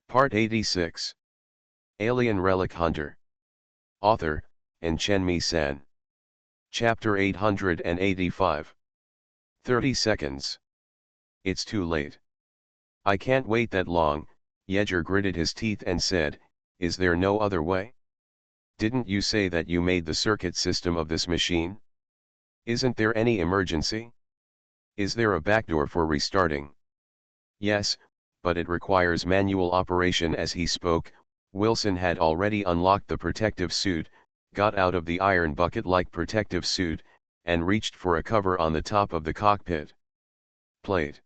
Part 86. Alien Relic Hunter. Author, Chen-Mi-san. Chapter 885. 30 seconds. It's too late. I can't wait that long, Yeager gritted his teeth and said, is there no other way? Didn't you say that you made the circuit system of this machine? Isn't there any emergency? Is there a backdoor for restarting? Yes, but it requires manual operation. As he spoke, Wilson had already unlocked the protective suit, got out of the iron bucket-like protective suit, and reached for a cover on the top of the cockpit plate.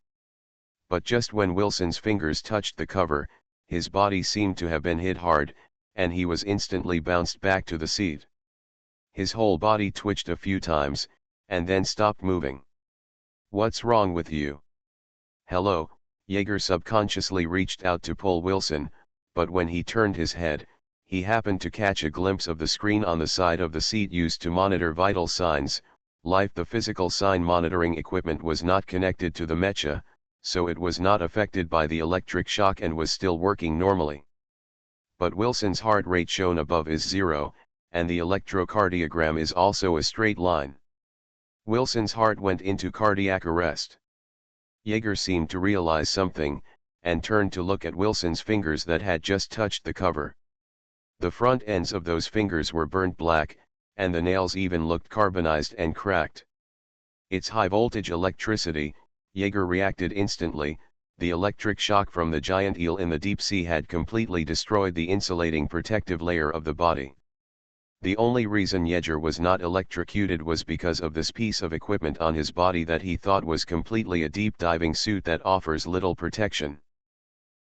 But just when Wilson's fingers touched the cover, his body seemed to have been hit hard, and he was instantly bounced back to the seat. His whole body twitched a few times, and then stopped moving. What's wrong with you? Hello, Yeager subconsciously reached out to pull Wilson, but when he turned his head, he happened to catch a glimpse of the screen on the side of the seat used to monitor vital signs, life. The physical sign monitoring equipment was not connected to the mecha, so it was not affected by the electric shock and was still working normally. But Wilson's heart rate shown above is 0, and the electrocardiogram is also a straight line. Wilson's heart went into cardiac arrest. Yeager seemed to realize something, and turned to look at Wilson's fingers that had just touched the cover. The front ends of those fingers were burnt black, and the nails even looked carbonized and cracked. It's high-voltage electricity, Yeager reacted instantly. The electric shock from the giant eel in the deep sea had completely destroyed the insulating protective layer of the body. The only reason Yeager was not electrocuted was because of this piece of equipment on his body that he thought was completely a deep diving suit that offers little protection.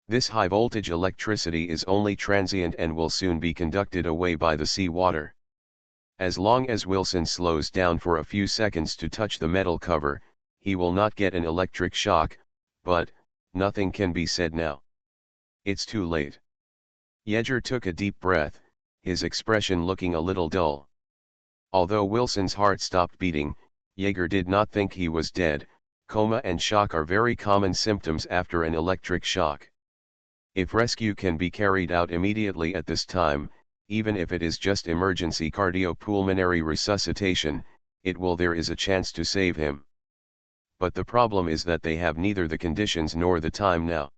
This high-voltage electricity is only transient and will soon be conducted away by the sea water. As long as Wilson slows down for a few seconds to touch the metal cover, he will not get an electric shock, but nothing can be said now. It's too late. Yeager took a deep breath, his expression looking a little dull. Although Wilson's heart stopped beating, Yeager did not think he was dead. Coma and shock are very common symptoms after an electric shock. If rescue can be carried out immediately at this time, even if it is just emergency cardiopulmonary resuscitation, there is a chance to save him. But the problem is that they have neither the conditions nor the time now.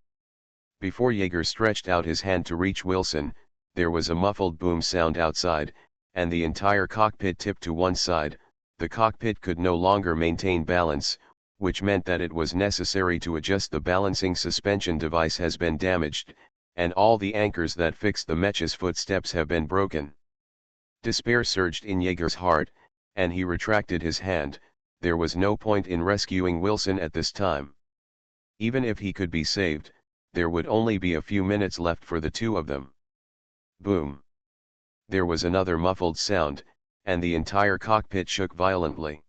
Before Yeager stretched out his hand to reach Wilson, there was a muffled boom sound outside, and the entire cockpit tipped to one side. The cockpit could no longer maintain balance, which meant that it was necessary to adjust the balancing suspension device has been damaged, and all the anchors that fixed the mecha's footsteps have been broken. Despair surged in Yeager's heart, and he retracted his hand. There was no point in rescuing Wilson at this time. Even if he could be saved, there would only be a few minutes left for the two of them. Boom. There was another muffled sound, and the entire cockpit shook violently.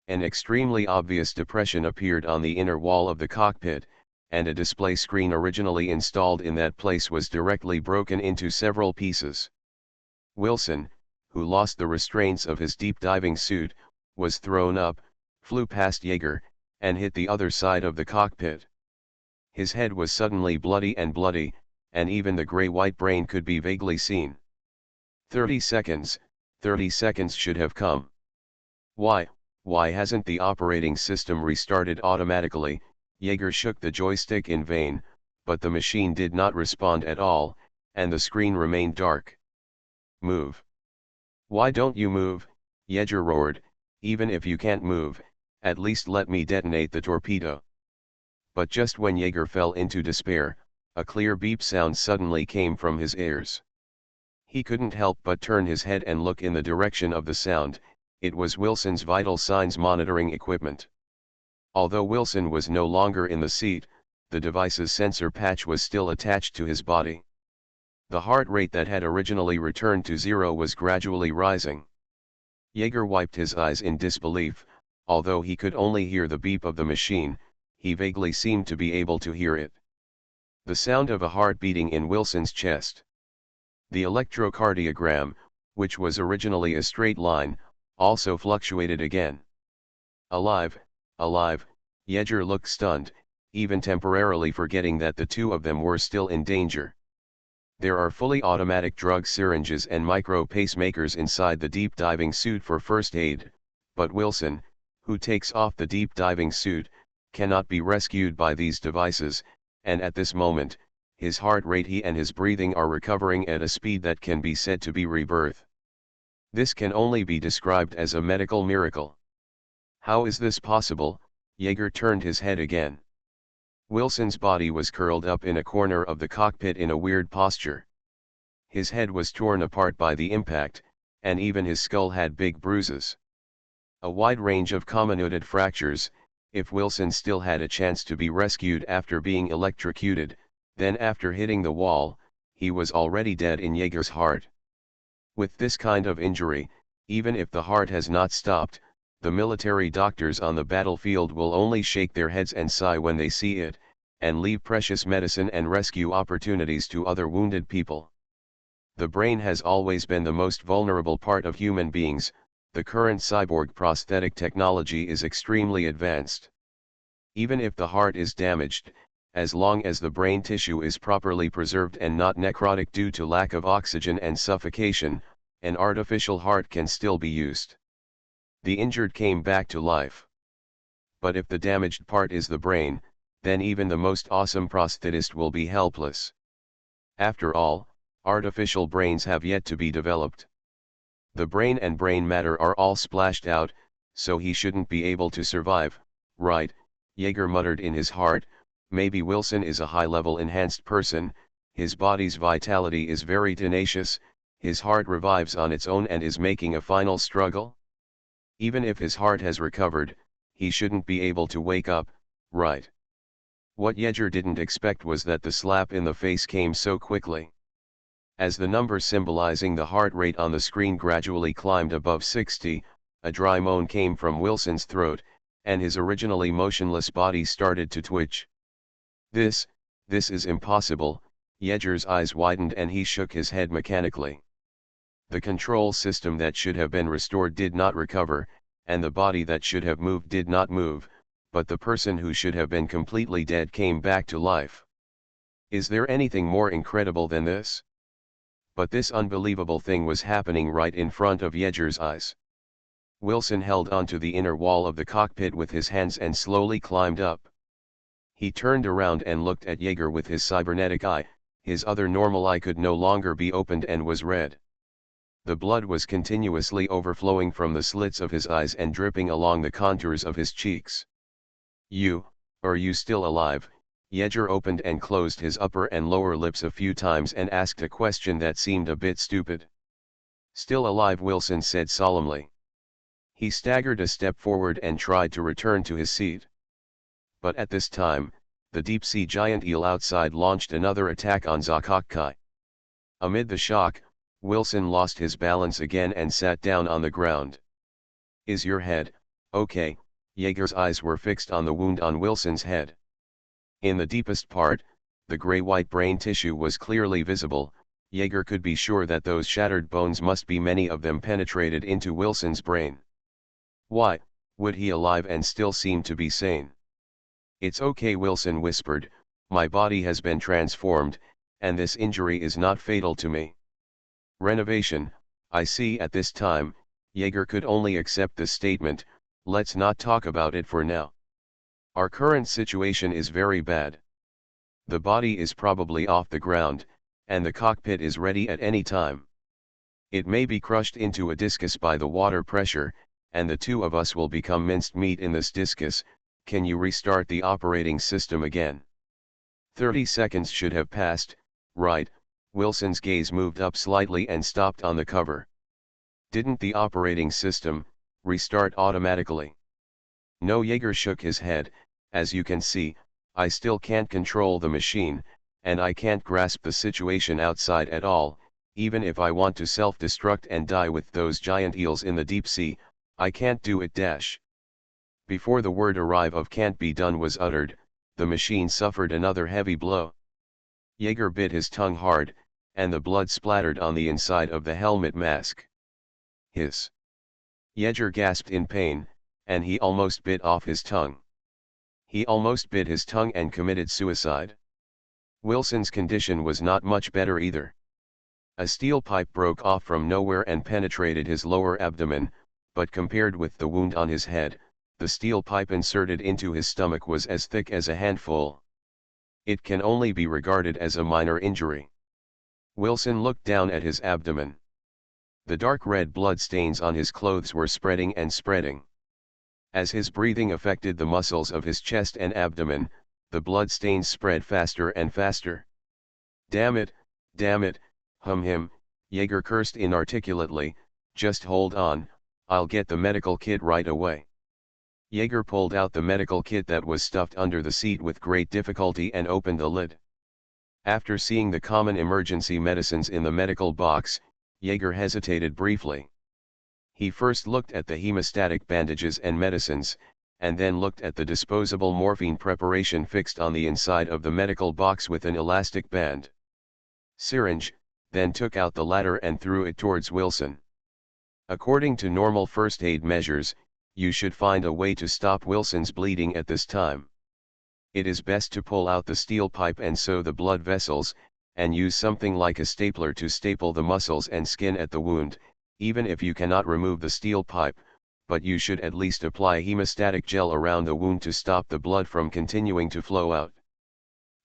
An extremely obvious depression appeared on the inner wall of the cockpit, and a display screen originally installed in that place was directly broken into several pieces. Wilson, who lost the restraints of his deep diving suit, was thrown up, flew past Yeager, and hit the other side of the cockpit. His head was suddenly bloody, and even the gray-white brain could be vaguely seen. 30 seconds should have come. Why hasn't the operating system restarted automatically? Yeager shook the joystick in vain, but the machine did not respond at all, and the screen remained dark. Move. Why don't you move? Yeager roared. Even if you can't move, at least let me detonate the torpedo. But just when Yeager fell into despair, a clear beep sound suddenly came from his ears. He couldn't help but turn his head and look in the direction of the sound. It was Wilson's vital signs monitoring equipment. Although Wilson was no longer in the seat, the device's sensor patch was still attached to his body. The heart rate that had originally returned to 0 was gradually rising. Yeager wiped his eyes in disbelief. Although he could only hear the beep of the machine, he vaguely seemed to be able to hear it. The sound of a heart beating in Wilson's chest. The electrocardiogram, which was originally a straight line, also fluctuated again. Alive, Yeager looked stunned. even temporarily forgetting that the two of them were still in danger. There are fully automatic drug syringes and micro pacemakers inside the deep diving suit for first aid, but Wilson, who takes off the deep diving suit, cannot be rescued by these devices, and at this moment, his heart rate and his breathing are recovering at a speed that can be said to be rebirth. This can only be described as a medical miracle. How is this possible? Yeager turned his head again. Wilson's body was curled up in a corner of the cockpit in a weird posture. His head was torn apart by the impact, and even his skull had big bruises. A wide range of comminuted fractures. If Wilson still had a chance to be rescued after being electrocuted, then after hitting the wall, he was already dead in Yeager's heart. With this kind of injury, even if the heart has not stopped, the military doctors on the battlefield will only shake their heads and sigh when they see it, and leave precious medicine and rescue opportunities to other wounded people. The brain has always been the most vulnerable part of human beings. The current cyborg prosthetic technology is extremely advanced. Even if the heart is damaged, as long as the brain tissue is properly preserved and not necrotic due to lack of oxygen and suffocation, an artificial heart can still be used. The injured came back to life. But if the damaged part is the brain, then even the most awesome prosthetist will be helpless. After all, artificial brains have yet to be developed. The brain and brain matter are all splashed out, so he shouldn't be able to survive, right? Yeager muttered in his heart. Maybe Wilson is a high-level enhanced person, his body's vitality is very tenacious, his heart revives on its own and is making a final struggle? Even if his heart has recovered, he shouldn't be able to wake up, right? What Yeager didn't expect was that the slap in the face came so quickly. As the number symbolizing the heart rate on the screen gradually climbed above 60, a dry moan came from Wilson's throat, and his originally motionless body started to twitch. This is impossible. Yeager's eyes widened and he shook his head mechanically. The control system that should have been restored did not recover, and the body that should have moved did not move, but the person who should have been completely dead came back to life. Is there anything more incredible than this? But this unbelievable thing was happening right in front of Yeager's eyes. Wilson held onto the inner wall of the cockpit with his hands and slowly climbed up. He turned around and looked at Yeager with his cybernetic eye. His other normal eye could no longer be opened and was red. The blood was continuously overflowing from the slits of his eyes and dripping along the contours of his cheeks. Are you still alive? Yeager opened and closed his upper and lower lips a few times and asked a question that seemed a bit stupid. Still alive, Wilson said solemnly. He staggered a step forward and tried to return to his seat. But at this time, the deep-sea giant eel outside launched another attack on Zakokkai. Amid the shock, Wilson lost his balance again and sat down on the ground. Is your head okay? Yeager's eyes were fixed on the wound on Wilson's head. In the deepest part, the gray-white brain tissue was clearly visible. Yeager could be sure that those shattered bones must be many of them penetrated into Wilson's brain. Why would he alive and still seem to be sane? It's okay, Wilson whispered, my body has been transformed, and this injury is not fatal to me. Renovation, I see. At this time, Yeager could only accept the statement, let's not talk about it for now. Our current situation is very bad. The body is probably off the ground, and the cockpit is ready at any time. It may be crushed into a discus by the water pressure, and the two of us will become minced meat in this discus. Can you restart the operating system again? 30 seconds should have passed, right? Wilson's gaze moved up slightly and stopped on the cover. Didn't the operating system restart automatically? No, Yeager shook his head. As you can see, I still can't control the machine, and I can't grasp the situation outside at all. Even if I want to self-destruct and die with those giant eels in the deep sea, I can't do it. Before the word arrive of can't be done was uttered, the machine suffered another heavy blow. Yeager bit his tongue hard, and the blood splattered on the inside of the helmet mask. Yeager gasped in pain, and he almost bit off his tongue. He almost bit his tongue and committed suicide. Wilson's condition was not much better either. A steel pipe broke off from nowhere and penetrated his lower abdomen, but compared with the wound on his head, the steel pipe inserted into his stomach was as thick as a handful. It can only be regarded as a minor injury. Wilson looked down at his abdomen. The dark red blood stains on his clothes were spreading and spreading. As his breathing affected the muscles of his chest and abdomen, the blood stains spread faster and faster. Damn it, him, Jaeger cursed inarticulately. Just hold on, I'll get the medical kit right away. Jaeger pulled out the medical kit that was stuffed under the seat with great difficulty and opened the lid. After seeing the common emergency medicines in the medical box, Jaeger hesitated briefly. He first looked at the hemostatic bandages and medicines, and then looked at the disposable morphine preparation fixed on the inside of the medical box with an elastic band. Syringe, then took out the latter and threw it towards Wilson. According to normal first aid measures, you should find a way to stop Wilson's bleeding at this time. It is best to pull out the steel pipe and sew the blood vessels, and use something like a stapler to staple the muscles and skin at the wound, even if you cannot remove the steel pipe, but you should at least apply hemostatic gel around the wound to stop the blood from continuing to flow out.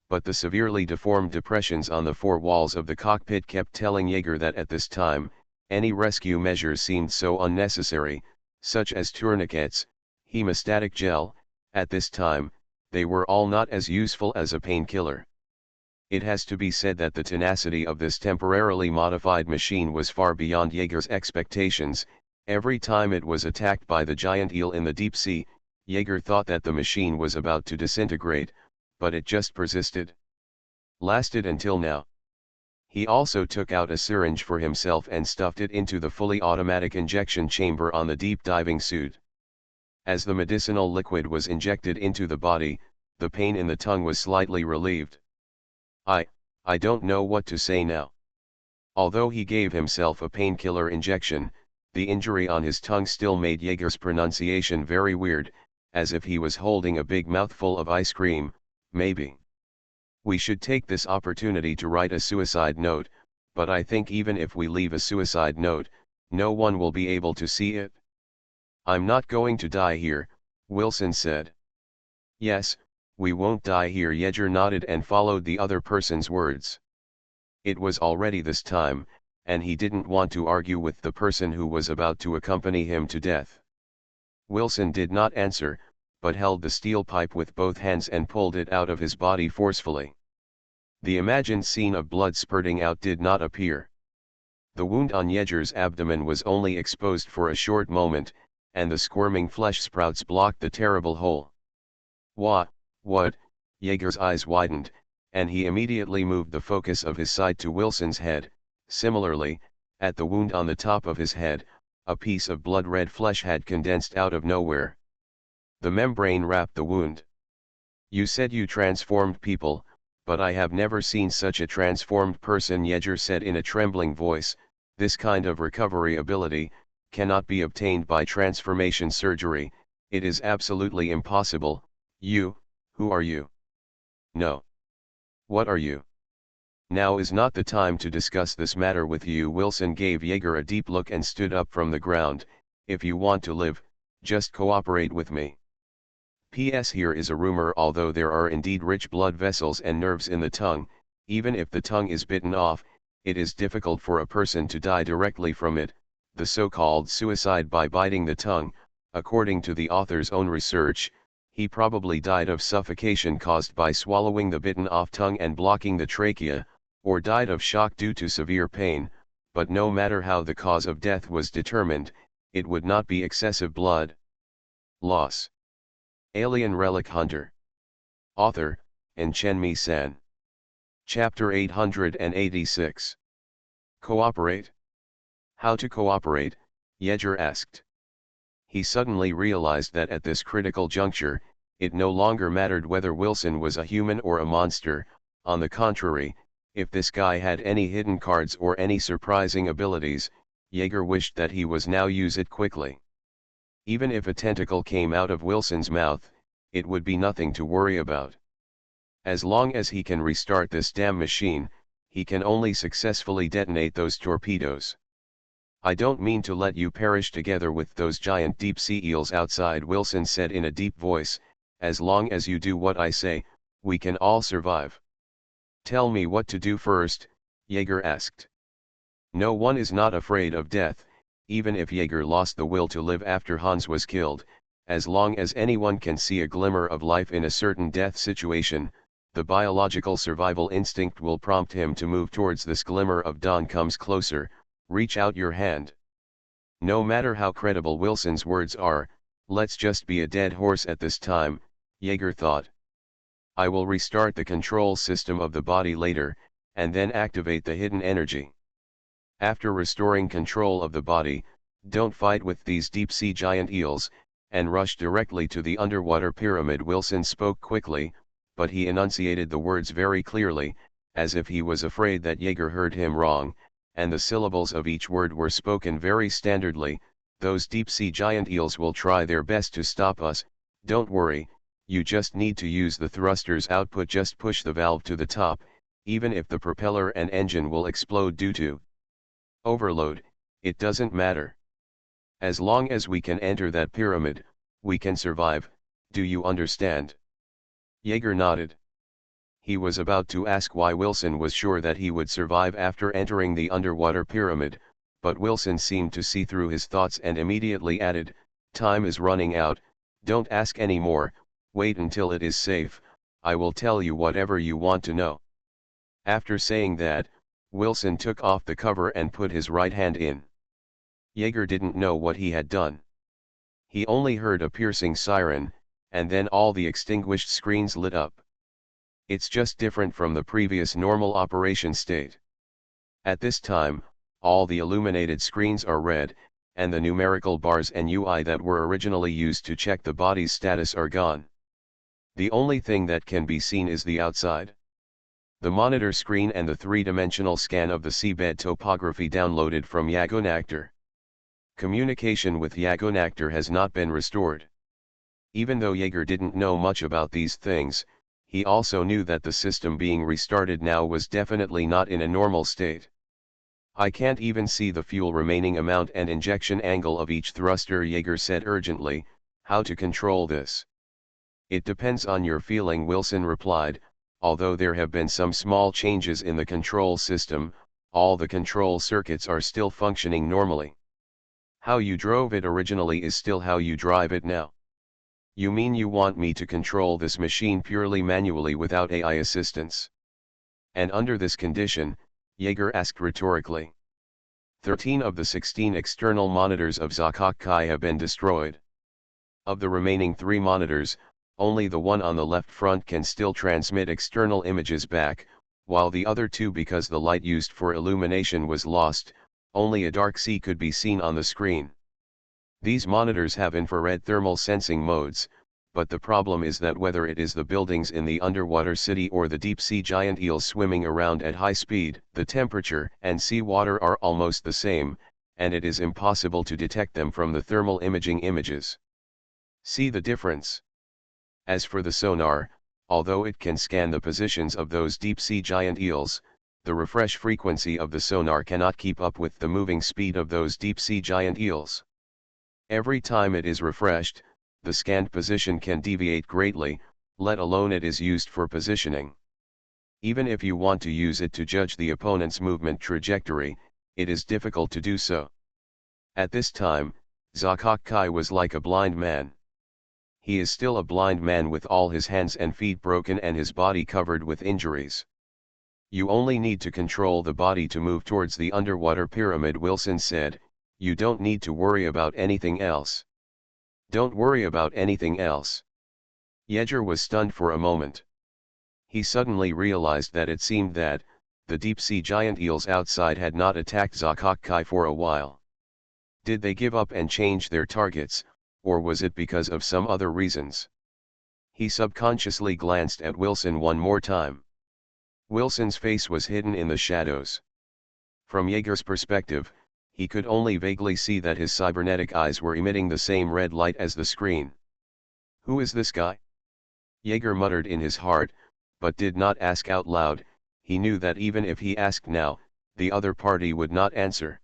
But the severely deformed depressions on the four walls of the cockpit kept telling Jaeger that at this time, any rescue measures seemed so unnecessary, such as tourniquets, hemostatic gel. At this time, they were all not as useful as a painkiller. It has to be said that the tenacity of this temporarily modified machine was far beyond Jaeger's expectations. Every time it was attacked by the giant eel in the deep sea, Jaeger thought that the machine was about to disintegrate, but it just persisted. Lasted until now. He also took out a syringe for himself and stuffed it into the fully automatic injection chamber on the deep diving suit. As the medicinal liquid was injected into the body, the pain in the tongue was slightly relieved. I don't know what to say now. Although he gave himself a painkiller injection, the injury on his tongue still made Jaeger's pronunciation very weird, as if he was holding a big mouthful of ice cream. Maybe we should take this opportunity to write a suicide note, but I think even if we leave a suicide note, no one will be able to see it. I'm not going to die here, Wilson said. Yes, we won't die here. Jaeger nodded and followed the other person's words. It was already this time, and he didn't want to argue with the person who was about to accompany him to death. Wilson did not answer, but held the steel pipe with both hands and pulled it out of his body forcefully. The imagined scene of blood spurting out did not appear. The wound on Jaeger's abdomen was only exposed for a short moment, and the squirming flesh sprouts blocked the terrible hole. What? Jaeger's eyes widened, and he immediately moved the focus of his sight to Wilson's head. Similarly, at the wound on the top of his head, a piece of blood-red flesh had condensed out of nowhere. The membrane wrapped the wound. You said you transformed people, but I have never seen such a transformed person, Jaeger said in a trembling voice. This kind of recovery ability cannot be obtained by transformation surgery. It is absolutely impossible. Who are you? No. What are you? Now is not the time to discuss this matter with you. Wilson gave Jaeger a deep look and stood up from the ground. If you want to live, just cooperate with me. P.S. Here is a rumor. Although there are indeed rich blood vessels and nerves in the tongue, even if the tongue is bitten off, it is difficult for a person to die directly from it, the so-called suicide by biting the tongue. According to the author's own research, he probably died of suffocation caused by swallowing the bitten-off tongue and blocking the trachea, or died of shock due to severe pain, but no matter how the cause of death was determined, it would not be excessive blood loss. Alien Relic Hunter. Author, Chen San. Chapter 886. Cooperate. How to cooperate? Jaeger asked. He suddenly realized that at this critical juncture, it no longer mattered whether Wilson was a human or a monster. On the contrary, if this guy had any hidden cards or any surprising abilities, Jaeger wished that he was now use it quickly. Even if a tentacle came out of Wilson's mouth, it would be nothing to worry about. As long as he can restart this damn machine, he can only successfully detonate those torpedoes. I don't mean to let you perish together with those giant deep-sea eels outside, Wilson said in a deep voice. As long as you do what I say, we can all survive. Tell me what to do first, Jaeger asked. No one is not afraid of death, even if Jaeger lost the will to live after Hans was killed. As long as anyone can see a glimmer of life in a certain death situation, the biological survival instinct will prompt him to move towards this glimmer of dawn. Comes closer, reach out your hand. No matter how credible Wilson's words are, let's just be a dead horse at this time, Jaeger thought. I will restart the control system of the body later, and then activate the hidden energy. After restoring control of the body, don't fight with these deep-sea giant eels, and rush directly to the underwater pyramid. Wilson spoke quickly, but he enunciated the words very clearly, as if he was afraid that Jaeger heard him wrong, and the syllables of each word were spoken very standardly. Those deep-sea giant eels will try their best to stop us, don't worry, you just need to use the thruster's output. Just push the valve to the top, even if the propeller and engine will explode due to overload, it doesn't matter. As long as we can enter that pyramid, we can survive, do you understand? Jaeger nodded. He was about to ask why Wilson was sure that he would survive after entering the underwater pyramid, but Wilson seemed to see through his thoughts and immediately added, time is running out, don't ask any more, wait until it is safe, I will tell you whatever you want to know. After saying that, Wilson took off the cover and put his right hand in. Jaeger didn't know what he had done. He only heard a piercing siren, and then all the extinguished screens lit up. It's just different from the previous normal operation state. At this time, all the illuminated screens are red, and the numerical bars and UI that were originally used to check the body's status are gone. The only thing that can be seen is the outside. The monitor screen and the three-dimensional scan of the seabed topography downloaded from Yagonactor. Communication with Yagonactor has not been restored. Even though Jaeger didn't know much about these things, he also knew that the system being restarted now was definitely not in a normal state. I can't even see the fuel remaining amount and injection angle of each thruster, Jaeger said urgently. How to control this? It depends on your feeling, Wilson replied. Although there have been some small changes in the control system, all the control circuits are still functioning normally. How you drove it originally is still how you drive it now. You mean you want me to control this machine purely manually without AI assistance? And under this condition, Jaeger asked rhetorically. 13 of the 16 external monitors of Zakok Kai have been destroyed. Of the remaining 3 monitors, only the one on the left front can still transmit external images back, while the other 2, because the light used for illumination was lost, only a dark sea could be seen on the screen. These monitors have infrared thermal sensing modes, but the problem is that whether it is the buildings in the underwater city or the deep-sea giant eels swimming around at high speed, the temperature and seawater are almost the same, and it is impossible to detect them from the thermal imaging images. See the difference? As for the sonar, although it can scan the positions of those deep-sea giant eels, the refresh frequency of the sonar cannot keep up with the moving speed of those deep-sea giant eels. Every time it is refreshed, the scanned position can deviate greatly, let alone it is used for positioning. Even if you want to use it to judge the opponent's movement trajectory, it is difficult to do so. At this time, Zakok Kai was like a blind man. He is still a blind man with all his hands and feet broken and his body covered with injuries. You only need to control the body to move towards the underwater pyramid, Wilson said. You don't need to worry about anything else. Don't worry about anything else. Jaeger was stunned for a moment. He suddenly realized that it seemed that the deep-sea giant eels outside had not attacked Zakok Kai for a while. Did they give up and change their targets, or was it because of some other reasons? He subconsciously glanced at Wilson one more time. Wilson's face was hidden in the shadows. From Jaeger's perspective, he could only vaguely see that his cybernetic eyes were emitting the same red light as the screen. Who is this guy? Jaeger muttered in his heart, but did not ask out loud. He knew that even if he asked now, the other party would not answer.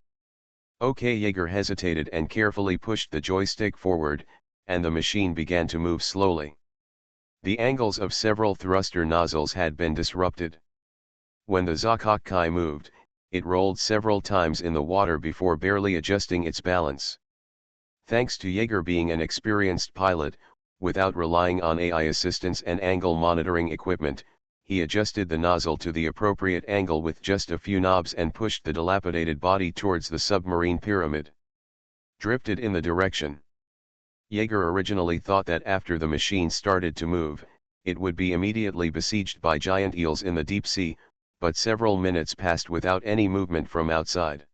Okay, Jaeger hesitated and carefully pushed the joystick forward, and the machine began to move slowly. The angles of several thruster nozzles had been disrupted. When the Zakokkai moved, it rolled several times in the water before barely adjusting its balance. Thanks to Jaeger being an experienced pilot, without relying on AI assistance and angle monitoring equipment, he adjusted the nozzle to the appropriate angle with just a few knobs and pushed the dilapidated body towards the submarine pyramid. Drifted in the direction. Jaeger originally thought that after the machine started to move, it would be immediately besieged by giant eels in the deep sea, but several minutes passed without any movement from outside.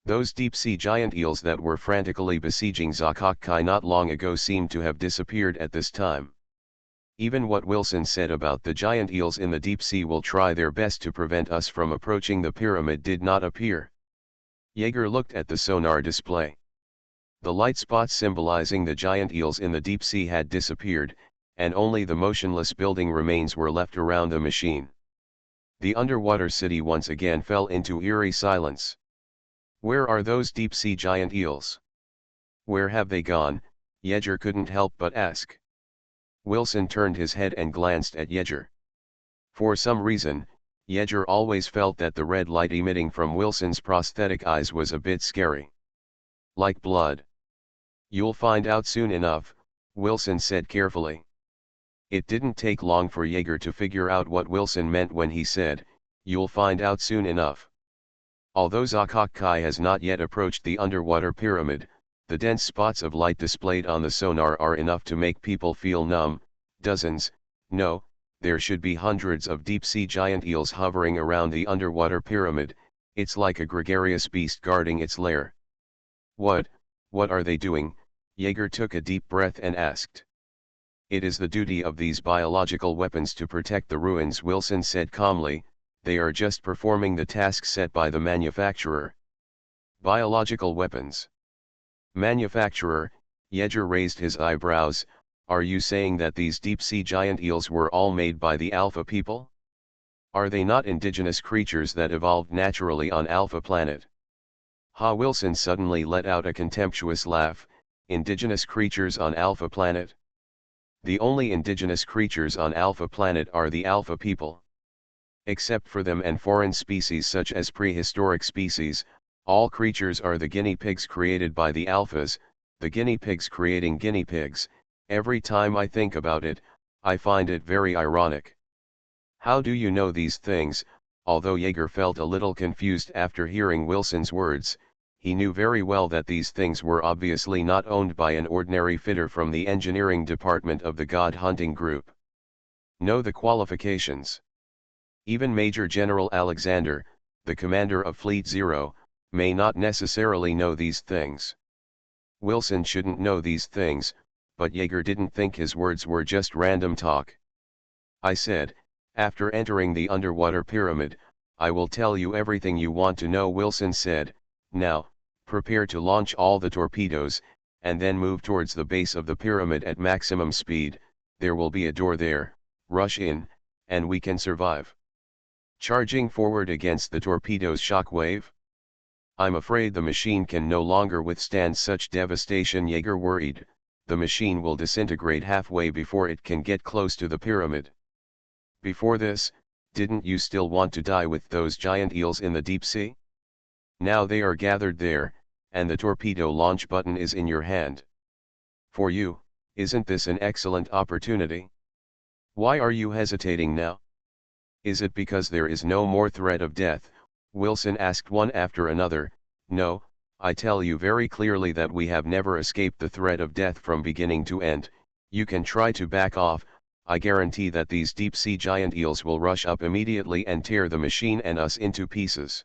Those deep-sea giant eels that were frantically besieging Zakokkai not long ago seemed to have disappeared at this time. Even what Wilson said about the giant eels in the deep sea will try their best to prevent us from approaching the pyramid did not appear. Jaeger looked at the sonar display. The light spots symbolizing the giant eels in the deep sea had disappeared, and only the motionless building remains were left around the machine. The underwater city once again fell into eerie silence. Where are those deep-sea giant eels? Where have they gone? Jaeger couldn't help but ask. Wilson turned his head and glanced at Jaeger. For some reason, Jaeger always felt that the red light emitting from Wilson's prosthetic eyes was a bit scary. Like blood. You'll find out soon enough, Wilson said carefully. It didn't take long for Jaeger to figure out what Wilson meant when he said, "You'll find out soon enough." Although Zakokkai has not yet approached the underwater pyramid, the dense spots of light displayed on the sonar are enough to make people feel numb. Dozens, no, there should be hundreds of deep-sea giant eels hovering around the underwater pyramid. It's like a gregarious beast guarding its lair. What are they doing? Jaeger took a deep breath and asked. It is the duty of these biological weapons to protect the ruins, Wilson said calmly. They are just performing the task set by the manufacturer. Biological weapons. Manufacturer, Jaeger raised his eyebrows. Are you saying that these deep-sea giant eels were all made by the Alpha people? Are they not indigenous creatures that evolved naturally on Alpha Planet? Ha! Wilson suddenly let out a contemptuous laugh. Indigenous creatures on Alpha Planet? The only indigenous creatures on Alpha Planet are the Alpha people. Except for them and foreign species such as prehistoric species, all creatures are the guinea pigs created by the Alphas, the guinea pigs creating guinea pigs. Every time I think about it, I find it very ironic. How do you know these things? Although Jaeger felt a little confused after hearing Wilson's words, he knew very well that these things were obviously not owned by an ordinary fitter from the engineering department of the God Hunting Group. Know the qualifications. Even Major General Alexander, the commander of Fleet Zero, may not necessarily know these things. Wilson shouldn't know these things, but Jaeger didn't think his words were just random talk. I said, after entering the underwater pyramid, I will tell you everything you want to know, Wilson said. Now, prepare to launch all the torpedoes, and then move towards the base of the pyramid at maximum speed. There will be a door there, rush in, and we can survive. Charging forward against the torpedo's shockwave? I'm afraid the machine can no longer withstand such devastation, Jaeger worried. The machine will disintegrate halfway before it can get close to the pyramid. Before this, didn't you still want to die with those giant eels in the deep sea? Now they are gathered there, and the torpedo launch button is in your hand. For you, isn't this an excellent opportunity? Why are you hesitating now? Is it because there is no more threat of death? Wilson asked one after another. No, I tell you very clearly that we have never escaped the threat of death from beginning to end. You can try to back off. I guarantee that these deep-sea giant eels will rush up immediately and tear the machine and us into pieces.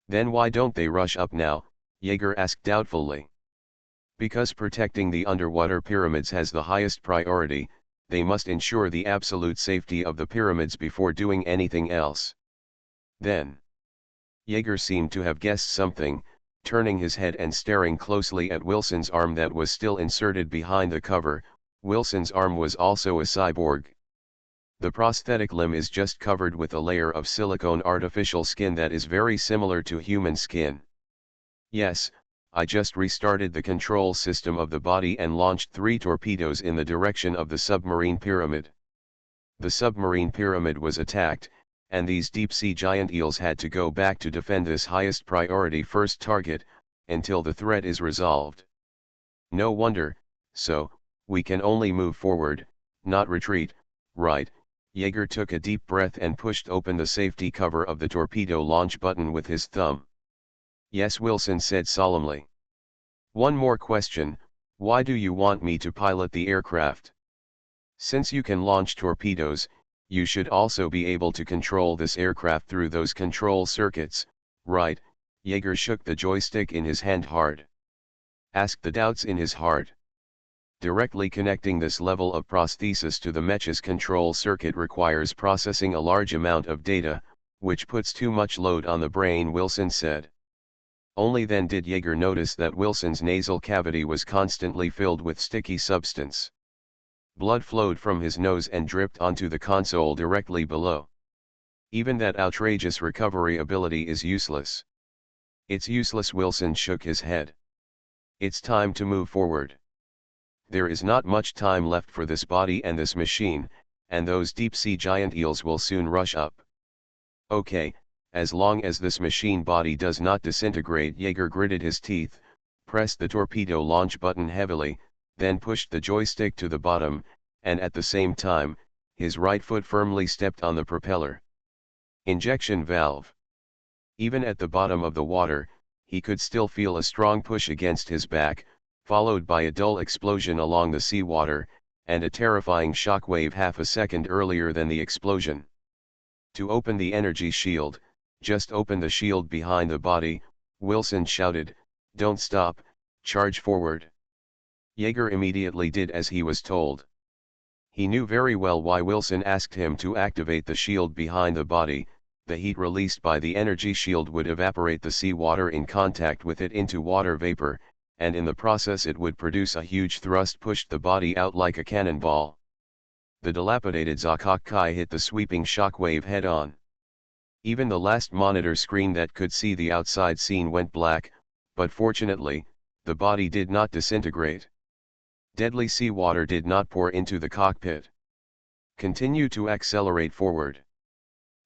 Then why don't they rush up now? Jaeger asked doubtfully. Because protecting the underwater pyramids has the highest priority. They must ensure the absolute safety of the pyramids before doing anything else. Then. Jaeger seemed to have guessed something, turning his head and staring closely at Wilson's arm that was still inserted behind the cover. Wilson's arm was also a cyborg. The prosthetic limb is just covered with a layer of silicone artificial skin that is very similar to human skin. Yes, I just restarted the control system of the body and launched 3 torpedoes in the direction of the submarine pyramid. The submarine pyramid was attacked, and these deep-sea giant eels had to go back to defend this highest priority first target, until the threat is resolved. No wonder, so, we can only move forward, not retreat, right? Yeager took a deep breath and pushed open the safety cover of the torpedo launch button with his thumb. Yes, Wilson said solemnly. One more question, why do you want me to pilot the aircraft? Since you can launch torpedoes, you should also be able to control this aircraft through those control circuits, right? Yeager shook the joystick in his hand hard. Asked the doubts in his heart. Directly connecting this level of prosthesis to the mech's control circuit requires processing a large amount of data, which puts too much load on the brain, Wilson said. Only then did Yeager notice that Wilson's nasal cavity was constantly filled with sticky substance. Blood flowed from his nose and dripped onto the console directly below. Even that outrageous recovery ability is useless. It's useless, Wilson shook his head. It's time to move forward. There is not much time left for this body and this machine, and those deep-sea giant eels will soon rush up. Okay, as long as this machine body does not disintegrate. Yeager gritted his teeth, pressed the torpedo launch button heavily, then pushed the joystick to the bottom, and at the same time, his right foot firmly stepped on the propeller. Injection valve. Even at the bottom of the water, he could still feel a strong push against his back, followed by a dull explosion along the seawater, and a terrifying shockwave half a second earlier than the explosion. To open the energy shield, just open the shield behind the body, Wilson shouted. Don't stop, charge forward. Yeager immediately did as he was told. He knew very well why Wilson asked him to activate the shield behind the body. The heat released by the energy shield would evaporate the seawater in contact with it into water vapor, and in the process it would produce a huge thrust pushed the body out like a cannonball. The dilapidated Zakakai hit the sweeping shockwave head-on. Even the last monitor screen that could see the outside scene went black, but fortunately, the body did not disintegrate. Deadly seawater did not pour into the cockpit. Continue to accelerate forward.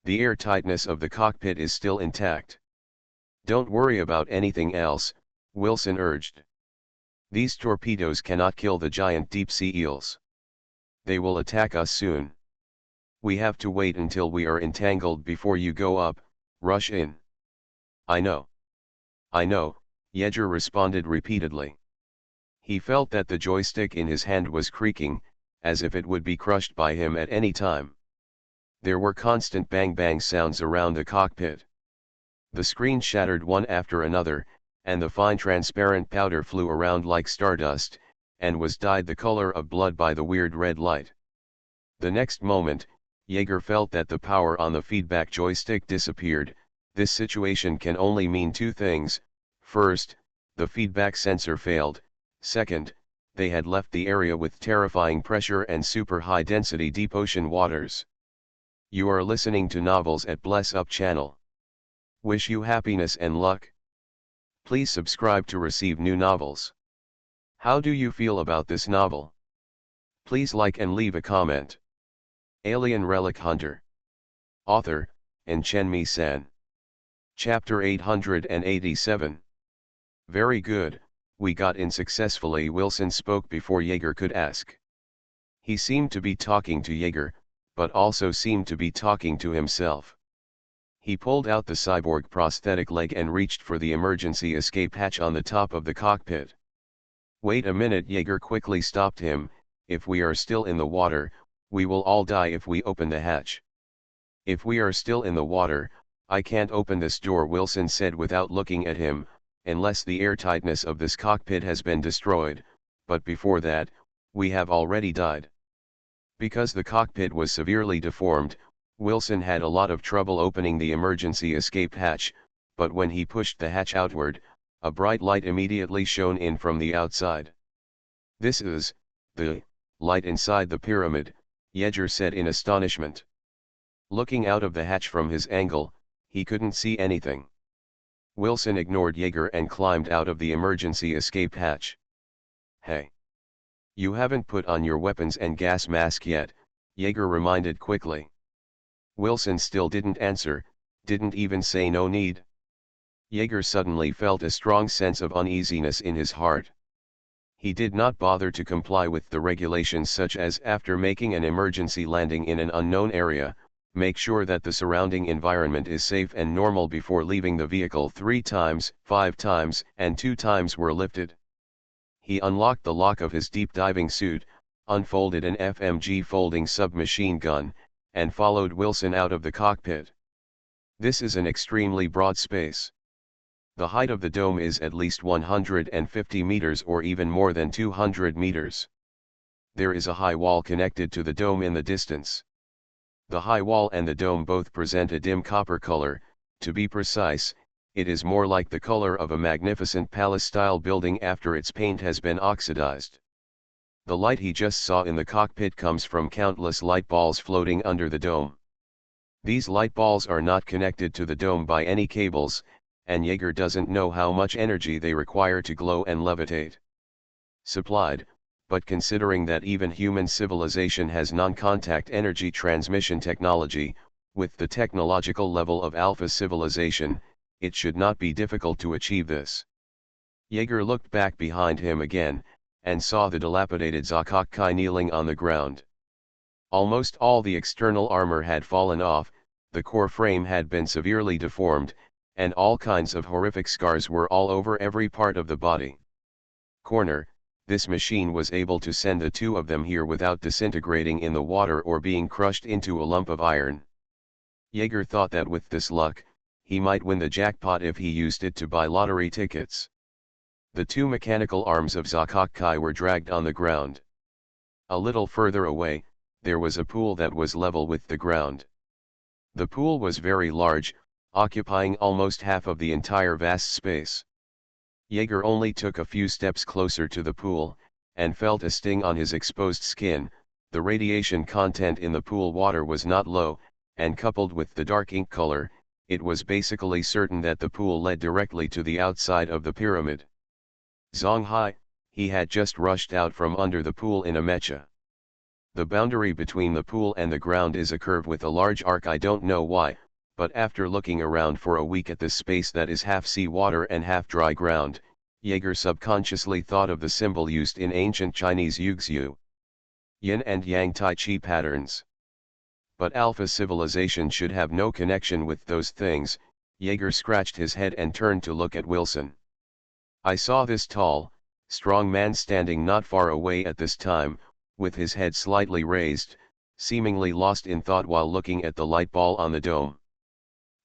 The airtightness of the cockpit is still intact. Don't worry about anything else, Wilson urged. These torpedoes cannot kill the giant deep-sea eels. They will attack us soon. We have to wait until we are entangled before you go up, rush in. I know. I know, Yeager responded repeatedly. He felt that the joystick in his hand was creaking, as if it would be crushed by him at any time. There were constant bang-bang sounds around the cockpit. The screen shattered one after another, and the fine transparent powder flew around like stardust, and was dyed the color of blood by the weird red light. The next moment, Yeager felt that the power on the feedback joystick disappeared. This situation can only mean two things. First, the feedback sensor failed. Second, they had left the area with terrifying pressure and super high density deep ocean waters. You are listening to Novels at Bless Up channel. Wish you happiness and luck. Please subscribe to receive new novels. How do you feel about this novel? Please like and leave a comment. Alien Relic Hunter. Author, Chen-Mi-san. Chapter 887. Very good, we got in successfully. Wilson spoke before Yeager could ask. He seemed to be talking to Yeager, but also seemed to be talking to himself. He pulled out the cyborg prosthetic leg and reached for the emergency escape hatch on the top of the cockpit. Wait a minute, Yeager quickly stopped him. If we are still in the water, we will all die if we open the hatch. If we are still in the water, I can't open this door, Wilson said without looking at him, unless the airtightness of this cockpit has been destroyed, but before that, we have already died. Because the cockpit was severely deformed, Wilson had a lot of trouble opening the emergency escape hatch, but when he pushed the hatch outward, a bright light immediately shone in from the outside. This is the Light inside the pyramid, Yeager said in astonishment. Looking out of the hatch from his angle, he couldn't see anything. Wilson ignored Yeager and climbed out of the emergency escape hatch. Hey! You haven't put on your weapons and gas mask yet, Yeager reminded quickly. Wilson still didn't answer, didn't even say no need. Yeager suddenly felt a strong sense of uneasiness in his heart. He did not bother to comply with the regulations, such as after making an emergency landing in an unknown area, make sure that the surrounding environment is safe and normal before leaving the vehicle 3 times, 5 times, and 2 times were lifted. He unlocked the lock of his deep diving suit, unfolded an FMG folding submachine gun, and followed Wilson out of the cockpit. This is an extremely broad space. The height of the dome is at least 150 meters or even more than 200 meters. There is a high wall connected to the dome in the distance. The high wall and the dome both present a dim copper color. To be precise, it is more like the color of a magnificent palace-style building after its paint has been oxidized. The light he just saw in the cockpit comes from countless light balls floating under the dome. These light balls are not connected to the dome by any cables, and Yeager doesn't know how much energy they require to glow and levitate. Supplied, but considering that even human civilization has non-contact energy transmission technology, with the technological level of Alpha civilization, it should not be difficult to achieve this. Yeager looked back behind him again, and saw the dilapidated Zakok Kai kneeling on the ground. Almost all the external armor had fallen off, the core frame had been severely deformed, and all kinds of horrific scars were all over every part of the body. Corner, this machine was able to send the 2 of them here without disintegrating in the water or being crushed into a lump of iron. Yeager thought that with this luck, he might win the jackpot if he used it to buy lottery tickets. The 2 mechanical arms of Zakok Kai were dragged on the ground. A little further away, there was a pool that was level with the ground. The pool was very large, occupying almost half of the entire vast space. Yeager only took a few steps closer to the pool, and felt a sting on his exposed skin. The radiation content in the pool water was not low, and coupled with the dark ink color, it was basically certain that the pool led directly to the outside of the pyramid. Zonghai, he had just rushed out from under the pool in a mecha. The boundary between the pool and the ground is a curve with a large arc. I don't know why, but after looking around for a week at this space that is half sea water and half dry ground, Yeager subconsciously thought of the symbol used in ancient Chinese Yuxiu. Yin and Yang Tai Chi patterns. But Alpha civilization should have no connection with those things. Yeager scratched his head and turned to look at Wilson. I saw this tall, strong man standing not far away at this time, with his head slightly raised, seemingly lost in thought while looking at the light ball on the dome.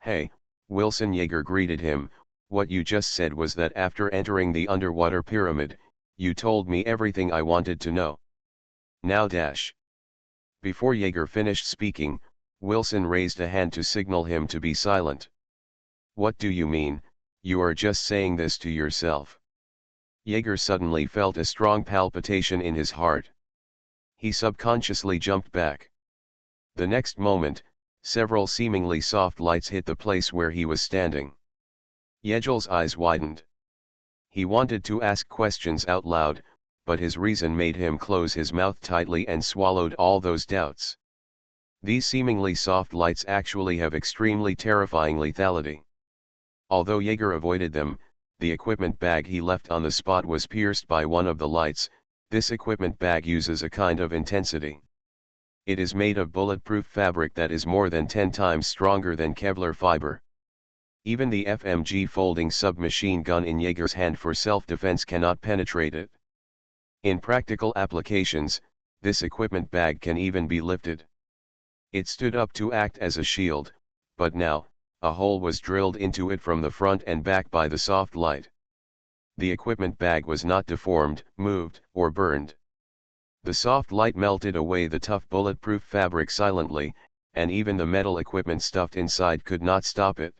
Hey, Wilson, Yeager greeted him. What you just said was that after entering the underwater pyramid, you told me everything I wanted to know. Now dash. Before Yeager finished speaking, Wilson raised a hand to signal him to be silent. What do you mean? You are just saying this to yourself. Yeager suddenly felt a strong palpitation in his heart. He subconsciously jumped back. The next moment, several seemingly soft lights hit the place where he was standing. Yeager's eyes widened. He wanted to ask questions out loud, but his reason made him close his mouth tightly and swallowed all those doubts. These seemingly soft lights actually have extremely terrifying lethality. Although Yeager avoided them, the equipment bag he left on the spot was pierced by one of the lights. This equipment bag uses a kind of intensity. It is made of bulletproof fabric that is more than 10 times stronger than Kevlar fiber. Even the FMG folding submachine gun in Yeager's hand for self-defense cannot penetrate it. In practical applications, this equipment bag can even be lifted. It stood up to act as a shield, but now, a hole was drilled into it from the front and back by the soft light. The equipment bag was not deformed, moved, or burned. The soft light melted away the tough bulletproof fabric silently, and even the metal equipment stuffed inside could not stop it.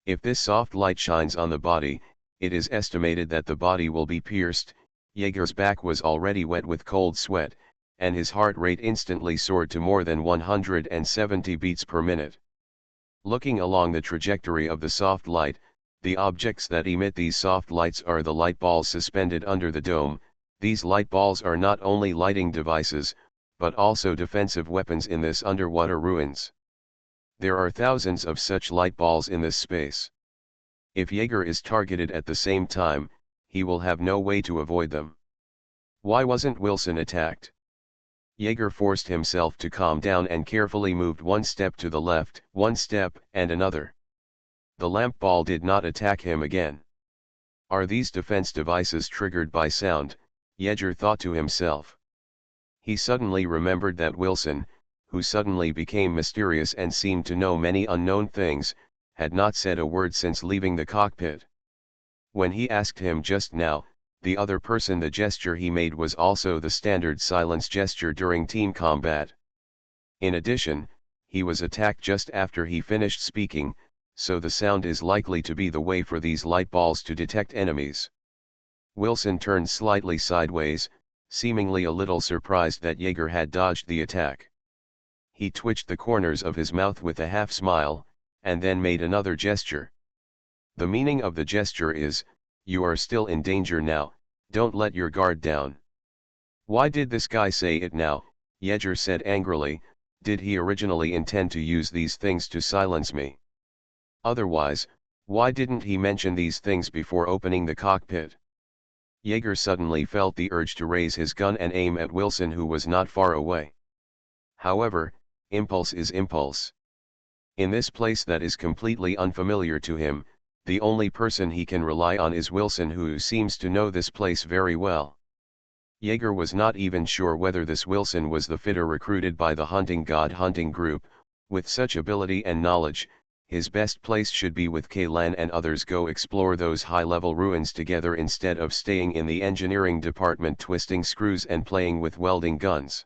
If this soft light shines on the body, it is estimated that the body will be pierced. Yeager's back was already wet with cold sweat, and his heart rate instantly soared to more than 170 beats per minute. Looking along the trajectory of the soft light, the objects that emit these soft lights are the light balls suspended under the dome. These light balls are not only lighting devices, but also defensive weapons in this underwater ruins. There are thousands of such light balls in this space. If Jaeger is targeted at the same time, he will have no way to avoid them. Why wasn't Wilson attacked? Jaeger forced himself to calm down and carefully moved one step to the left, one step, and another. The lamp ball did not attack him again. Are these defense devices triggered by sound? Jaeger thought to himself. He suddenly remembered that Wilson, who suddenly became mysterious and seemed to know many unknown things, had not said a word since leaving the cockpit. When he asked him just now, the other person, the gesture he made was also the standard silence gesture during team combat. In addition, he was attacked just after he finished speaking, so the sound is likely to be the way for these light balls to detect enemies. Wilson turned slightly sideways, seemingly a little surprised that Jaeger had dodged the attack. He twitched the corners of his mouth with a half smile, and then made another gesture. The meaning of the gesture is, "You are still in danger now, don't let your guard down." Why did this guy say it now? Jaeger said angrily. Did he originally intend to use these things to silence me? Otherwise, why didn't he mention these things before opening the cockpit? Jaeger suddenly felt the urge to raise his gun and aim at Wilson, who was not far away. However, impulse is impulse. In this place that is completely unfamiliar to him, the only person he can rely on is Wilson, who seems to know this place very well. Jaeger was not even sure whether this Wilson was the fitter recruited by the hunting god hunting group. With such ability and knowledge, his best place should be with Kaylan and others. Go explore those high-level ruins together instead of staying in the engineering department twisting screws and playing with welding guns.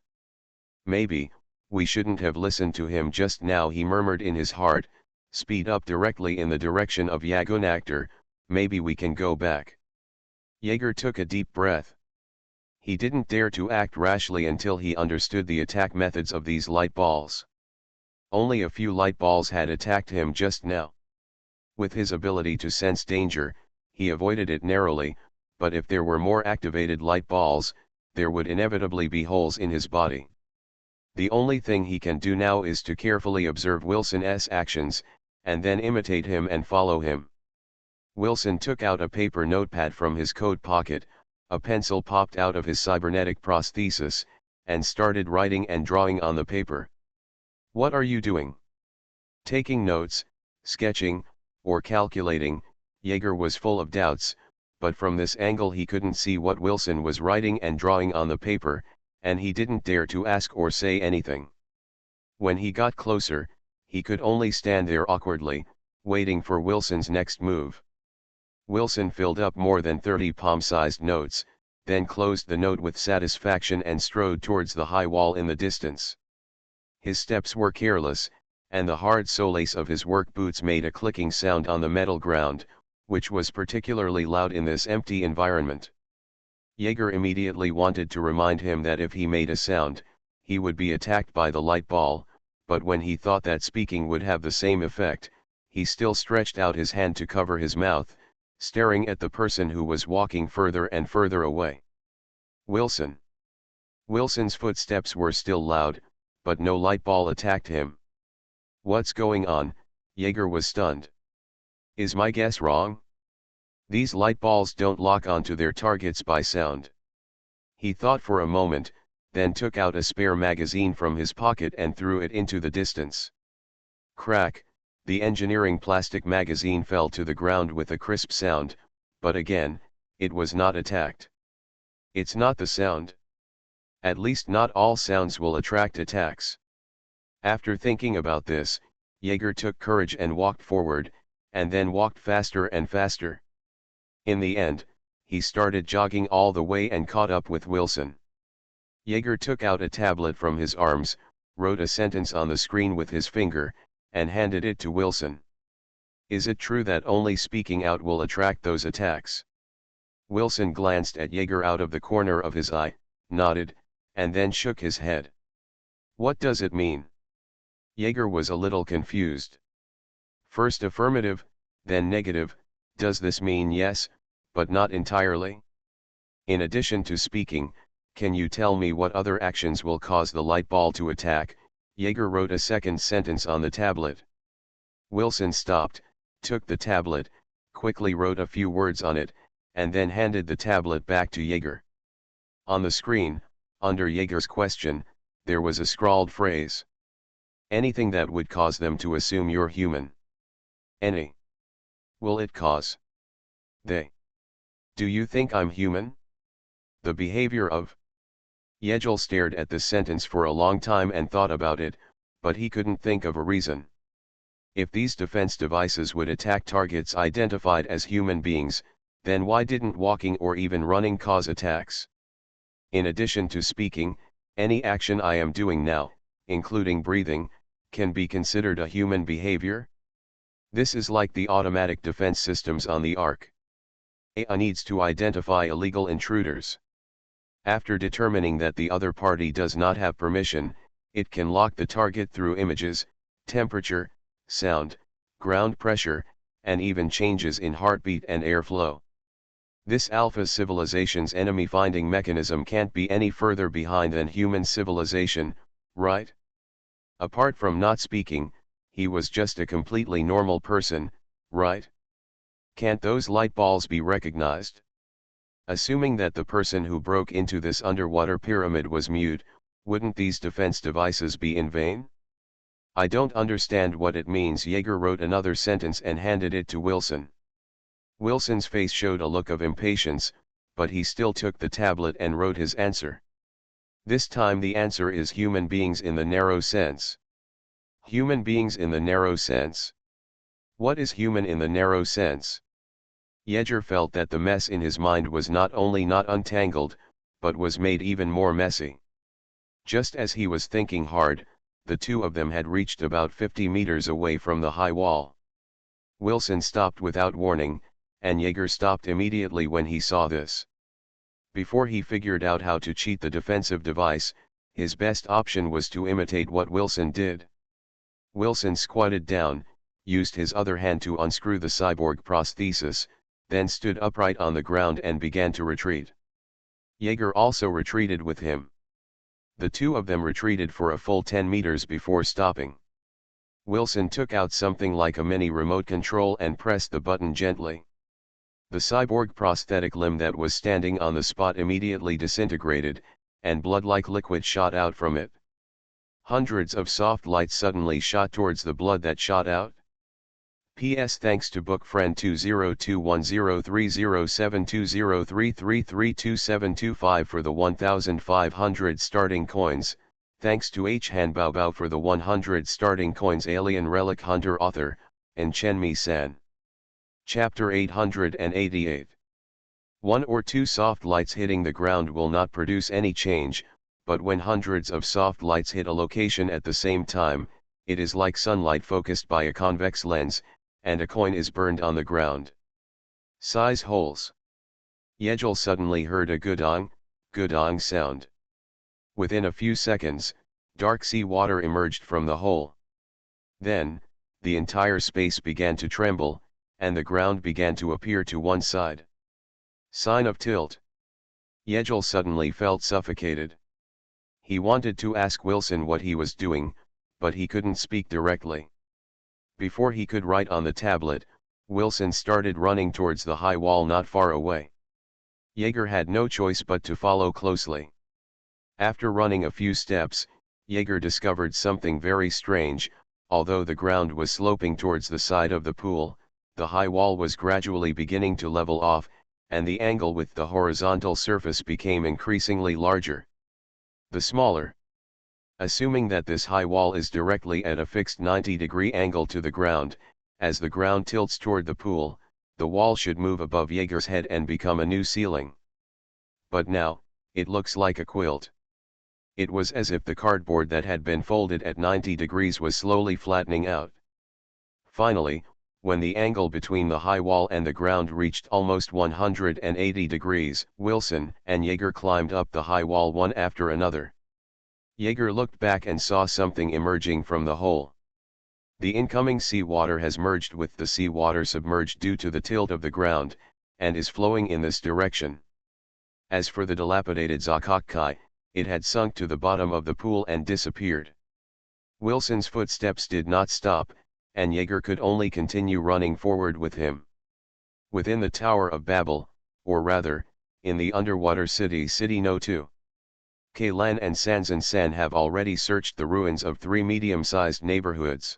Maybe, we shouldn't have listened to him just now, he murmured in his heart. Speed up directly in the direction of Yagunactor. Maybe we can go back. Jaeger took a deep breath. He didn't dare to act rashly until he understood the attack methods of these light balls. Only a few light balls had attacked him just now. With his ability to sense danger, he avoided it narrowly, but if there were more activated light balls, there would inevitably be holes in his body. The only thing he can do now is to carefully observe Wilson's actions, and then imitate him and follow him. Wilson took out a paper notepad from his coat pocket, a pencil popped out of his cybernetic prosthesis, and started writing and drawing on the paper. What are you doing? Taking notes, sketching, or calculating? Jaeger was full of doubts, but from this angle he couldn't see what Wilson was writing and drawing on the paper, and he didn't dare to ask or say anything. When he got closer, he could only stand there awkwardly, waiting for Wilson's next move. Wilson filled up more than 30 palm-sized notes, then closed the note with satisfaction and strode towards the high wall in the distance. His steps were careless, and the hard soles of his work boots made a clicking sound on the metal ground, which was particularly loud in this empty environment. Jaeger immediately wanted to remind him that if he made a sound, he would be attacked by the light ball, but when he thought that speaking would have the same effect, he still stretched out his hand to cover his mouth, staring at the person who was walking further and further away. Wilson. Wilson's footsteps were still loud, but no light ball attacked him. What's going on? Jaeger was stunned. Is my guess wrong? These light balls don't lock onto their targets by sound. He thought for a moment, then took out a spare magazine from his pocket and threw it into the distance. Crack, the engineering plastic magazine fell to the ground with a crisp sound, but again, it was not attacked. It's not the sound. At least not all sounds will attract attacks. After thinking about this, Jaeger took courage and walked forward, and then walked faster and faster. In the end, he started jogging all the way and caught up with Wilson. Jaeger took out a tablet from his arms, wrote a sentence on the screen with his finger, and handed it to Wilson. Is it true that only speaking out will attract those attacks? Wilson glanced at Jaeger out of the corner of his eye, nodded, and then shook his head. What does it mean? Jaeger was a little confused. First affirmative, then negative, does this mean yes, but not entirely? In addition to speaking, can you tell me what other actions will cause the light ball to attack? Jaeger wrote a second sentence on the tablet. Wilson stopped, took the tablet, quickly wrote a few words on it, and then handed the tablet back to Jaeger. On the screen, under Jaeger's question, there was a scrawled phrase. Anything that would cause them to assume you're human. Any. Will it cause? They. Do you think I'm human? The behavior of. Yegel stared at this sentence for a long time and thought about it, but he couldn't think of a reason. If these defense devices would attack targets identified as human beings, then why didn't walking or even running cause attacks? In addition to speaking, any action I am doing now, including breathing, can be considered a human behavior? This is like the automatic defense systems on the Ark. AI needs to identify illegal intruders. After determining that the other party does not have permission, it can lock the target through images, temperature, sound, ground pressure, and even changes in heartbeat and airflow. This Alpha civilization's enemy finding mechanism can't be any further behind than human civilization, right? Apart from not speaking, he was just a completely normal person, right? Can't those light balls be recognized? Assuming that the person who broke into this underwater pyramid was mute, wouldn't these defense devices be in vain? I don't understand what it means. Jaeger wrote another sentence and handed it to Wilson. Wilson's face showed a look of impatience, but he still took the tablet and wrote his answer. This time the answer is human beings in the narrow sense. Human beings in the narrow sense. What is human in the narrow sense? Jaeger felt that the mess in his mind was not only not untangled, but was made even more messy. Just as he was thinking hard, the two of them had reached about 50 meters away from the high wall. Wilson stopped without warning, and Jaeger stopped immediately when he saw this. Before he figured out how to cheat the defensive device, his best option was to imitate what Wilson did. Wilson squatted down, used his other hand to unscrew the cyborg prosthesis, then stood upright on the ground and began to retreat. Jaeger also retreated with him. The two of them retreated for a full 10 meters before stopping. Wilson took out something like a mini remote control and pressed the button gently. The cyborg prosthetic limb that was standing on the spot immediately disintegrated, and blood-like liquid shot out from it. Hundreds of soft lights suddenly shot towards the blood that shot out. P.S. Thanks to book friend 2021030720333327225 for the 1,500 starting coins, thanks to H. Hanbaobao for the 100 starting coins. Alien Relic Hunter author, and Chen-Mi San. Chapter 888. One or two soft lights hitting the ground will not produce any change, but when hundreds of soft lights hit a location at the same time, it is like sunlight focused by a convex lens, and a coin is burned on the ground. Size holes. Yegel suddenly heard a gudong sound. Within a few seconds, dark sea water emerged from the hole. Then, the entire space began to tremble, and the ground began to appear to one side. Sign of tilt. Yegel suddenly felt suffocated. He wanted to ask Wilson what he was doing, but he couldn't speak directly. Before he could write on the tablet, Wilson started running towards the high wall not far away. Jaeger had no choice but to follow closely. After running a few steps, Jaeger discovered something very strange. Although the ground was sloping towards the side of the pool, the high wall was gradually beginning to level off, and the angle with the horizontal surface became increasingly larger. The smaller. Assuming that this high wall is directly at a fixed 90-degree angle to the ground, as the ground tilts toward the pool, the wall should move above Jaeger's head and become a new ceiling. But now, it looks like a quilt. It was as if the cardboard that had been folded at 90 degrees was slowly flattening out. Finally, When the angle between the high wall and the ground reached almost 180 degrees, Wilson and Yeager climbed up the high wall one after another. Yeager looked back and saw something emerging from the hole. The incoming seawater has merged with the seawater submerged due to the tilt of the ground, and is flowing in this direction. As for the dilapidated Zakokkai, it had sunk to the bottom of the pool and disappeared. Wilson's footsteps did not stop, and Yeager could only continue running forward with him. Within the Tower of Babel, or rather, in the underwater city No. 2. Kailan and Sanzan-san have already searched the ruins of 3 medium-sized neighborhoods.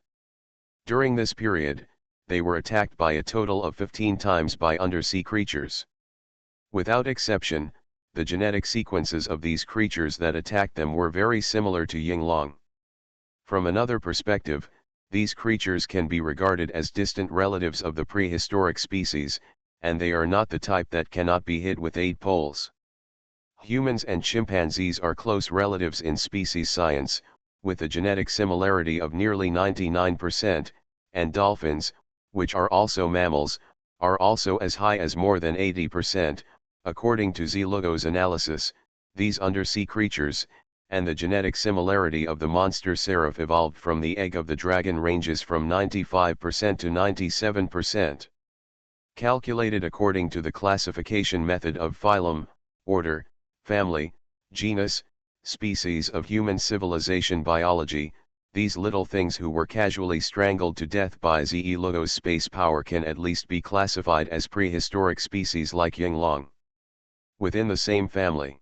During this period, they were attacked by a total of 15 times by undersea creatures. Without exception, the genetic sequences of these creatures that attacked them were very similar to Yinglong. From another perspective, these creatures can be regarded as distant relatives of the prehistoric species, and they are not the type that cannot be hit with 8 poles. Humans and chimpanzees are close relatives in species science, with a genetic similarity of nearly 99%, and dolphins, which are also mammals, are also as high as more than 80%, according to Z-Logo's analysis. These undersea creatures, and the genetic similarity of the monster seraph evolved from the egg of the dragon ranges from 95% to 97%. Calculated according to the classification method of phylum, order, family, genus, species of human civilization biology, these little things who were casually strangled to death by Z-Logo's space power can at least be classified as prehistoric species like Yinglong. Within the same family.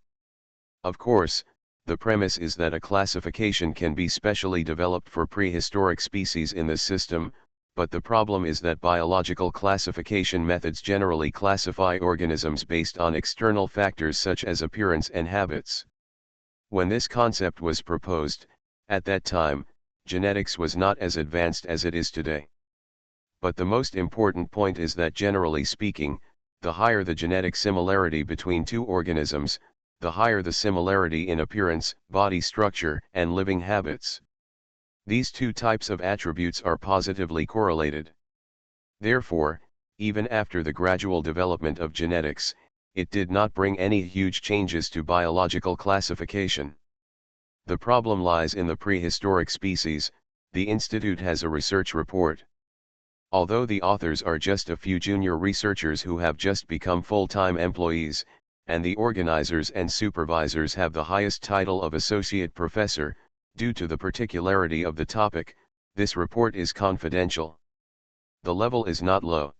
Of course, the premise is that a classification can be specially developed for prehistoric species in this system, but the problem is that biological classification methods generally classify organisms based on external factors such as appearance and habits. When this concept was proposed, at that time, genetics was not as advanced as it is today. But the most important point is that generally speaking, the higher the genetic similarity between two organisms, the higher the similarity in appearance, body structure, and living habits. These two types of attributes are positively correlated. Therefore, even after the gradual development of genetics, it did not bring any huge changes to biological classification. The problem lies in the prehistoric species. The Institute has a research report. Although the authors are just a few junior researchers who have just become full-time employees, and the organizers and supervisors have the highest title of associate professor, due to the particularity of the topic, this report is confidential. The level is not low.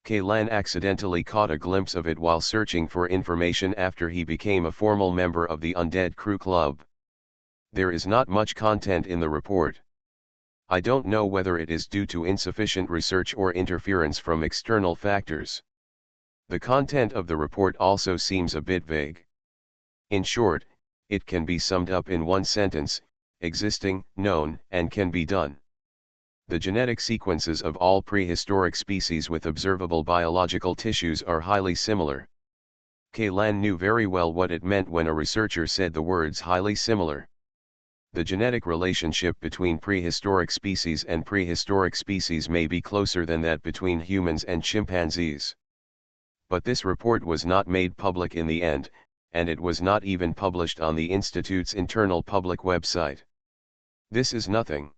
Kailan accidentally caught a glimpse of it while searching for information after he became a formal member of the Undead Crew Club. There is not much content in the report. I don't know whether it is due to insufficient research or interference from external factors. The content of the report also seems a bit vague. In short, it can be summed up in one sentence: existing, known, and can be done. The genetic sequences of all prehistoric species with observable biological tissues are highly similar. Kailan knew very well what it meant when a researcher said the words highly similar. The genetic relationship between prehistoric species and prehistoric species may be closer than that between humans and chimpanzees. But this report was not made public in the end, and it was not even published on the Institute's internal public website. This is nothing.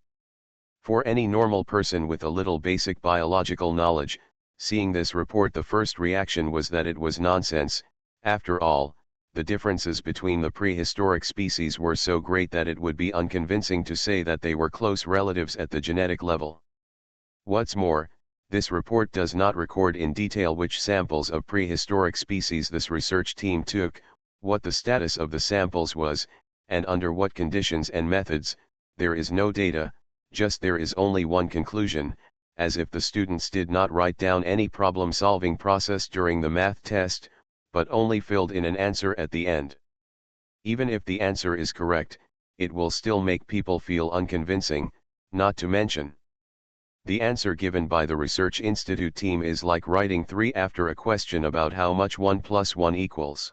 For any normal person with a little basic biological knowledge, seeing this report, the first reaction was that it was nonsense. After all, the differences between the prehistoric species were so great that it would be unconvincing to say that they were close relatives at the genetic level. What's more, this report does not record in detail which samples of prehistoric species this research team took, what the status of the samples was, and under what conditions and methods. There is no data, just there is only one conclusion, as if the students did not write down any problem-solving process during the math test, but only filled in an answer at the end. Even if the answer is correct, it will still make people feel unconvincing, not to mention. The answer given by the Research Institute team is like writing 3 after a question about how much 1 plus 1 equals.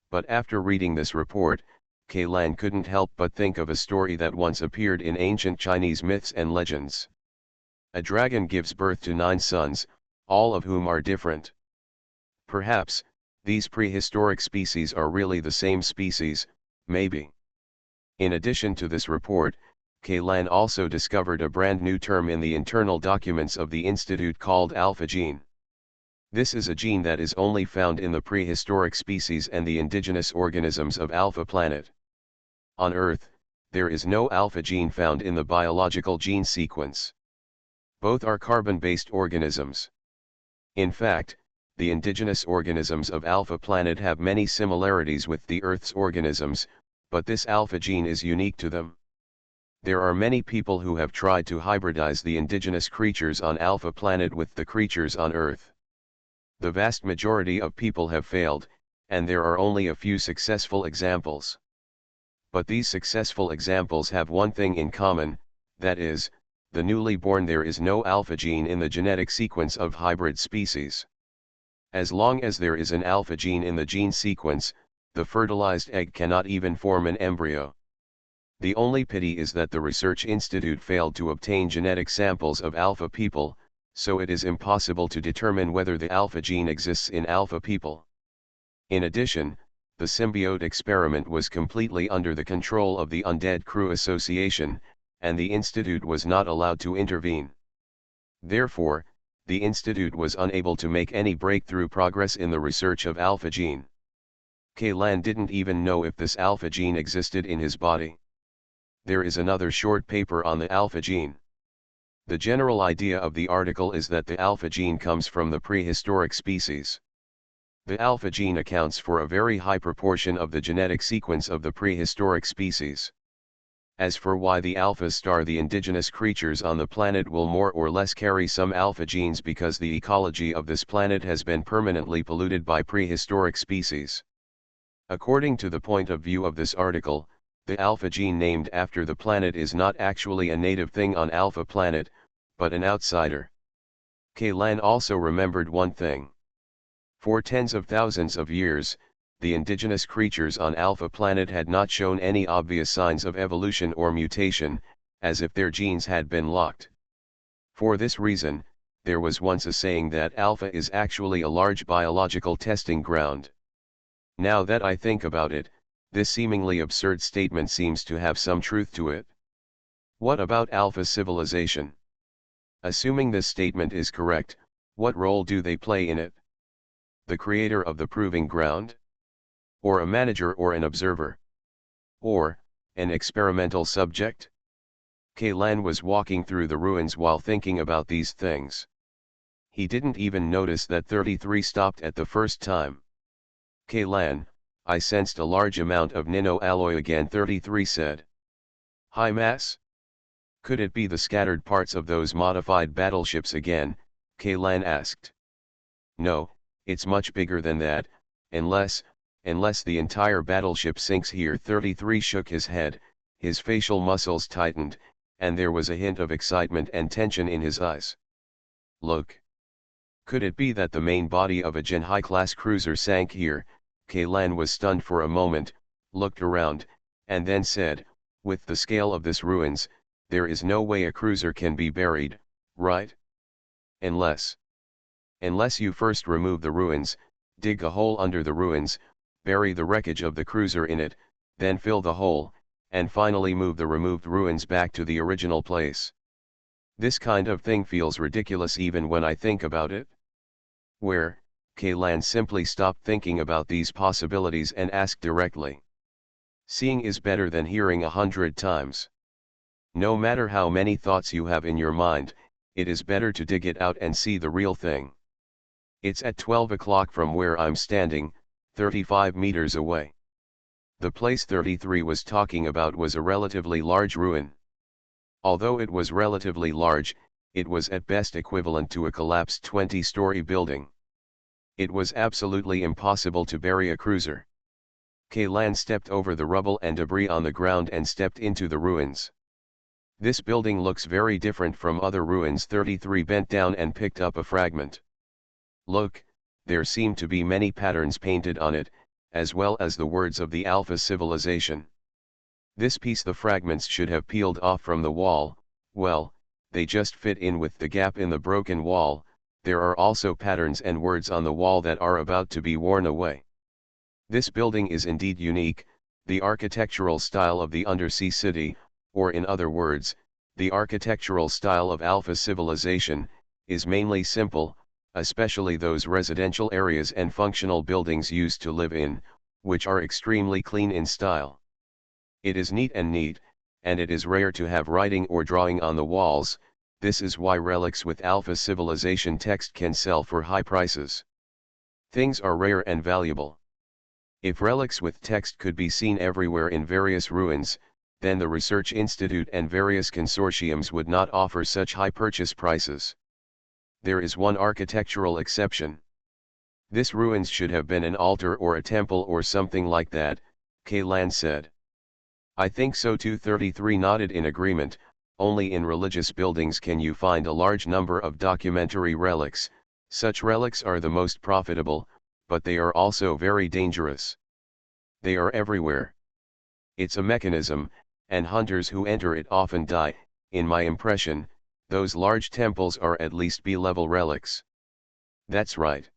But after reading this report, Kailan couldn't help but think of a story that once appeared in ancient Chinese myths and legends. A dragon gives birth to 9 sons, all of whom are different. Perhaps, these prehistoric species are really the same species, maybe. In addition to this report, Kaylan also discovered a brand new term in the internal documents of the Institute called alpha gene. This is a gene that is only found in the prehistoric species and the indigenous organisms of Alpha Planet. On Earth, there is no alpha gene found in the biological gene sequence. Both are carbon-based organisms. In fact, the indigenous organisms of Alpha Planet have many similarities with the Earth's organisms, but this alpha gene is unique to them. There are many people who have tried to hybridize the indigenous creatures on Alpha Planet with the creatures on Earth. The vast majority of people have failed, and there are only a few successful examples. But these successful examples have one thing in common, that is, the newly born there is no alpha gene in the genetic sequence of hybrid species. As long as there is an alpha gene in the gene sequence, the fertilized egg cannot even form an embryo. The only pity is that the Research Institute failed to obtain genetic samples of alpha people, so it is impossible to determine whether the alpha gene exists in alpha people. In addition, the symbiote experiment was completely under the control of the Undead Crew Association, and the Institute was not allowed to intervene. Therefore, the Institute was unable to make any breakthrough progress in the research of alpha gene. Kaylan didn't even know if this alpha gene existed in his body. There is another short paper on the alpha gene. The general idea of the article is that the alpha gene comes from the prehistoric species. The alpha gene accounts for a very high proportion of the genetic sequence of the prehistoric species. As for why the alphas the indigenous creatures on the planet will more or less carry some alpha genes because the ecology of this planet has been permanently polluted by prehistoric species. According to the point of view of this article, the alpha gene named after the planet is not actually a native thing on Alpha Planet, but an outsider. Kaylan also remembered one thing. For tens of thousands of years, the indigenous creatures on Alpha Planet had not shown any obvious signs of evolution or mutation, as if their genes had been locked. For this reason, there was once a saying that Alpha is actually a large biological testing ground. Now that I think about it, this seemingly absurd statement seems to have some truth to it. What about Alpha civilization? Assuming this statement is correct, what role do they play in it? The creator of the proving ground? Or a manager or an observer? Or, an experimental subject? Kaylan was walking through the ruins while thinking about these things. He didn't even notice that 33 stopped at the first time. Kaylan, I sensed a large amount of nano-alloy again, 33 said. High mass? Could it be the scattered parts of those modified battleships again? Kaylan asked. No, it's much bigger than that, unless the entire battleship sinks here. 33 shook his head, his facial muscles tightened, and there was a hint of excitement and tension in his eyes. Look. Could it be that the main body of a Gen high-class cruiser sank here? Kaylan was stunned for a moment, looked around, and then said, with the scale of this ruins, there is no way a cruiser can be buried, right? Unless you first remove the ruins, dig a hole under the ruins, bury the wreckage of the cruiser in it, then fill the hole, and finally move the removed ruins back to the original place. This kind of thing feels ridiculous even when I think about it. Where? Kaylan simply stopped thinking about these possibilities and asked directly. Seeing is better than hearing 100 times. No matter how many thoughts you have in your mind, it is better to dig it out and see the real thing. It's at 12 o'clock from where I'm standing, 35 meters away. The place 33 was talking about was a relatively large ruin. Although it was relatively large, it was at best equivalent to a collapsed 20-story building. It was absolutely impossible to bury a cruiser. Kaylan stepped over the rubble and debris on the ground and stepped into the ruins. This building looks very different from other ruins. 33 bent down and picked up a fragment. Look, there seem to be many patterns painted on it, as well as the words of the Alpha civilization. This piece the fragments should have peeled off from the wall. Well, they just fit in with the gap in the broken wall. There are also patterns and words on the wall that are about to be worn away. This building is indeed unique, the architectural style of the undersea city, or in other words, the architectural style of Alpha civilization, is mainly simple, especially those residential areas and functional buildings used to live in, which are extremely clean in style. It is neat, and it is rare to have writing or drawing on the walls. This is why relics with Alpha civilization text can sell for high prices. Things are rare and valuable. If relics with text could be seen everywhere in various ruins, then the Research Institute and various consortiums would not offer such high purchase prices. There is one architectural exception. This ruins should have been an altar or a temple or something like that, Kaylan said. I think so too. 33 nodded in agreement. Only in religious buildings can you find a large number of documentary relics. Such relics are the most profitable, but they are also very dangerous. They are everywhere. It's a mechanism, and hunters who enter it often die. In my impression, those large temples are at least B-level relics. That's right.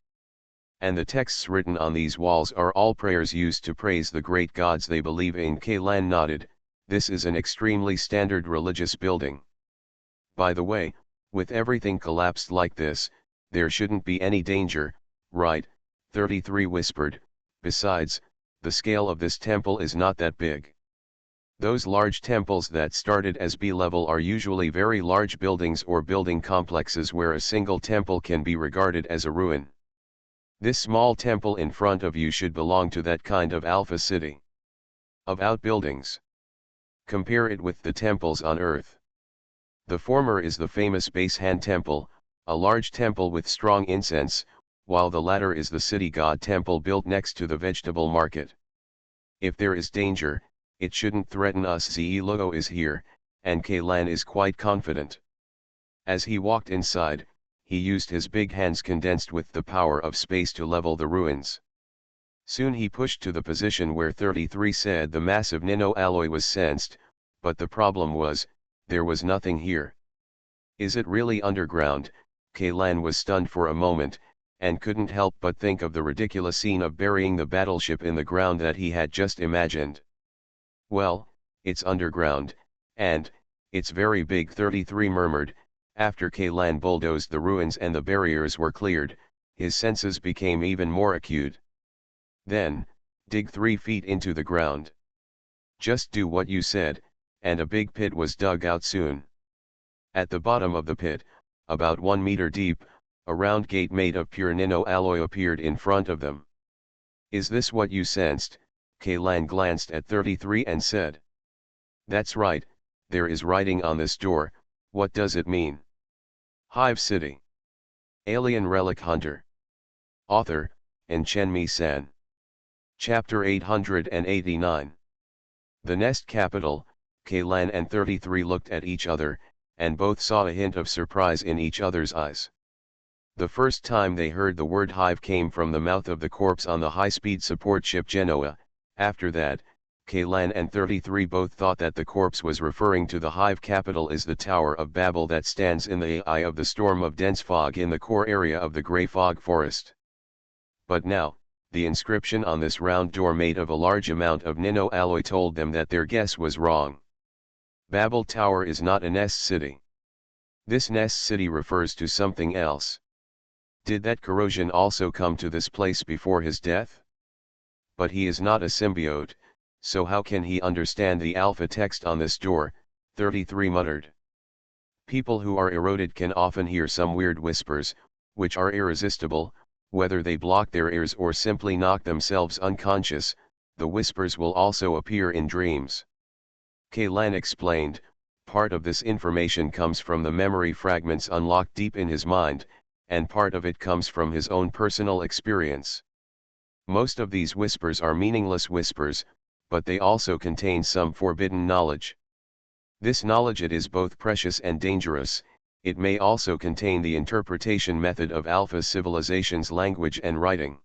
And the texts written on these walls are all prayers used to praise the great gods they believe in. Kaylan nodded. This is an extremely standard religious building. By the way, with everything collapsed like this, there shouldn't be any danger, right? 33 whispered. Besides, the scale of this temple is not that big. Those large temples that started as B-level are usually very large buildings or building complexes where a single temple can be regarded as a ruin. This small temple in front of you should belong to that kind of Alpha city of outbuildings. Compare it with the temples on Earth. The former is the famous Base Han Temple, a large temple with strong incense, while the latter is the city god temple built next to the vegetable market. If there is danger, it shouldn't threaten us. Ze Logo is here, and Kaylan is quite confident. As he walked inside, he used his big hands condensed with the power of space to level the ruins. Soon he pushed to the position where 33 said the massive nano-alloy was sensed, but the problem was, there was nothing here. Is it really underground? Kaylan was stunned for a moment, and couldn't help but think of the ridiculous scene of burying the battleship in the ground that he had just imagined. Well, it's underground, and it's very big. 33 murmured. After Kaylan bulldozed the ruins and the barriers were cleared, his senses became even more acute. Then, dig 3 feet into the ground. Just do what you said, and a big pit was dug out soon. At the bottom of the pit, about 1 meter deep, a round gate made of pure nano-alloy appeared in front of them. Is this what you sensed? Kaylan glanced at 33 and said. That's right, there is writing on this door. What does it mean? Hive City. Alien Relic Hunter. Author, Chen San. Chapter 889. The Nest Capital. Kaylan and 33 looked at each other, and both saw a hint of surprise in each other's eyes. The first time they heard the word hive came from the mouth of the corpse on the high-speed support ship Genoa. After that, Kaylan and 33 both thought that the corpse was referring to the hive capital is the Tower of Babel that stands in the eye of the storm of dense fog in the core area of the Grey Fog Forest. But now, the inscription on this round door made of a large amount of nano-alloy told them that their guess was wrong. Babel Tower is not a nest city. This nest city refers to something else. Did that corrosion also come to this place before his death? But he is not a symbiote, so how can he understand the alpha text on this door? 33 muttered. People who are eroded can often hear some weird whispers, which are irresistible, whether they block their ears or simply knock themselves unconscious. The whispers will also appear in dreams. Kaylan explained, part of this information comes from the memory fragments unlocked deep in his mind, and part of it comes from his own personal experience. Most of these whispers are meaningless whispers, but they also contain some forbidden knowledge. This knowledge it is both precious and dangerous. It may also contain the interpretation method of Alpha civilization's language and writing.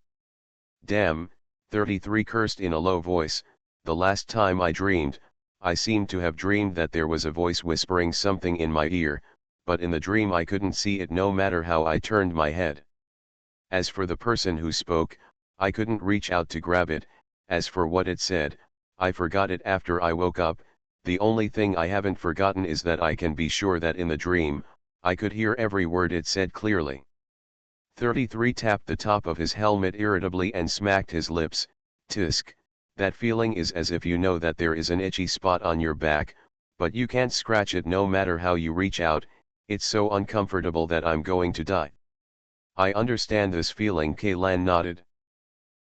Damn, 33 cursed in a low voice. The last time I dreamed, I seemed to have dreamed that there was a voice whispering something in my ear, but in the dream I couldn't see it no matter how I turned my head. As for the person who spoke, I couldn't reach out to grab it. As for what it said, I forgot it after I woke up. The only thing I haven't forgotten is that I can be sure that in the dream, I could hear every word it said clearly. 33 tapped the top of his helmet irritably and smacked his lips. Tisk. That feeling is as if you know that there is an itchy spot on your back, but you can't scratch it no matter how you reach out. It's so uncomfortable that I'm going to die. I understand this feeling, Kaylan nodded.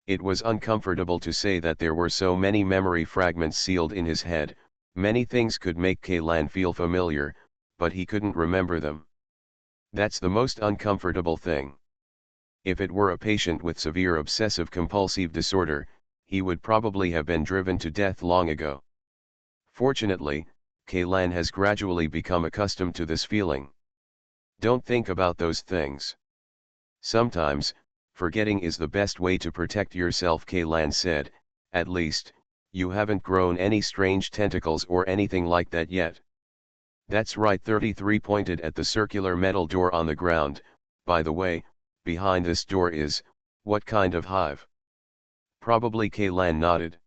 It was uncomfortable to say that there were so many memory fragments sealed in his head. Many things could make Kaylan feel familiar, but he couldn't remember them. That's the most uncomfortable thing. If it were a patient with severe obsessive-compulsive disorder, he would probably have been driven to death long ago. Fortunately, Kaylan has gradually become accustomed to this feeling. Don't think about those things. Sometimes, forgetting is the best way to protect yourself, Kaylan said. At least, you haven't grown any strange tentacles or anything like that yet. That's right. 33 pointed at the circular metal door on the ground. By the way, behind this door is, what kind of hive? Probably, Kaylan nodded.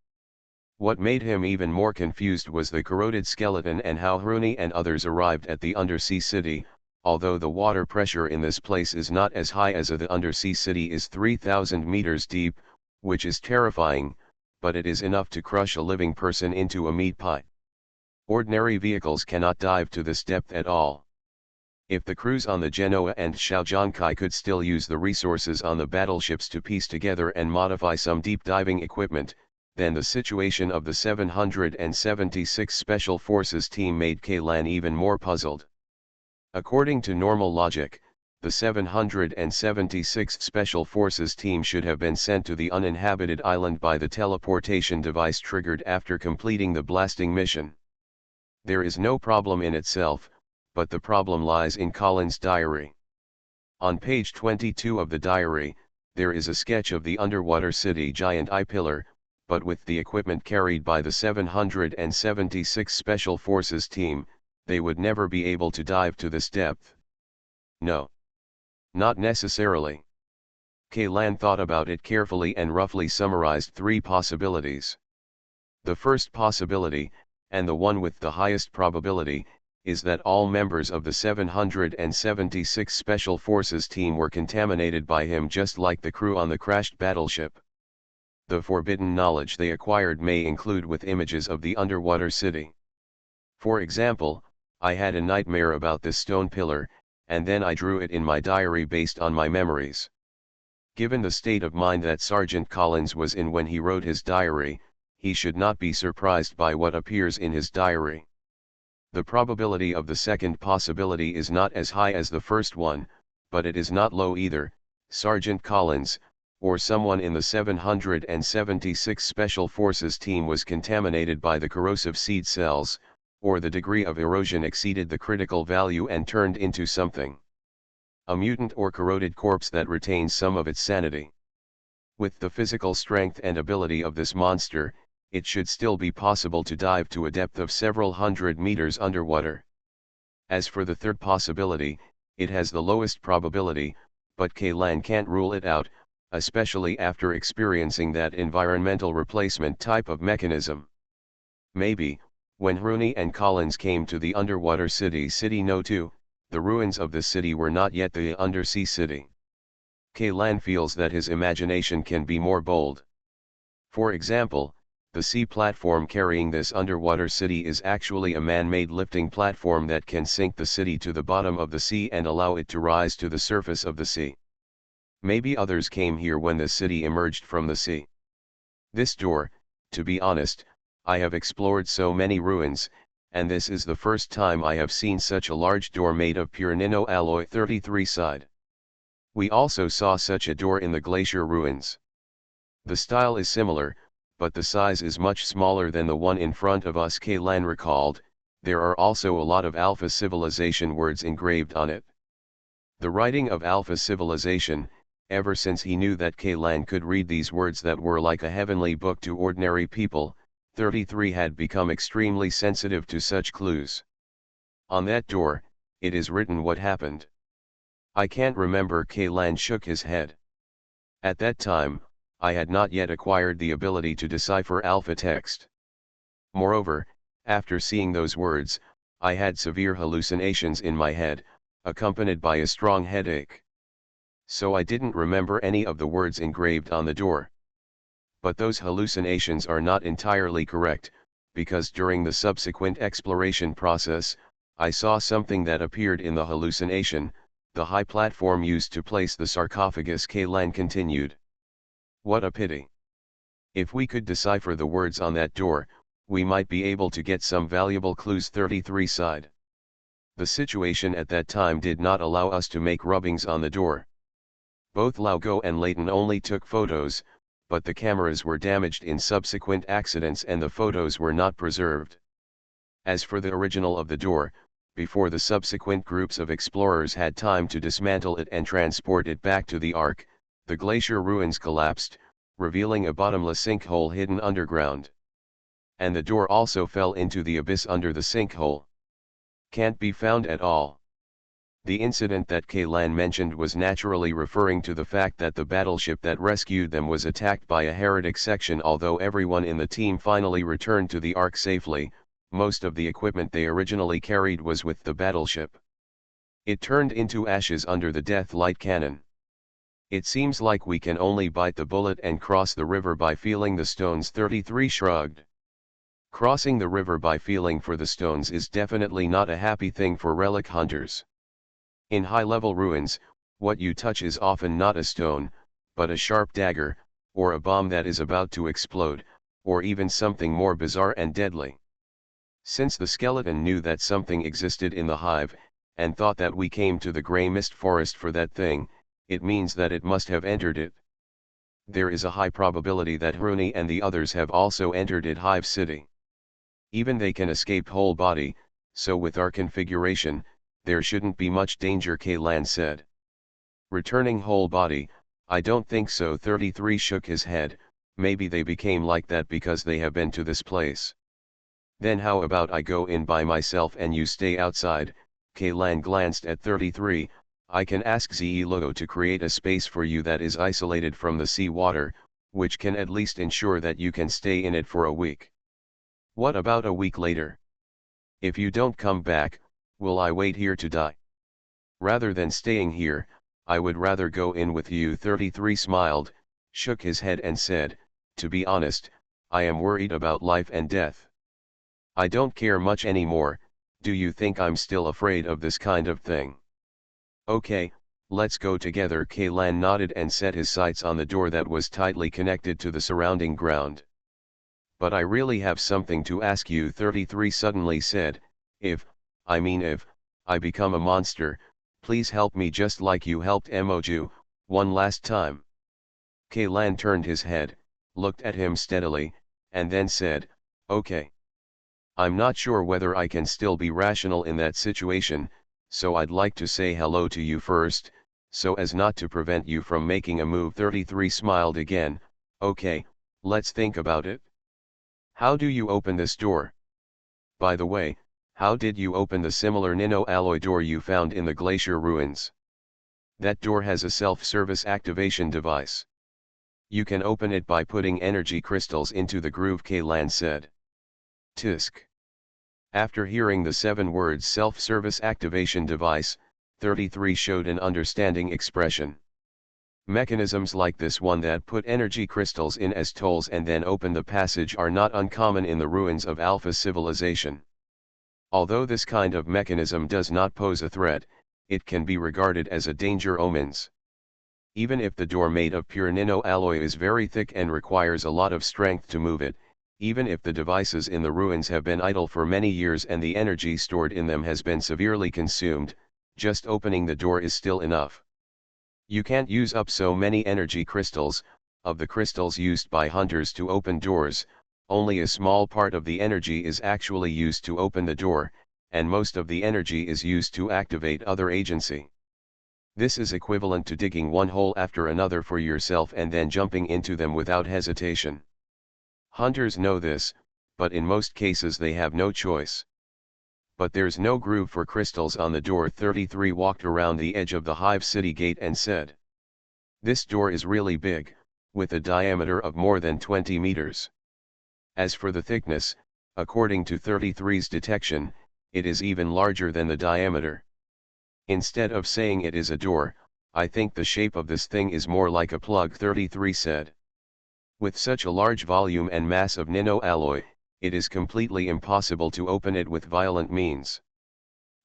What made him even more confused was the corroded skeleton and how Rooney and others arrived at the undersea city. Although the water pressure in this place is not as high as the undersea city is 3,000 meters deep, which is terrifying, but it is enough to crush a living person into a meat pie. Ordinary vehicles cannot dive to this depth at all. If the crews on the Genoa and Shaojiankai could still use the resources on the battleships to piece together and modify some deep diving equipment, then the situation of the 776 Special Forces team made Kaylan even more puzzled. According to normal logic, the 776 Special Forces team should have been sent to the uninhabited island by the teleportation device triggered after completing the blasting mission. There is no problem in itself, but the problem lies in Colin's diary. On page 22 of the diary, there is a sketch of the underwater city giant eye pillar, but with the equipment carried by the 776 Special Forces team, they would never be able to dive to this depth. No. Not necessarily. Kaylan thought about it carefully and roughly summarized 3 possibilities. The first possibility, and the one with the highest probability, is that all members of the 776 Special Forces team were contaminated by him just like the crew on the crashed battleship. The forbidden knowledge they acquired may include with images of the underwater city. For example, I had a nightmare about this stone pillar, and then I drew it in my diary based on my memories. Given the state of mind that Sergeant Collins was in when he wrote his diary, he should not be surprised by what appears in his diary. The probability of the second possibility is not as high as the first one, but it is not low either. Sergeant Collins, or someone in the 776 Special Forces team was contaminated by the corrosive seed cells, or the degree of erosion exceeded the critical value and turned into something. A mutant or corroded corpse that retains some of its sanity. With the physical strength and ability of this monster, it should still be possible to dive to a depth of several hundred meters underwater. As for the third possibility, it has the lowest probability, but Kaylan can't rule it out, especially after experiencing that environmental replacement type of mechanism. Maybe, when Rooney and Collins came to the underwater city No. 2, the ruins of the city were not yet the undersea city. Kaylan feels that his imagination can be more bold. For example, the sea platform carrying this underwater city is actually a man-made lifting platform that can sink the city to the bottom of the sea and allow it to rise to the surface of the sea. Maybe others came here when the city emerged from the sea. This door, to be honest, I have explored so many ruins, and this is the first time I have seen such a large door made of pure nino alloy. 33 sighed. We also saw such a door in the glacier ruins. The style is similar, but the size is much smaller than the one in front of us, Kaylan recalled. There are also a lot of Alpha Civilization words engraved on it. The writing of Alpha Civilization, ever since he knew that Kaylan could read these words that were like a heavenly book to ordinary people, 33 had become extremely sensitive to such clues. On that door, it is written what happened. I can't remember. Kaylan shook his head. At that time, I had not yet acquired the ability to decipher alpha text. Moreover, after seeing those words, I had severe hallucinations in my head, accompanied by a strong headache. So I didn't remember any of the words engraved on the door. But those hallucinations are not entirely correct, because during the subsequent exploration process, I saw something that appeared in the hallucination, the high platform used to place the sarcophagus. Kaylan continued. What a pity. If we could decipher the words on that door, we might be able to get some valuable clues. 33 sighed. The situation at that time did not allow us to make rubbings on the door. Both Laugo and Layton only took photos, but the cameras were damaged in subsequent accidents and the photos were not preserved. As for the original of the door, before the subsequent groups of explorers had time to dismantle it and transport it back to the Ark, the glacier ruins collapsed, revealing a bottomless sinkhole hidden underground. And the door also fell into the abyss under the sinkhole. Can't be found at all. The incident that Kaylan mentioned was naturally referring to the fact that the battleship that rescued them was attacked by a heretic section. Although everyone in the team finally returned to the Ark safely, most of the equipment they originally carried was with the battleship. It turned into ashes under the Death Light cannon. It seems like we can only bite the bullet and cross the river by feeling the stones. 33 shrugged. Crossing the river by feeling for the stones is definitely not a happy thing for relic hunters. In high-level ruins, what you touch is often not a stone, but a sharp dagger, or a bomb that is about to explode, or even something more bizarre and deadly. Since the skeleton knew that something existed in the hive, and thought that we came to the grey mist forest for that thing, it means that it must have entered it. There is a high probability that Hruni and the others have also entered it. Hive City. Even they can escape whole body, so with our configuration, there shouldn't be much danger. Kaylan said. Returning whole body, I don't think so. 33 shook his head. Maybe they became like that because they have been to this place. Then how about I go in by myself and you stay outside? Kaylan glanced at 33. I can ask Ze Logo to create a space for you that is isolated from the sea water, which can at least ensure that you can stay in it for a week. What about a week later? If you don't come back, will I wait here to die? Rather than staying here, I would rather go in with you. 33 smiled, shook his head and said, to be honest, I am worried about life and death. I don't care much anymore. Do you think I'm still afraid of this kind of thing? Okay, let's go together. Kaylan nodded and set his sights on the door that was tightly connected to the surrounding ground. But I really have something to ask you. 33 suddenly said, if I become a monster, please help me just like you helped Emoju, one last time. Kaylan turned his head, looked at him steadily, and then said, okay. I'm not sure whether I can still be rational in that situation, so I'd like to say hello to you first, so as not to prevent you from making a move. 33 smiled again. Okay, let's think about it. How do you open this door? By the way, how did you open the similar nano-alloy door you found in the glacier ruins? That door has a self-service activation device. You can open it by putting energy crystals into the groove. Kaylan said. Tisk. After hearing the 7 words self-service activation device, 33 showed an understanding expression. Mechanisms like this one that put energy crystals in as tolls and then open the passage are not uncommon in the ruins of Alpha civilization. Although this kind of mechanism does not pose a threat, it can be regarded as a danger omens. Even if the door made of pure nano-alloy is very thick and requires a lot of strength to move it, even if the devices in the ruins have been idle for many years and the energy stored in them has been severely consumed, just opening the door is still enough. You can't use up so many energy crystals. Of the crystals used by hunters to open doors, only a small part of the energy is actually used to open the door, and most of the energy is used to activate other agency. This is equivalent to digging one hole after another for yourself and then jumping into them without hesitation. Hunters know this, but in most cases they have no choice. But there's no groove for crystals on the door. 33 walked around the edge of the hive city gate and said. This door is really big, with a diameter of more than 20 meters. As for the thickness, according to 33's detection, it is even larger than the diameter. Instead of saying it is a door, I think the shape of this thing is more like a plug, 33 said. With such a large volume and mass of nanoalloy, it is completely impossible to open it with violent means.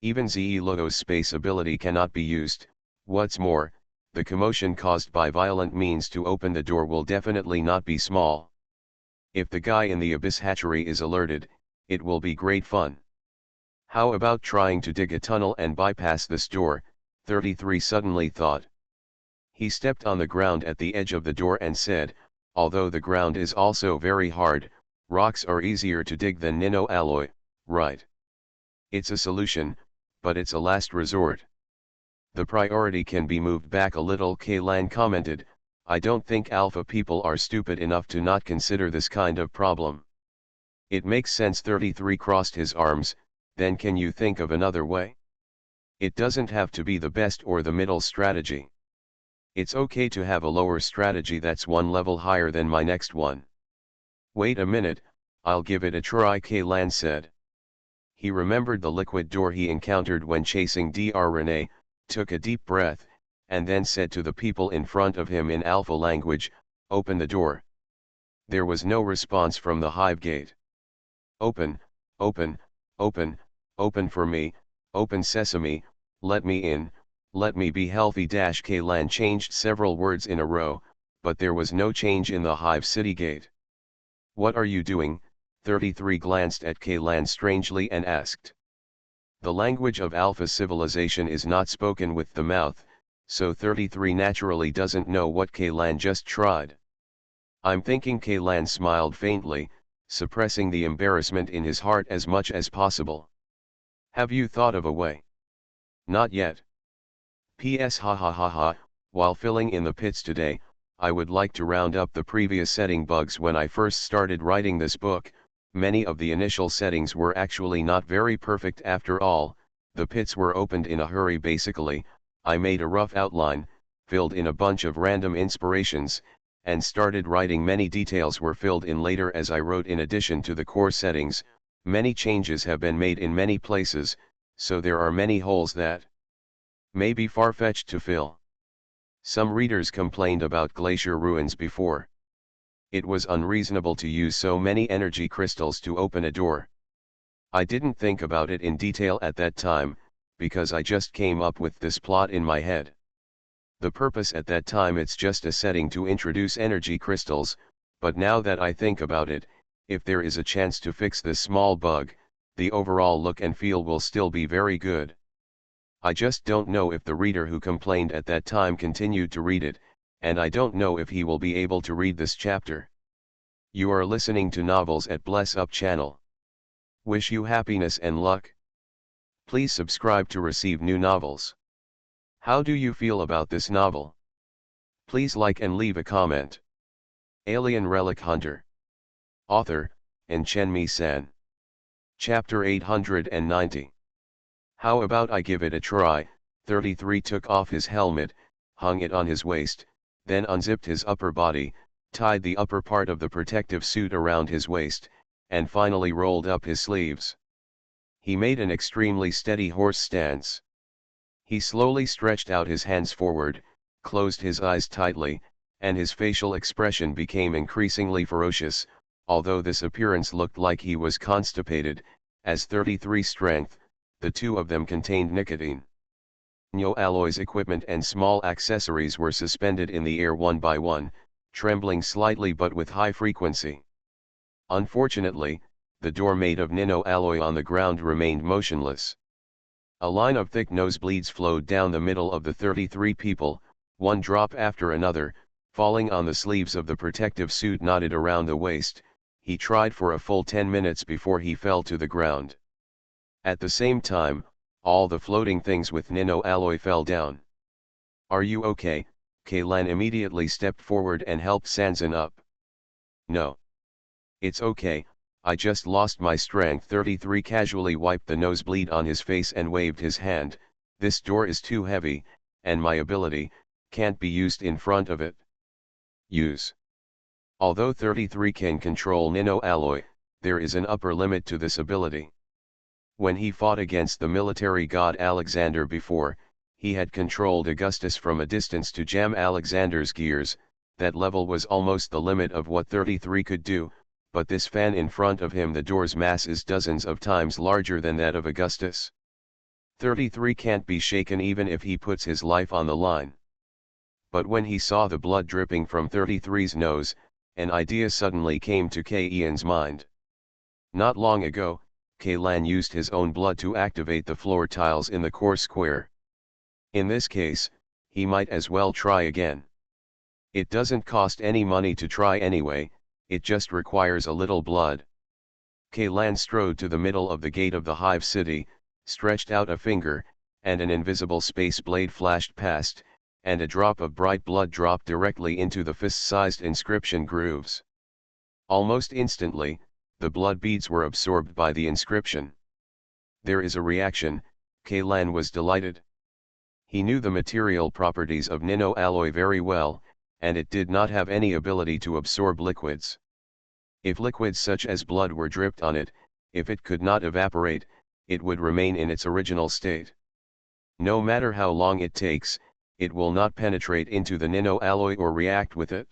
Even Zelo's space ability cannot be used. What's more, the commotion caused by violent means to open the door will definitely not be small. If the guy in the abyss hatchery is alerted, it will be great fun. How about trying to dig a tunnel and bypass this door, 33 suddenly thought. He stepped on the ground at the edge of the door and said, although the ground is also very hard, rocks are easier to dig than nanoalloy, right? It's a solution, but it's a last resort. The priority can be moved back a little, Kaylan commented. I don't think alpha people are stupid enough to not consider this kind of problem. It makes sense. 33 crossed his arms. Then can you think of another way? It doesn't have to be the best or the middle strategy. It's okay to have a lower strategy that's one level higher than my next one. Wait a minute, I'll give it a try, Kaylan said. He remembered the liquid door he encountered when chasing Dr. Renee, took a deep breath, and then said to the people in front of him in alpha language, open the door. There was no response from the hive gate. Open, open, open, open for me, open sesame, let me in, let me be healthy. Kaylan changed several words in a row, but there was no change in the hive city gate. What are you doing? 33 glanced at Kaylan strangely and asked. The language of alpha civilization is not spoken with the mouth, so 33 naturally doesn't know what Kaylan just tried. I'm thinking. Kaylan smiled faintly, suppressing the embarrassment in his heart as much as possible. Have you thought of a way? Not yet. P.S. Ha ha ha ha, while filling in the pits today, I would like to round up the previous setting bugs. When I first started writing this book, many of the initial settings were actually not very perfect after all. The pits were opened in a hurry basically. I made a rough outline, filled in a bunch of random inspirations, and started writing. Many details were filled in later as I wrote. In addition to the core settings, many changes have been made in many places, so there are many holes that may be far-fetched to fill. Some readers complained about glacier ruins before. It was unreasonable to use so many energy crystals to open a door. I didn't think about it in detail at that time, because I just came up with this plot in my head. The purpose at that time, it's just a setting to introduce energy crystals, but now that I think about it, if there is a chance to fix this small bug, the overall look and feel will still be very good. I just don't know if the reader who complained at that time continued to read it, and I don't know if he will be able to read this chapter. You are listening to Novels at Bless Up channel. Wish you happiness and luck. Please subscribe to receive new novels. How do you feel about this novel? Please like and leave a comment. Alien Relic Hunter. Author, Chen-Mi-san. Chapter 890. How about I give it a try? 33 took off his helmet, hung it on his waist, then unzipped his upper body, tied the upper part of the protective suit around his waist, and finally rolled up his sleeves. He made an extremely steady horse stance. He slowly stretched out his hands forward, closed his eyes tightly, and his facial expression became increasingly ferocious, although this appearance looked like he was constipated, as 33's strength, the two of them contained nicotine. Nanoalloy's equipment and small accessories were suspended in the air one by one, trembling slightly but with high frequency. Unfortunately, the door made of nanoalloy on the ground remained motionless. A line of thick nosebleeds flowed down the middle of the 33 people, one drop after another, falling on the sleeves of the protective suit knotted around the waist. He tried for a full 10 minutes before he fell to the ground. At the same time, all the floating things with nanoalloy fell down. Are you okay? Kaylan immediately stepped forward and helped Sansan up. No. It's okay, I just lost my strength. 33 casually wiped the nosebleed on his face and waved his hand. This door is too heavy, and my ability can't be used in front of it. Use. Although 33 can control nano-alloy, there is an upper limit to this ability. When he fought against the military god Alexander before, he had controlled Augustus from a distance to jam Alexander's gears. That level was almost the limit of what 33 could do, but this fan in front of him, the door's mass is dozens of times larger than that of Augustus. 33 can't be shaken even if he puts his life on the line. But when he saw the blood dripping from 33's nose, an idea suddenly came to Ian's mind. Not long ago, Lan used his own blood to activate the floor tiles in the core square. In this case, he might as well try again. It doesn't cost any money to try anyway, it just requires a little blood. Lan strode to the middle of the gate of the Hive City, stretched out a finger, and an invisible space blade flashed past, and a drop of bright blood dropped directly into the fist-sized inscription grooves. Almost instantly, the blood beads were absorbed by the inscription. There is a reaction. Lan was delighted. He knew the material properties of nano-alloy very well, and it did not have any ability to absorb liquids. If liquids such as blood were dripped on it, if it could not evaporate, it would remain in its original state. No matter how long it takes, it will not penetrate into the nano-alloy or react with it.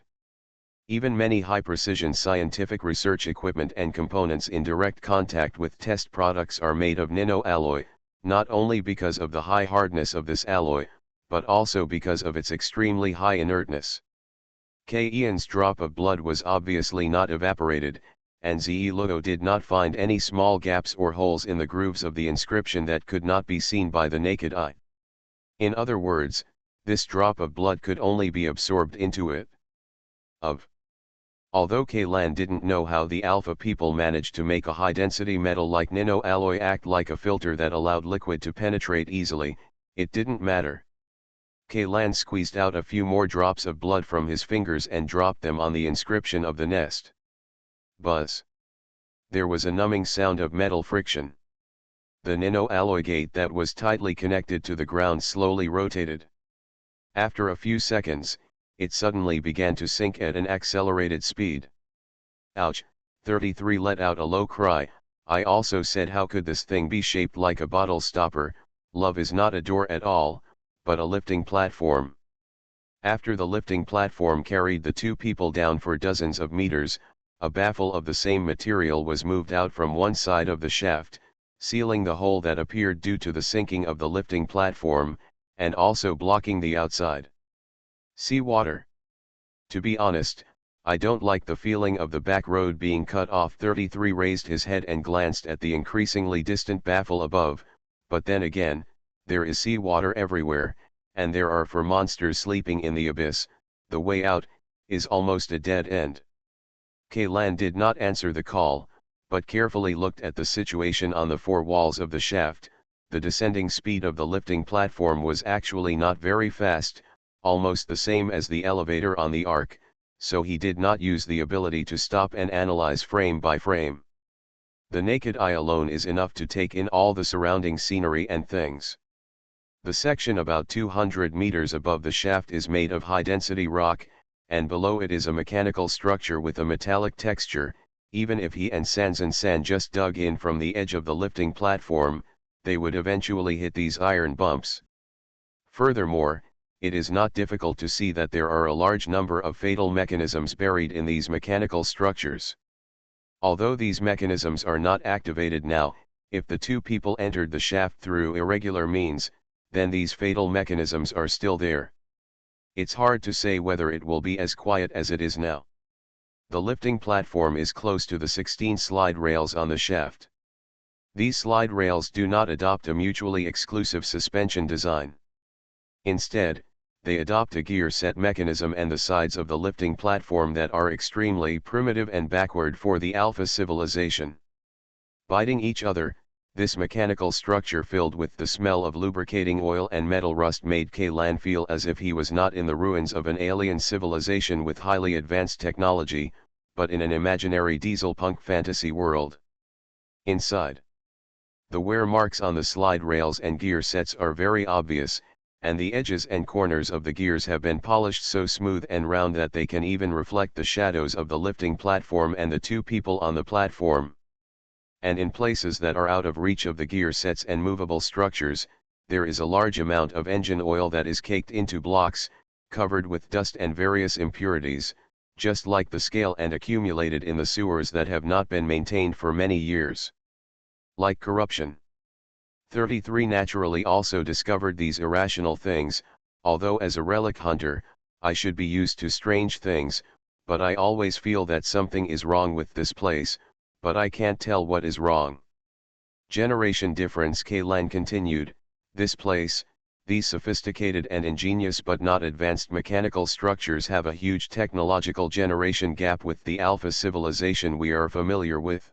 Even many high-precision scientific research equipment and components in direct contact with test products are made of nano-alloy, not only because of the high hardness of this alloy, but also because of its extremely high inertness. Ian's drop of blood was obviously not evaporated, and Luo did not find any small gaps or holes in the grooves of the inscription that could not be seen by the naked eye. In other words, this drop of blood could only be absorbed into it. Although Lan didn't know how the Alpha people managed to make a high-density metal like nano-alloy act like a filter that allowed liquid to penetrate easily, it didn't matter. Lan squeezed out a few more drops of blood from his fingers and dropped them on the inscription of the nest. Buzz. There was a numbing sound of metal friction. The nano-alloy gate that was tightly connected to the ground slowly rotated. After a few seconds, it suddenly began to sink at an accelerated speed. Ouch, 33 let out a low cry. I also said, how could this thing be shaped like a bottle stopper? Love is not a door at all, but a lifting platform. After the lifting platform carried the two people down for dozens of meters, a baffle of the same material was moved out from one side of the shaft, sealing the hole that appeared due to the sinking of the lifting platform, and also blocking the outside. Seawater. To be honest, I don't like the feeling of the back road being cut off. 33 raised his head and glanced at the increasingly distant baffle above, but then again, there is seawater everywhere, and there are 4 monsters sleeping in the abyss. The way out is almost a dead end. Lan did not answer the call, but carefully looked at the situation on the 4 walls of the shaft. The descending speed of the lifting platform was actually not very fast, almost the same as the elevator on the Ark, so he did not use the ability to stop and analyze frame by frame. The naked eye alone is enough to take in all the surrounding scenery and things. The section about 200 meters above the shaft is made of high-density rock, and below it is a mechanical structure with a metallic texture. Even if he and San just dug in from the edge of the lifting platform, they would eventually hit these iron bumps. Furthermore, it is not difficult to see that there are a large number of fatal mechanisms buried in these mechanical structures. Although these mechanisms are not activated now, if the two people entered the shaft through irregular means, then these fatal mechanisms are still there. It's hard to say whether it will be as quiet as it is now. The lifting platform is close to the 16 slide rails on the shaft. These slide rails do not adopt a mutually exclusive suspension design. Instead, they adopt a gear set mechanism and the sides of the lifting platform that are extremely primitive and backward for the Alpha civilization. Biting each other, this mechanical structure filled with the smell of lubricating oil and metal rust made Lan feel as if he was not in the ruins of an alien civilization with highly advanced technology, but in an imaginary dieselpunk fantasy world. Inside, the wear marks on the slide rails and gear sets are very obvious, and the edges and corners of the gears have been polished so smooth and round that they can even reflect the shadows of the lifting platform and the two people on the platform. And in places that are out of reach of the gear sets and movable structures, there is a large amount of engine oil that is caked into blocks, covered with dust and various impurities, just like the scale and accumulated in the sewers that have not been maintained for many years. Like corruption. 33 naturally also discovered these irrational things, although as a relic hunter, I should be used to strange things, but I always feel that something is wrong with this place, but I can't tell what is wrong. Generation difference. Kaylan continued, this place, these sophisticated and ingenious but not advanced mechanical structures have a huge technological generation gap with the alpha civilization we are familiar with.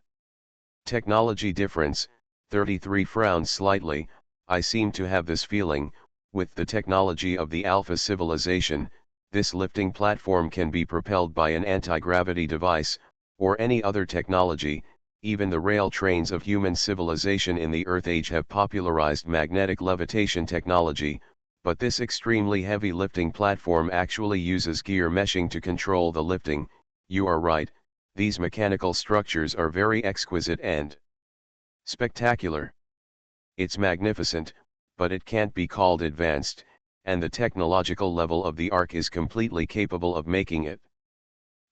Technology difference. 33 frowns slightly. I seem to have this feeling, with the technology of the alpha civilization, this lifting platform can be propelled by an anti-gravity device, or any other technology. Even the rail trains of human civilization in the Earth Age have popularized magnetic levitation technology, but this extremely heavy lifting platform actually uses gear meshing to control the lifting. You are right, these mechanical structures are very exquisite and spectacular. It's magnificent, but it can't be called advanced, and the technological level of the Ark is completely capable of making it.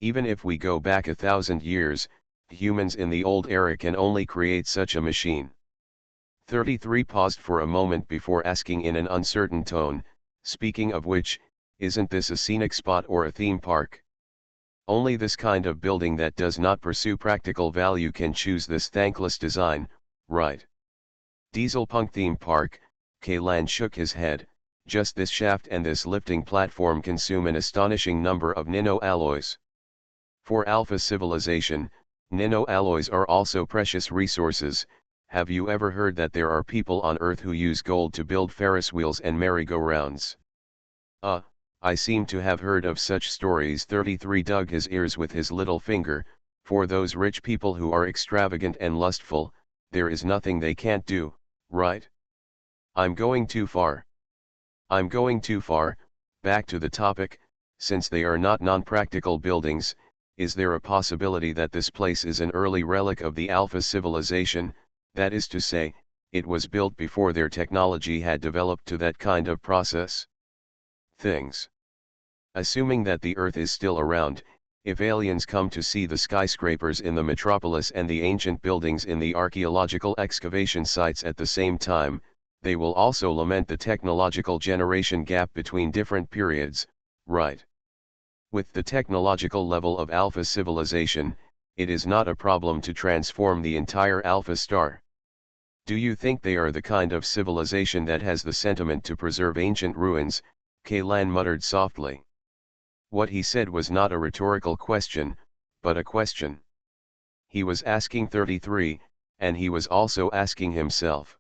Even if we go back 1,000 years, humans in the old era can only create such a machine. 33 paused for a moment before asking in an uncertain tone, speaking of which, isn't this a scenic spot or a theme park? Only this kind of building that does not pursue practical value can choose this thankless design, right? Dieselpunk theme park. Kaylan shook his head, just this shaft and this lifting platform consume an astonishing number of nano-alloys. For alpha civilization, nano-alloys are also precious resources. Have you ever heard that there are people on Earth who use gold to build Ferris wheels and merry-go-rounds? I seem to have heard of such stories. 33 dug his ears with his little finger. For those rich people who are extravagant and lustful, there is nothing they can't do, right? I'm going too far. I'm going too far. Back to the topic, since they are not non-practical buildings, is there a possibility that this place is an early relic of the Alpha civilization, that is to say, it was built before their technology had developed to that kind of process? Things. Assuming that the Earth is still around, if aliens come to see the skyscrapers in the metropolis and the ancient buildings in the archaeological excavation sites at the same time, they will also lament the technological generation gap between different periods, right? With the technological level of Alpha civilization, it is not a problem to transform the entire Alpha star. Do you think they are the kind of civilization that has the sentiment to preserve ancient ruins? Kaylan muttered softly. What he said was not a rhetorical question, but a question. He was asking 33, and he was also asking himself.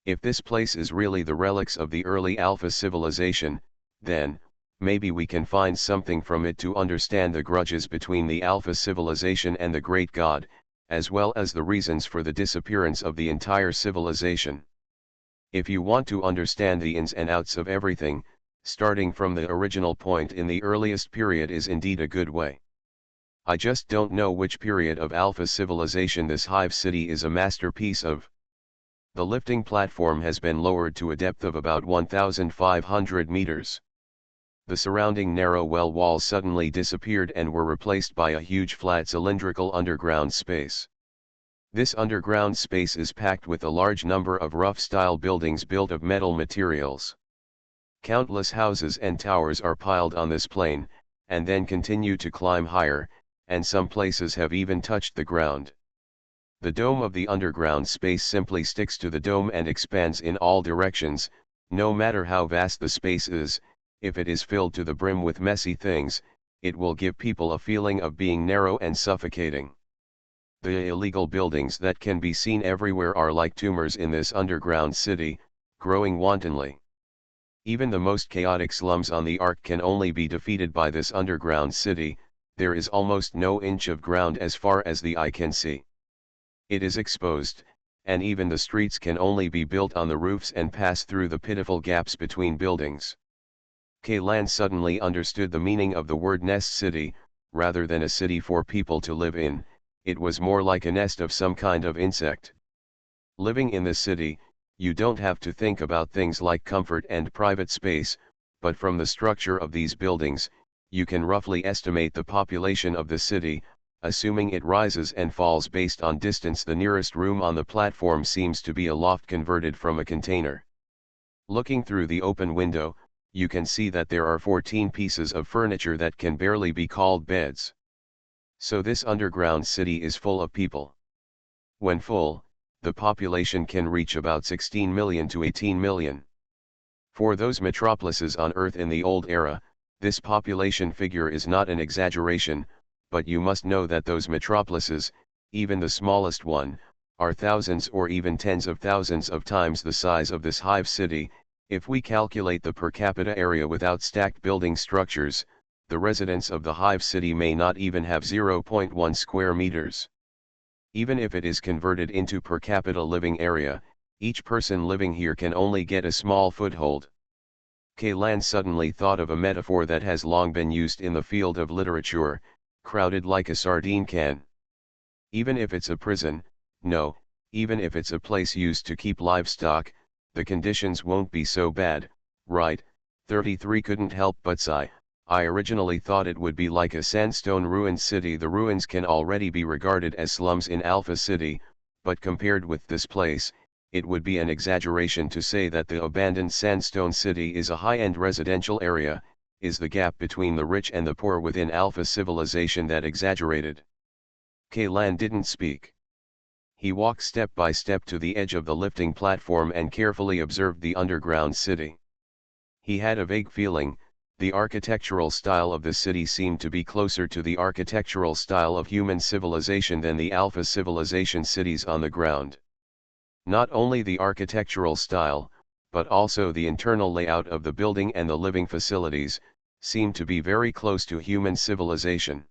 If this place is really the relics of the early Alpha civilization, then, maybe we can find something from it to understand the grudges between the Alpha civilization and the Great God, as well as the reasons for the disappearance of the entire civilization. If you want to understand the ins and outs of everything, starting from the original point in the earliest period is indeed a good way. I just don't know which period of Alpha civilization this hive city is a masterpiece of. The lifting platform has been lowered to a depth of about 1,500 meters. The surrounding narrow well walls suddenly disappeared and were replaced by a huge flat cylindrical underground space. This underground space is packed with a large number of rough-style buildings built of metal materials. Countless houses and towers are piled on this plain, and then continue to climb higher, and some places have even touched the ground. The dome of the underground space simply sticks to the dome and expands in all directions. No matter how vast the space is, if it is filled to the brim with messy things, it will give people a feeling of being narrow and suffocating. The illegal buildings that can be seen everywhere are like tumors in this underground city, growing wantonly. Even the most chaotic slums on the Ark can only be defeated by this underground city. There is almost no inch of ground as far as the eye can see. It is exposed, and even the streets can only be built on the roofs and pass through the pitiful gaps between buildings. Kaylan suddenly understood the meaning of the word nest city. Rather than a city for people to live in, it was more like a nest of some kind of insect. Living in the city, you don't have to think about things like comfort and private space, but from the structure of these buildings, you can roughly estimate the population of the city, assuming it rises and falls based on distance. The nearest room on the platform seems to be a loft converted from a container. Looking through the open window, you can see that there are 14 pieces of furniture that can barely be called beds. So this underground city is full of people. When full, the population can reach about 16 million to 18 million. For those metropolises on Earth in the old era, this population figure is not an exaggeration, but you must know that those metropolises, even the smallest one, are thousands or even tens of thousands of times the size of this hive city. If we calculate the per capita area without stacked building structures, the residents of the hive city may not even have 0.1 square meters. Even if it is converted into per capita living area, each person living here can only get a small foothold. Kaylan suddenly thought of a metaphor that has long been used in the field of literature: crowded like a sardine can. Even if it's a prison, no, even if it's a place used to keep livestock, the conditions won't be so bad, right? 33 couldn't help but sigh. I originally thought it would be like a sandstone ruined city. The ruins can already be regarded as slums in Alpha City, but compared with this place, it would be an exaggeration to say that the abandoned sandstone city is a high-end residential area. Is the gap between the rich and the poor within Alpha civilization that exaggerated? Kaylan didn't speak. He walked step by step to the edge of the lifting platform and carefully observed the underground city. He had a vague feeling, the architectural style of the city seemed to be closer to the architectural style of human civilization than the Alpha civilization cities on the ground. Not only the architectural style, but also the internal layout of the building and the living facilities, seemed to be very close to human civilization.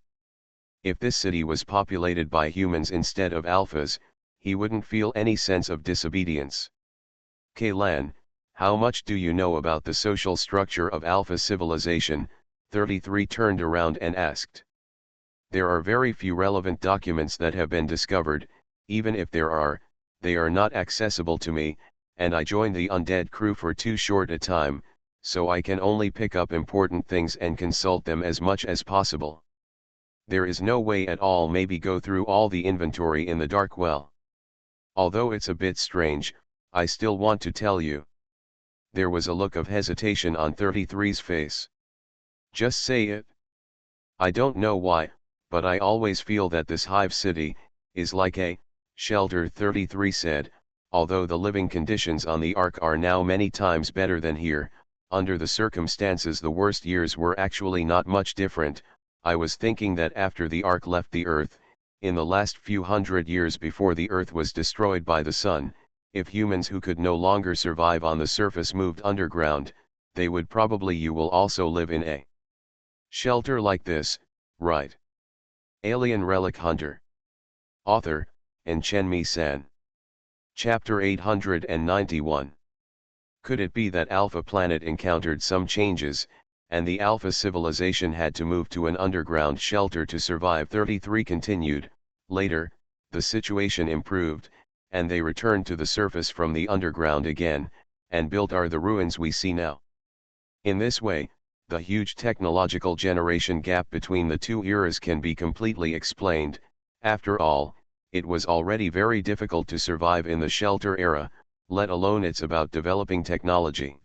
If this city was populated by humans instead of alphas, he wouldn't feel any sense of disobedience. Kaylan, how much do you know about the social structure of Alpha civilization? 33 turned around and asked. There are very few relevant documents that have been discovered. Even if there are, they are not accessible to me, and I joined the undead crew for too short a time, so I can only pick up important things and consult them as much as possible. There is no way at all. Maybe go through all the inventory in the dark well. Although it's a bit strange, I still want to tell you. There was a look of hesitation on 33's face. Just say it. I don't know why, but I always feel that this hive city is like a shelter. 33 said, although the living conditions on the Ark are now many times better than here, under the circumstances the worst years were actually not much different. I was thinking that after the Ark left the Earth, in the last few hundred years before the Earth was destroyed by the Sun, if humans who could no longer survive on the surface moved underground, they would probably. You will also live in a shelter like this, right? Alien Relic Hunter. Author, Chenmi-san. Chapter 891. Could it be that Alpha Planet encountered some changes, and the Alpha civilization had to move to an underground shelter to survive? 33 continued. Later, the situation improved, and they returned to the surface from the underground again, and built the ruins we see now. In this way, the huge technological generation gap between the two eras can be completely explained. After all, it was already very difficult to survive in the shelter era, let alone it's about developing technology.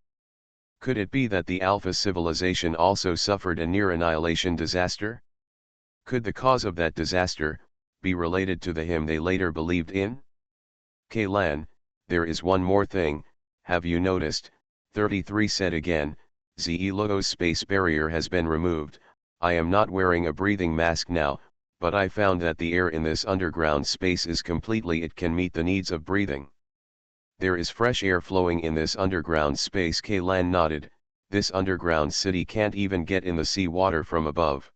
Could it be that the Alpha civilization also suffered a near annihilation disaster? Could the cause of that disaster be related to the him they later believed in? Kaylan, there is one more thing, have you noticed? 33 said again. The logo's space barrier has been removed. I am not wearing a breathing mask now, but I found that the air in this underground space is completely. It can meet the needs of breathing. There is fresh air flowing in this underground space. Kaylan nodded. This underground city can't even get in the sea water from above.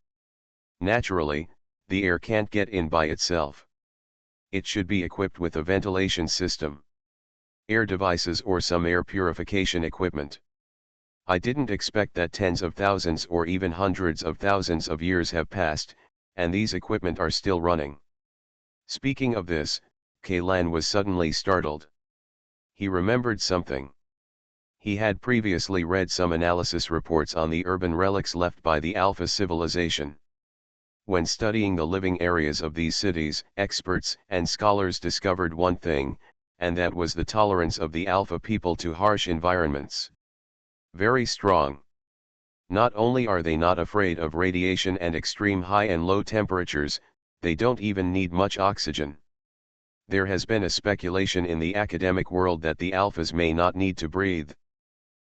Naturally, the air can't get in by itself. It should be equipped with a ventilation system, air devices or some air purification equipment. I didn't expect that tens of thousands or even hundreds of thousands of years have passed, and these equipment are still running. Speaking of this, Kaylan was suddenly startled. He remembered something. He had previously read some analysis reports on the urban relics left by the Alpha civilization. When studying the living areas of these cities, experts and scholars discovered one thing, and that was the tolerance of the Alpha people to harsh environments. Very strong. Not only are they not afraid of radiation and extreme high and low temperatures, they don't even need much oxygen. There has been a speculation in the academic world that the Alphas may not need to breathe.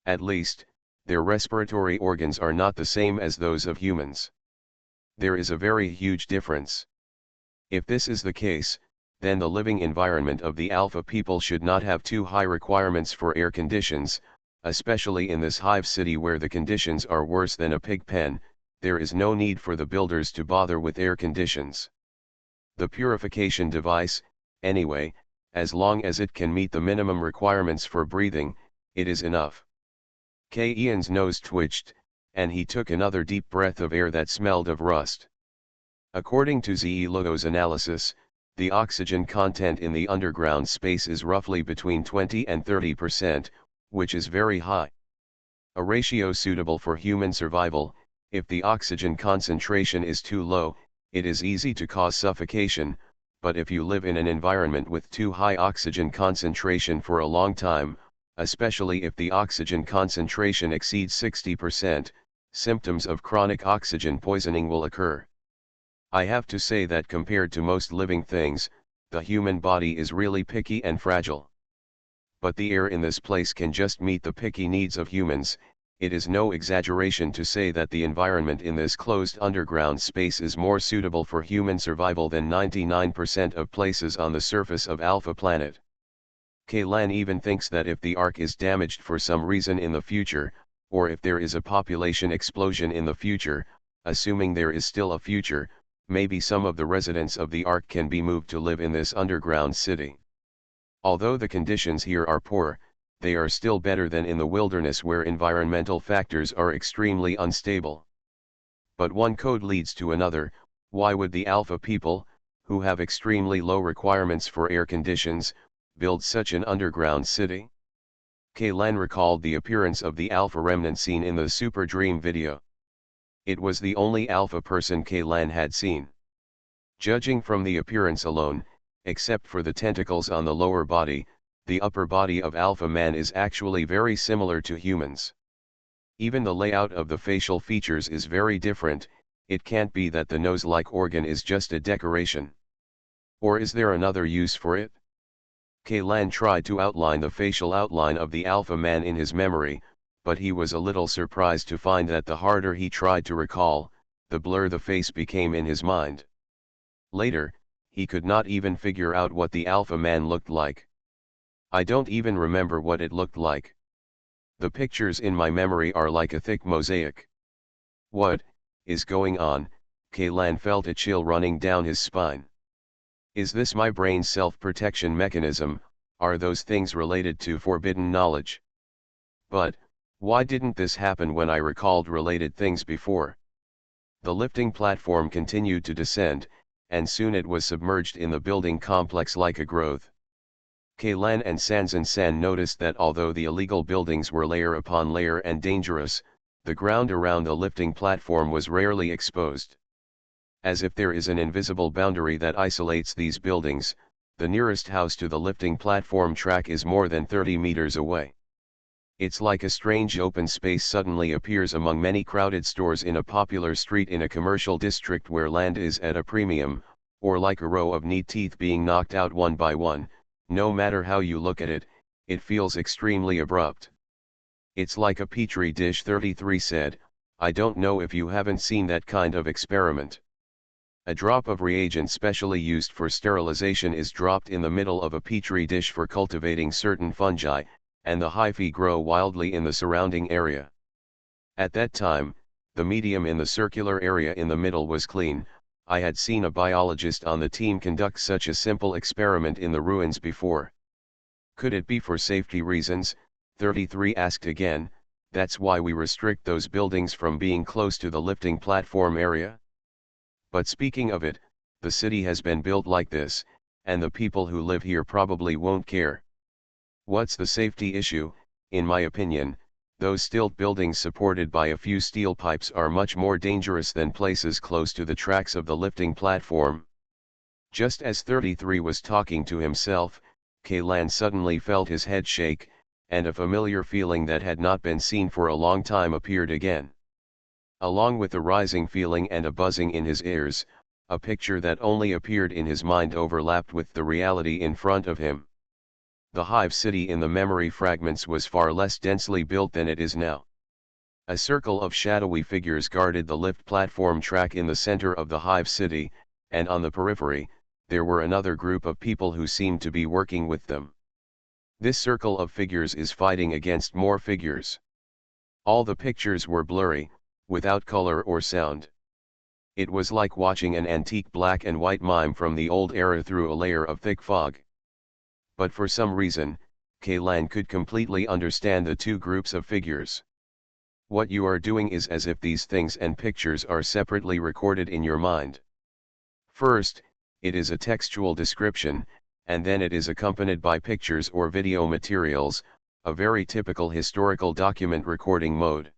At least, their respiratory organs are not the same as those of humans. There is a very huge difference. If this is the case, then the living environment of the Alpha people should not have too high requirements for air conditions, especially in this hive city where the conditions are worse than a pig pen. There is no need for the builders to bother with air conditions. The purification device, anyway, as long as it can meet the minimum requirements for breathing, it is enough. Ian's nose twitched, and he took another deep breath of air that smelled of rust. According to ZE Logo's analysis, the oxygen content in the underground space is roughly between 20 and 30%, which is very high. A ratio suitable for human survival. If the oxygen concentration is too low, it is easy to cause suffocation, but if you live in an environment with too high oxygen concentration for a long time, especially if the oxygen concentration exceeds 60%, symptoms of chronic oxygen poisoning will occur. I have to say that compared to most living things, the human body is really picky and fragile. But the air in this place can just meet the picky needs of humans. It is no exaggeration to say that the environment in this closed underground space is more suitable for human survival than 99% of places on the surface of Alpha Planet. Kaylan even thinks that if the Ark is damaged for some reason in the future, or if there is a population explosion in the future, assuming there is still a future, maybe some of the residents of the Ark can be moved to live in this underground city. Although the conditions here are poor, they are still better than in the wilderness where environmental factors are extremely unstable. But one code leads to another. Why would the Alpha people, who have extremely low requirements for air conditions, build such an underground city? Kaylan recalled the appearance of the Alpha remnant seen in the Super Dream video. It was the only Alpha person Kaylan had seen. Judging from the appearance alone, except for the tentacles on the lower body, the upper body of Alpha Man is actually very similar to humans. Even the layout of the facial features is very different. It can't be that the nose-like organ is just a decoration. Or is there another use for it? Kaylan tried to outline the facial outline of the Alpha Man in his memory, but he was a little surprised to find that the harder he tried to recall, the blur the face became in his mind. Later, he could not even figure out what the Alpha Man looked like. I don't even remember what it looked like. The pictures in my memory are like a thick mosaic. What is going on? Kaylan felt a chill running down his spine. Is this my brain's self-protection mechanism? Are those things related to forbidden knowledge? But why didn't this happen when I recalled related things before? The lifting platform continued to descend, and soon it was submerged in the building complex like a growth. Kaylan and San noticed that although the illegal buildings were layer upon layer and dangerous, the ground around the lifting platform was rarely exposed. As if there is an invisible boundary that isolates these buildings, the nearest house to the lifting platform track is more than 30 meters away. It's like a strange open space suddenly appears among many crowded stores in a popular street in a commercial district where land is at a premium, or like a row of neat teeth being knocked out one by one. No matter how you look at it, it feels extremely abrupt. It's like a petri dish, 33 said. I don't know if you haven't seen that kind of experiment. A drop of reagent specially used for sterilization is dropped in the middle of a petri dish for cultivating certain fungi, and the hyphae grow wildly in the surrounding area. At that time, The medium in the circular area in the middle was clean. I had seen a biologist on the team conduct such a simple experiment in the ruins before. Could it be for safety reasons? 33 asked again. That's why we restrict those buildings from being close to the lifting platform area? But speaking of it, the city has been built like this, and the people who live here probably won't care. What's the safety issue? In my opinion, those stilt buildings supported by a few steel pipes are much more dangerous than places close to the tracks of the lifting platform. Just as 33 was talking to himself, Kaylan suddenly felt his head shake, and a familiar feeling that had not been seen for a long time appeared again. Along with the rising feeling and a buzzing in his ears, a picture that only appeared in his mind overlapped with the reality in front of him. The hive city in the memory fragments was far less densely built than it is now. A circle of shadowy figures guarded the lift platform track in the center of the hive city, and on the periphery, there were another group of people who seemed to be working with them. This circle of figures is fighting against more figures. All the pictures were blurry, without color or sound. It was like watching an antique black and white mime from the old era through a layer of thick fog. But for some reason, Kaylan could completely understand the two groups of figures. What you are doing is as if these things and pictures are separately recorded in your mind. First, it is a textual description, and then it is accompanied by pictures or video materials, a very typical historical document recording mode.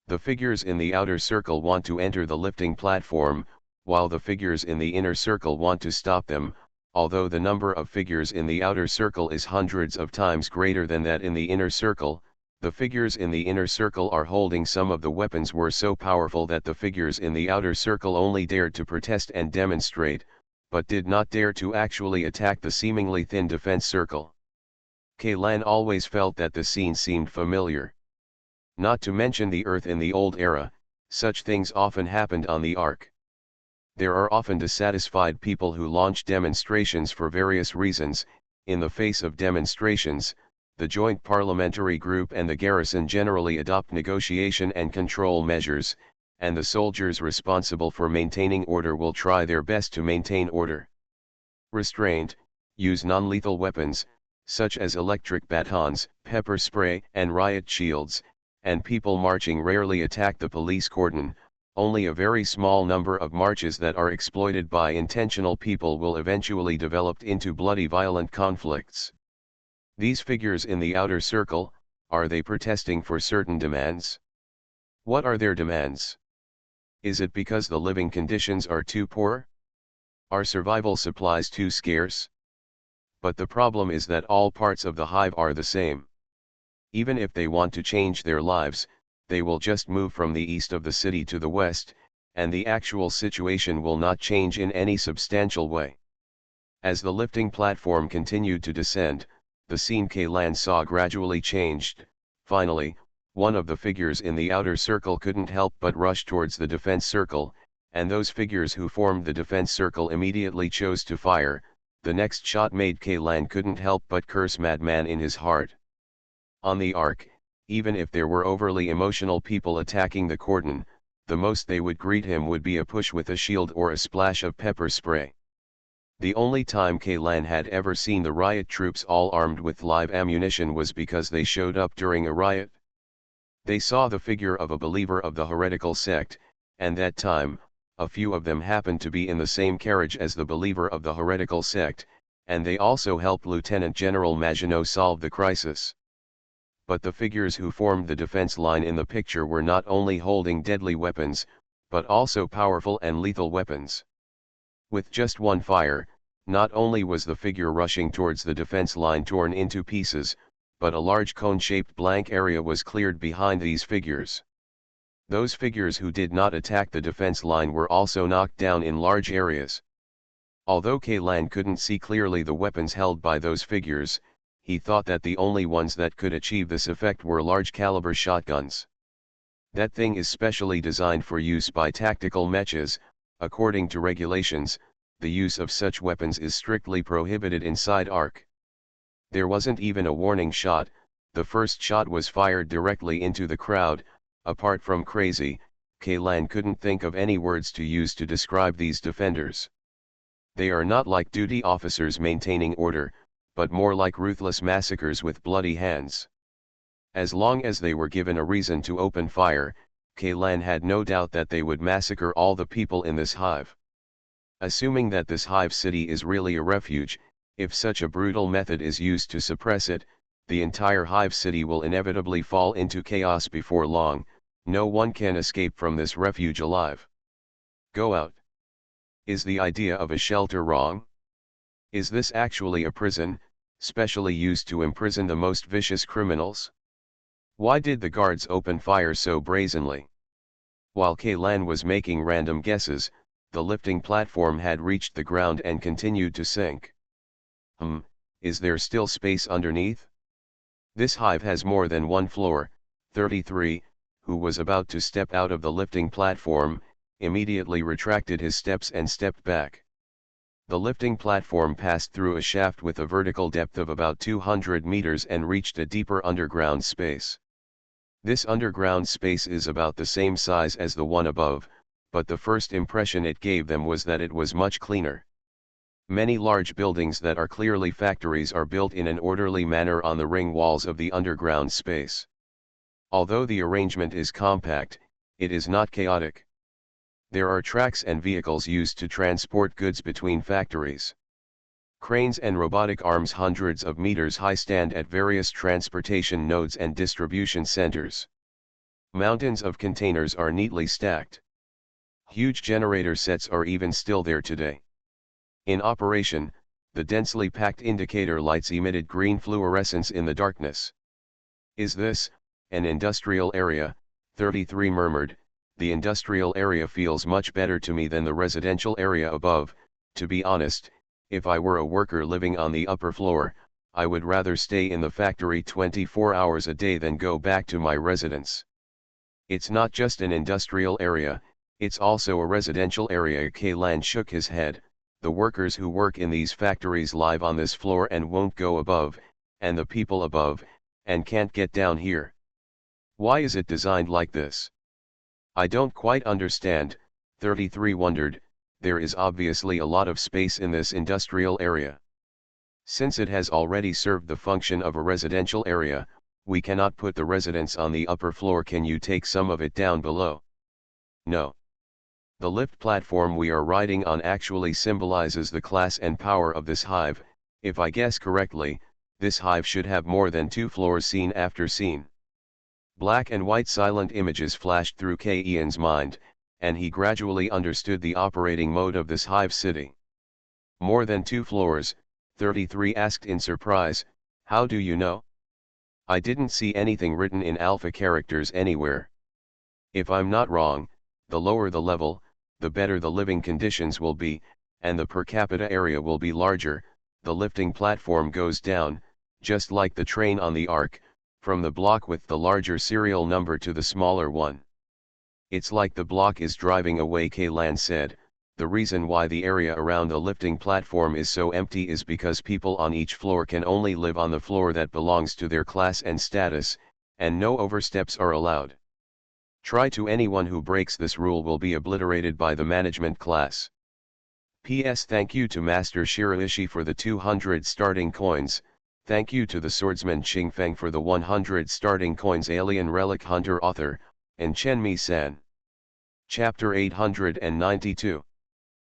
The figures in the outer circle want to enter the lifting platform, while the figures in the inner circle want to stop them. Although the number of figures in the outer circle is hundreds of times greater than that in the inner circle, the figures in the inner circle are holding some of the weapons were so powerful that the figures in the outer circle only dared to protest and demonstrate, but did not dare to actually attack the seemingly thin defense circle. Kaylan always felt that the scene seemed familiar. Not to mention the Earth in the old era, such things often happened on the Ark. There are often dissatisfied people who launch demonstrations for various reasons. In the face of demonstrations, the Joint Parliamentary Group and the garrison generally adopt negotiation and control measures, and the soldiers responsible for maintaining order will try their best to maintain order. Restraint, use non-lethal weapons, such as electric batons, pepper spray, and riot shields, and people marching rarely attack the police cordon. Only a very small number of marches that are exploited by intentional people will eventually develop into bloody violent conflicts. These figures in the outer circle, are they protesting for certain demands? What are their demands? Is it because the living conditions are too poor? Are survival supplies too scarce? But the problem is that all parts of the hive are the same. Even if they want to change their lives, they will just move from the east of the city to the west, and the actual situation will not change in any substantial way. As the lifting platform continued to descend, the scene Kaylan saw gradually changed. Finally, one of the figures in the outer circle couldn't help but rush towards the defense circle, and those figures who formed the defense circle immediately chose to fire. The next shot made Kaylan couldn't help but curse madman in his heart. On the Ark, even if there were overly emotional people attacking the cordon, the most they would greet him would be a push with a shield or a splash of pepper spray. The only time Kaylan had ever seen the riot troops all armed with live ammunition was because they showed up during a riot. They saw the figure of a believer of the heretical sect, and that time, a few of them happened to be in the same carriage as the believer of the heretical sect, and they also helped Lieutenant General Maginot solve the crisis. But the figures who formed the defense line in the picture were not only holding deadly weapons, but also powerful and lethal weapons. With just one fire, not only was the figure rushing towards the defense line torn into pieces, but a large cone-shaped blank area was cleared behind these figures. Those figures who did not attack the defense line were also knocked down in large areas. Although Kaylan couldn't see clearly the weapons held by those figures, he thought that the only ones that could achieve this effect were large-caliber shotguns. That thing is specially designed for use by tactical mechas. According to regulations, the use of such weapons is strictly prohibited inside Ark. There wasn't even a warning shot. The first shot was fired directly into the crowd. Apart from crazy, Kaylan couldn't think of any words to use to describe these defenders. They are not like duty officers maintaining order, but more like ruthless massacres with bloody hands. As long as they were given a reason to open fire, Kaylan had no doubt that they would massacre all the people in this hive. Assuming that this hive city is really a refuge, if such a brutal method is used to suppress it, the entire hive city will inevitably fall into chaos before long. No one can escape from this refuge alive. Go out. Is the idea of a shelter wrong? Is this actually a prison, specially used to imprison the most vicious criminals? Why did the guards open fire so brazenly? While Kaylan was making random guesses, the lifting platform had reached the ground and continued to sink. Is there still space underneath? This hive has more than one floor. 33, who was about to step out of the lifting platform, immediately retracted his steps and stepped back. The lifting platform passed through a shaft with a vertical depth of about 200 meters and reached a deeper underground space. This underground space is about the same size as the one above, but the first impression it gave them was that it was much cleaner. Many large buildings that are clearly factories are built in an orderly manner on the ring walls of the underground space. Although the arrangement is compact, it is not chaotic. There are tracks and vehicles used to transport goods between factories. Cranes and robotic arms hundreds of meters high stand at various transportation nodes and distribution centers. Mountains of containers are neatly stacked. Huge generator sets are even still there today. In operation, the densely packed indicator lights emitted green fluorescence in the darkness. Is this an industrial area? 33 murmured. The industrial area feels much better to me than the residential area above. To be honest, if I were a worker living on the upper floor, I would rather stay in the factory 24 hours a day than go back to my residence. It's not just an industrial area, it's also a residential area. Kaylan shook his head. The workers who work in these factories live on this floor and won't go above, and the people above, and can't get down here. Why is it designed like this? I don't quite understand, 33 wondered. There is obviously a lot of space in this industrial area. Since it has already served the function of a residential area, we cannot put the residents on the upper floor. Can you take some of it down below? No. The lift platform we are riding on actually symbolizes the class and power of this hive. If I guess correctly, this hive should have more than 2 floors. Scene after scene. Black and white silent images flashed through Ian's mind, and he gradually understood the operating mode of this hive city. More than 2 floors, 33 asked in surprise. How do you know? I didn't see anything written in alpha characters anywhere. If I'm not wrong, the lower the level, the better the living conditions will be, and the per capita area will be larger. The lifting platform goes down, just like the train on the arc, from the block with the larger serial number to the smaller one. It's like the block is driving away, Kaylan said. The reason why the area around the lifting platform is so empty is because people on each floor can only live on the floor that belongs to their class and status, and no oversteps are allowed. Anyone who breaks this rule will be obliterated by the management class. P.S. Thank you to Master Shiraishi for the 200 starting coins. Thank you to the swordsman Qingfeng for the 100 starting coins. Alien Relic Hunter author, and Chenmi-san. Chapter 892.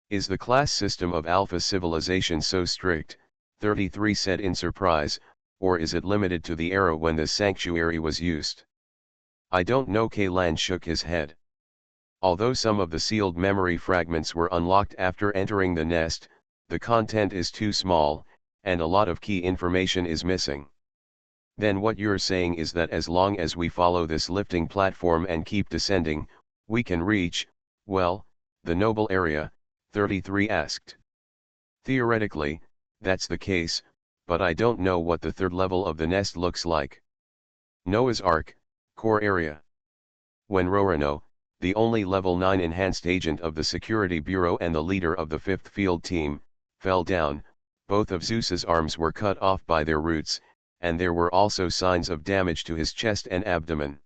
Is the class system of Alpha civilization so strict, 33 said in surprise, or is it limited to the era when the sanctuary was used? I don't know. Kaylan shook his head. Although some of the sealed memory fragments were unlocked after entering the nest, the content is too small, and a lot of key information is missing. Then what you're saying is that as long as we follow this lifting platform and keep descending, we can reach, well, the noble area, 33 asked. Theoretically, that's the case, but I don't know what the third level of the nest looks like. Noah's Ark, core area. When Rorano, the only level 9 enhanced agent of the Security Bureau and the leader of the 5th Field Team, fell down, both of Zeus's arms were cut off by their roots, and there were also signs of damage to his chest and abdomen.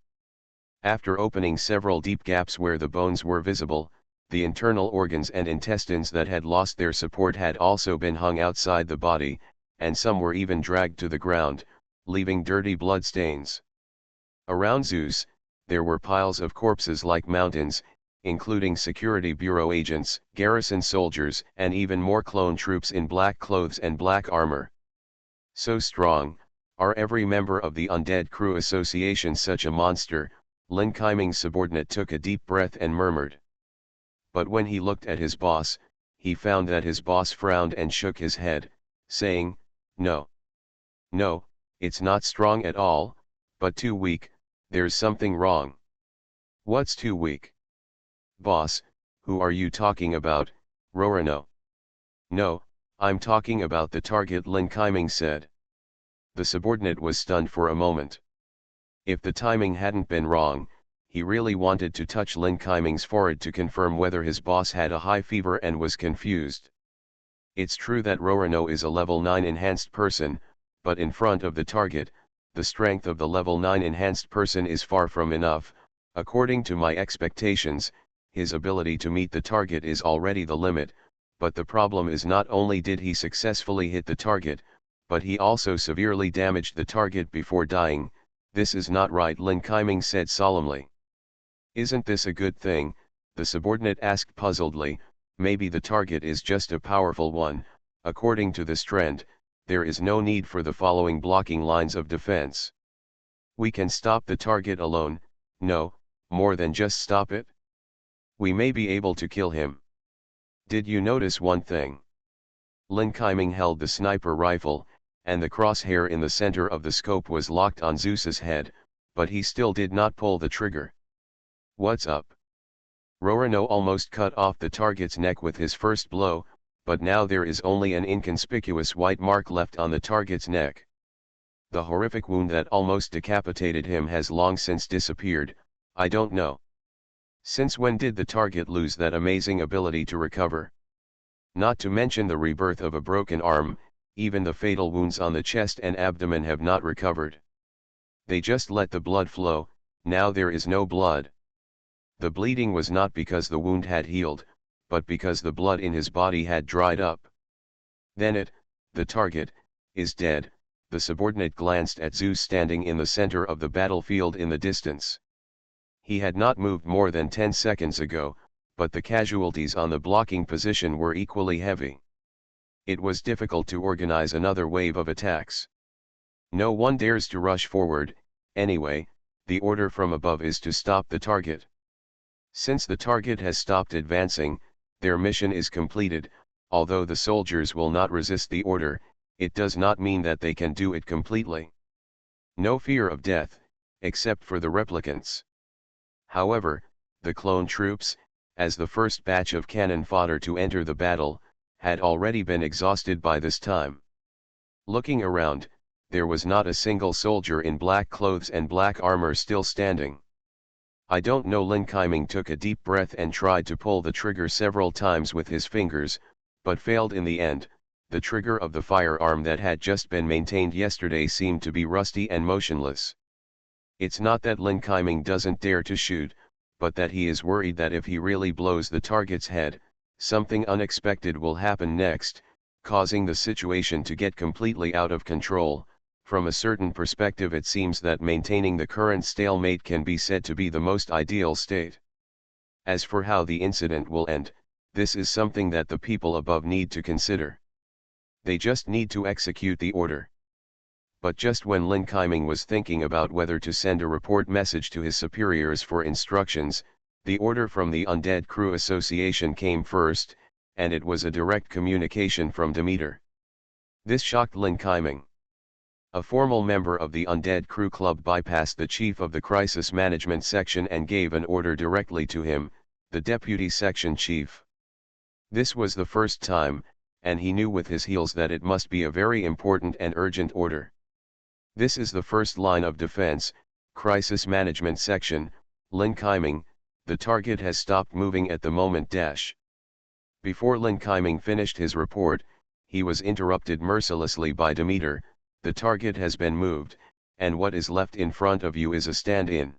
After opening several deep gaps where the bones were visible, the internal organs and intestines that had lost their support had also been hung outside the body, and some were even dragged to the ground, leaving dirty blood stains. Around Zeus, there were piles of corpses like mountains, including Security Bureau agents, garrison soldiers, and even more clone troops in black clothes and black armor. So strong, are every member of the Undead Crew Association such a monster? Lin Kaiming's subordinate took a deep breath and murmured. But when he looked at his boss, he found that his boss frowned and shook his head, saying, "No. No, it's not strong at all, but too weak, there's something wrong." "What's too weak?" "Boss, who are you talking about, Rorano?" "No, I'm talking about the target," Lin Kaiming said. The subordinate was stunned for a moment. If the timing hadn't been wrong, he really wanted to touch Lin Kaiming's forehead to confirm whether his boss had a high fever and was confused. It's true that Rorano is a level 9 enhanced person, but in front of the target, the strength of the level 9 enhanced person is far from enough. According to my expectations, his ability to meet the target is already the limit, but the problem is not only did he successfully hit the target, but he also severely damaged the target before dying. "This is not right," Lin Kaiming said solemnly. "Isn't this a good thing?" the subordinate asked puzzledly. "Maybe the target is just a powerful one. According to this trend, there is no need for the following blocking lines of defense. We can stop the target alone, no, more than just stop it. We may be able to kill him. Did you notice one thing?" Lin Kaiming held the sniper rifle, and the crosshair in the center of the scope was locked on Zeus's head, but he still did not pull the trigger. "What's up?" Rorano almost cut off the target's neck with his first blow, but now there is only an inconspicuous white mark left on the target's neck. The horrific wound that almost decapitated him has long since disappeared. "I don't know. Since when did the target lose that amazing ability to recover? Not to mention the rebirth of a broken arm, even the fatal wounds on the chest and abdomen have not recovered. They just let the blood flow, now there is no blood. The bleeding was not because the wound had healed, but because the blood in his body had dried up. Then the target, is dead." The subordinate glanced at Zeus standing in the center of the battlefield in the distance. He had not moved more than 10 seconds ago, but the casualties on the blocking position were equally heavy. It was difficult to organize another wave of attacks. No one dares to rush forward. Anyway, the order from above is to stop the target. Since the target has stopped advancing, their mission is completed. Although the soldiers will not resist the order, it does not mean that they can do it completely. No fear of death, except for the replicants. However, the clone troops, as the first batch of cannon fodder to enter the battle, had already been exhausted by this time. Looking around, there was not a single soldier in black clothes and black armor still standing. "I don't know." Lin Kaiming took a deep breath and tried to pull the trigger several times with his fingers, but failed in the end. The trigger of the firearm that had just been maintained yesterday seemed to be rusty and motionless. It's not that Lin Kaiming doesn't dare to shoot, but that he is worried that if he really blows the target's head, something unexpected will happen next, causing the situation to get completely out of control. From a certain perspective, it seems that maintaining the current stalemate can be said to be the most ideal state. As for how the incident will end, this is something that the people above need to consider. They just need to execute the order. But just when Lin Kaiming was thinking about whether to send a report message to his superiors for instructions, the order from the Undead Crew Association came first, and it was a direct communication from Demeter. This shocked Lin Kaiming. A formal member of the Undead Crew Club bypassed the chief of the Crisis Management Section and gave an order directly to him, the Deputy Section Chief. This was the first time, and he knew with his heels that it must be a very important and urgent order. "This is the first line of defense, Crisis Management Section, Lin Kaiming, the target has stopped moving at the moment. Before Lin Kaiming finished his report, he was interrupted mercilessly by Demeter. "The target has been moved, and what is left in front of you is a stand-in."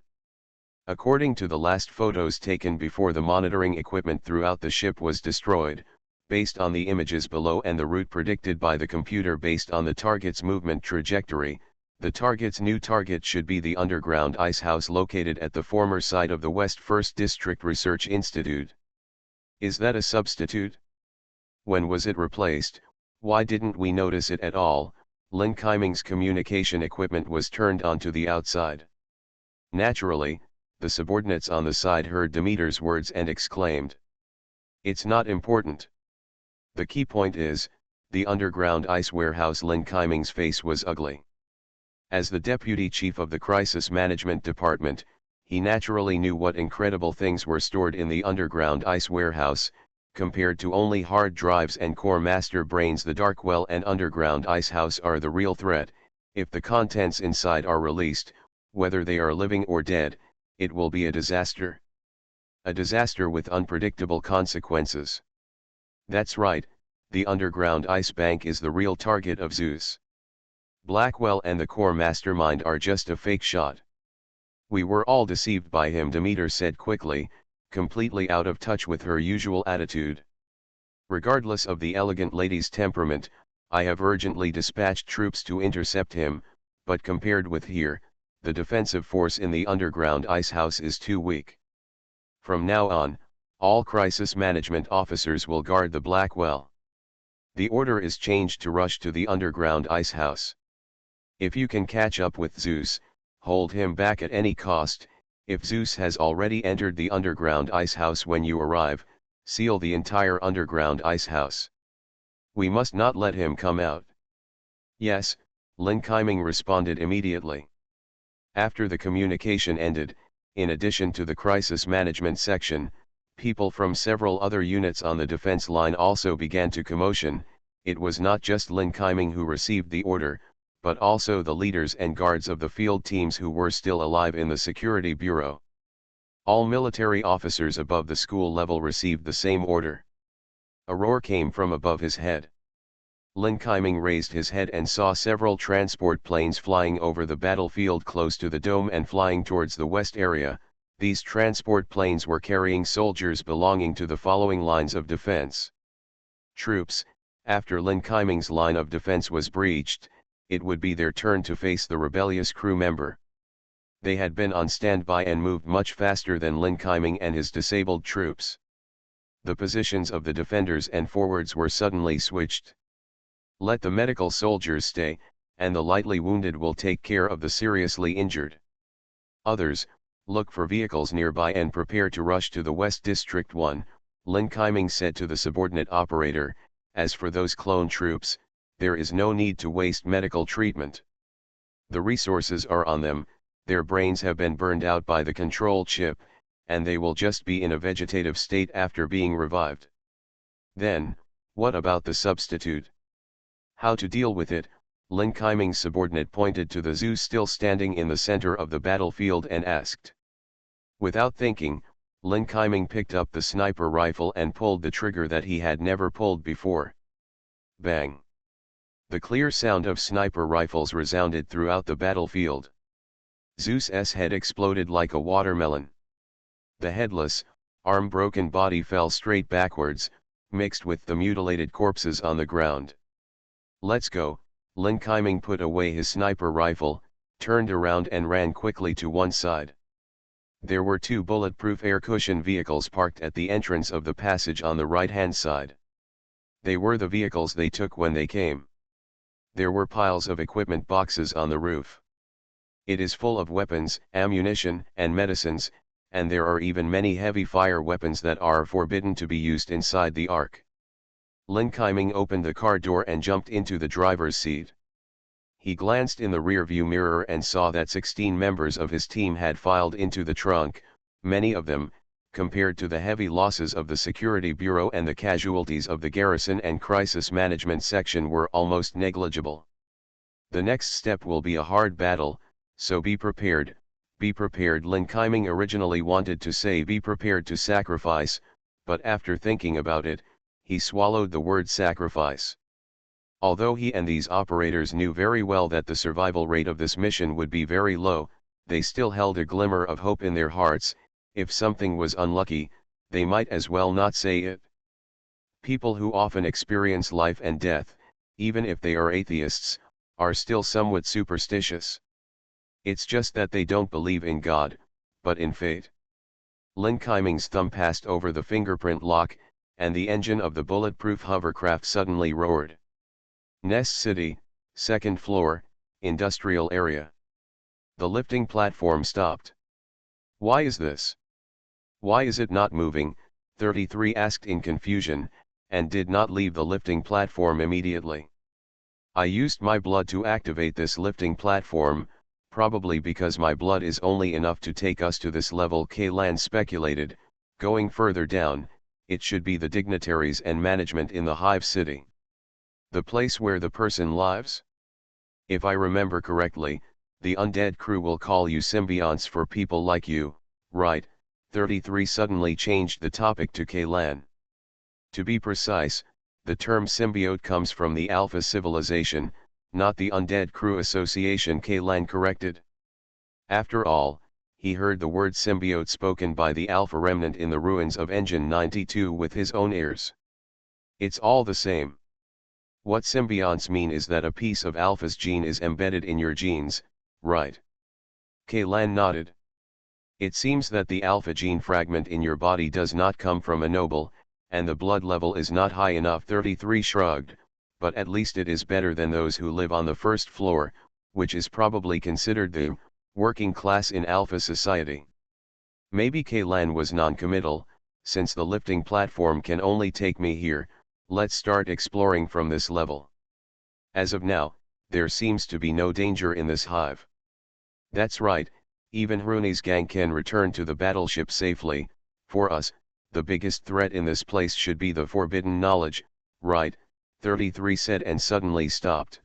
According to the last photos taken before the monitoring equipment throughout the ship was destroyed, based on the images below and the route predicted by the computer based on the target's movement trajectory, the target's new target should be the underground icehouse located at the former site of the West 1st District Research Institute. Is that a substitute? When was it replaced? Why didn't we notice it at all? Lin Keiming's communication equipment was turned on to the outside. Naturally, the subordinates on the side heard Demeter's words and exclaimed. It's not important. The key point is, the underground ice warehouse. Lin Keiming's face was ugly. As the deputy chief of the Crisis Management Department, he naturally knew what incredible things were stored in the underground ice warehouse. Compared to only hard drives and core master brains, the dark well and underground icehouse are the real threat. If the contents inside are released, whether they are living or dead, it will be a disaster. A disaster with unpredictable consequences. That's right, the underground ice bank is the real target of Zeus. Blackwell and the core mastermind are just a fake shot. We were all deceived by him, Demeter said quickly, completely out of touch with her usual attitude. Regardless of the elegant lady's temperament, I have urgently dispatched troops to intercept him, but compared with here, the defensive force in the underground icehouse is too weak. From now on, all crisis management officers will guard the Blackwell. The order is changed to rush to the underground icehouse. If you can catch up with Zeus, hold him back at any cost. If Zeus has already entered the underground icehouse when you arrive, seal the entire underground icehouse. We must not let him come out. Yes, Lin Keiming responded immediately. After the communication ended, in addition to the crisis management section, people from several other units on the defense line also began to commotion. It was not just Lin Keiming who received the order, but also the leaders and guards of the field teams who were still alive in the Security Bureau. All military officers above the school level received the same order. A roar came from above his head. Lin Keiming raised his head and saw several transport planes flying over the battlefield close to the dome and flying towards the west area. These transport planes were carrying soldiers belonging to the following lines of defense. Troops, after Lin Keiming's line of defense was breached, it would be their turn to face the rebellious crew member. They had been on standby and moved much faster than Lin Keiming and his disabled troops. The positions of the defenders and forwards were suddenly switched. Let the medical soldiers stay, and the lightly wounded will take care of the seriously injured. Others, look for vehicles nearby and prepare to rush to the West District 1, Lin Keiming said to the subordinate operator. As for those clone troops, there is no need to waste medical treatment. The resources are on them, their brains have been burned out by the control chip, and they will just be in a vegetative state after being revived. Then, what about the substitute? How to deal with it? Lin Keiming's subordinate pointed to the Zeus still standing in the center of the battlefield and asked. Without thinking, Lin Keiming picked up the sniper rifle and pulled the trigger that he had never pulled before. Bang! The clear sound of sniper rifles resounded throughout the battlefield. Zeus's head exploded like a watermelon. The headless, arm-broken body fell straight backwards, mixed with the mutilated corpses on the ground. Let's go. Lin Keiming put away his sniper rifle, turned around and ran quickly to one side. There were two bulletproof air cushion vehicles parked at the entrance of the passage on the right-hand side. They were the vehicles they took when they came. There were piles of equipment boxes on the roof. It is full of weapons, ammunition, and medicines, and there are even many heavy fire weapons that are forbidden to be used inside the Ark. Lin Keiming opened the car door and jumped into the driver's seat. He glanced in the rearview mirror and saw that 16 members of his team had filed into the trunk. Many of them, compared to the heavy losses of the Security Bureau and the casualties of the Garrison and Crisis Management Section, were almost negligible. The next step will be a hard battle, so be prepared, be prepared. Lin Keiming originally wanted to say be prepared to sacrifice, but after thinking about it, he swallowed the word sacrifice. Although he and these operators knew very well that the survival rate of this mission would be very low, they still held a glimmer of hope in their hearts. If something was unlucky, they might as well not say it. People who often experience life and death, even if they are atheists, are still somewhat superstitious. It's just that they don't believe in God, but in fate. Lin Kaiming's thumb passed over the fingerprint lock, and the engine of the bulletproof hovercraft suddenly roared. Nest City, second floor, industrial area. The lifting platform stopped. Why is this? Why is it not moving? 33 asked in confusion, and did not leave the lifting platform immediately. I used my blood to activate this lifting platform, probably because my blood is only enough to take us to this level, Kaylan speculated. Going further down, it should be the dignitaries and management in the Hive City. The place where the person lives? If I remember correctly, the undead crew will call you symbionts for people like you, right? 33 suddenly changed the topic to Kaylan. To be precise, the term symbiote comes from the Alpha civilization, not the Undead Crew Association, Kaylan corrected. After all, he heard the word symbiote spoken by the Alpha remnant in the ruins of Engine 92 with his own ears. It's all the same. What symbionts mean is that a piece of Alpha's gene is embedded in your genes, right? Kaylan nodded. It seems that the Alpha gene fragment in your body does not come from a noble, and the blood level is not high enough. 33 shrugged, but at least it is better than those who live on the first floor, which is probably considered the working class in Alpha society. Maybe Kaylan was non-committal. Since the lifting platform can only take me here, let's start exploring from this level. As of now, there seems to be no danger in this hive. That's right, even Rooney's gang can return to the battleship safely. For us, the biggest threat in this place should be the forbidden knowledge, right? 33 said and suddenly stopped.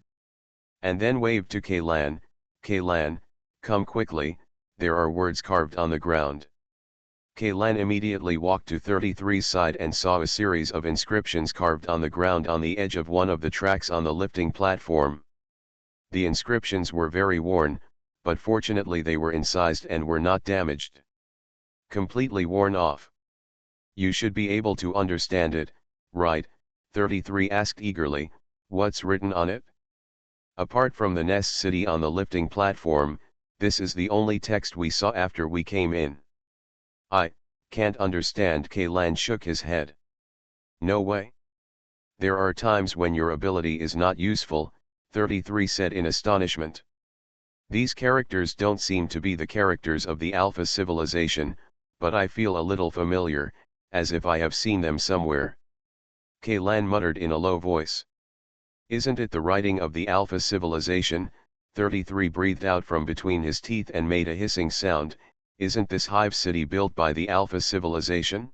And then waved to Kaylan. Kaylan, come quickly, there are words carved on the ground. Kaylan immediately walked to 33's side and saw a series of inscriptions carved on the ground on the edge of one of the tracks on the lifting platform. The inscriptions were very worn, but fortunately they were incised and were not damaged. Completely worn off. You should be able to understand it, right? 33 asked eagerly. What's written on it? Apart from the Nest City on the lifting platform, this is the only text we saw after we came in. I can't understand. Kaylan shook his head. No way. There are times when your ability is not useful, 33 said in astonishment. These characters don't seem to be the characters of the Alpha civilization, but I feel a little familiar, as if I have seen them somewhere. Kaylan muttered in a low voice. Isn't it the writing of the Alpha civilization? 33 breathed out from between his teeth and made a hissing sound. Isn't this hive city built by the Alpha civilization?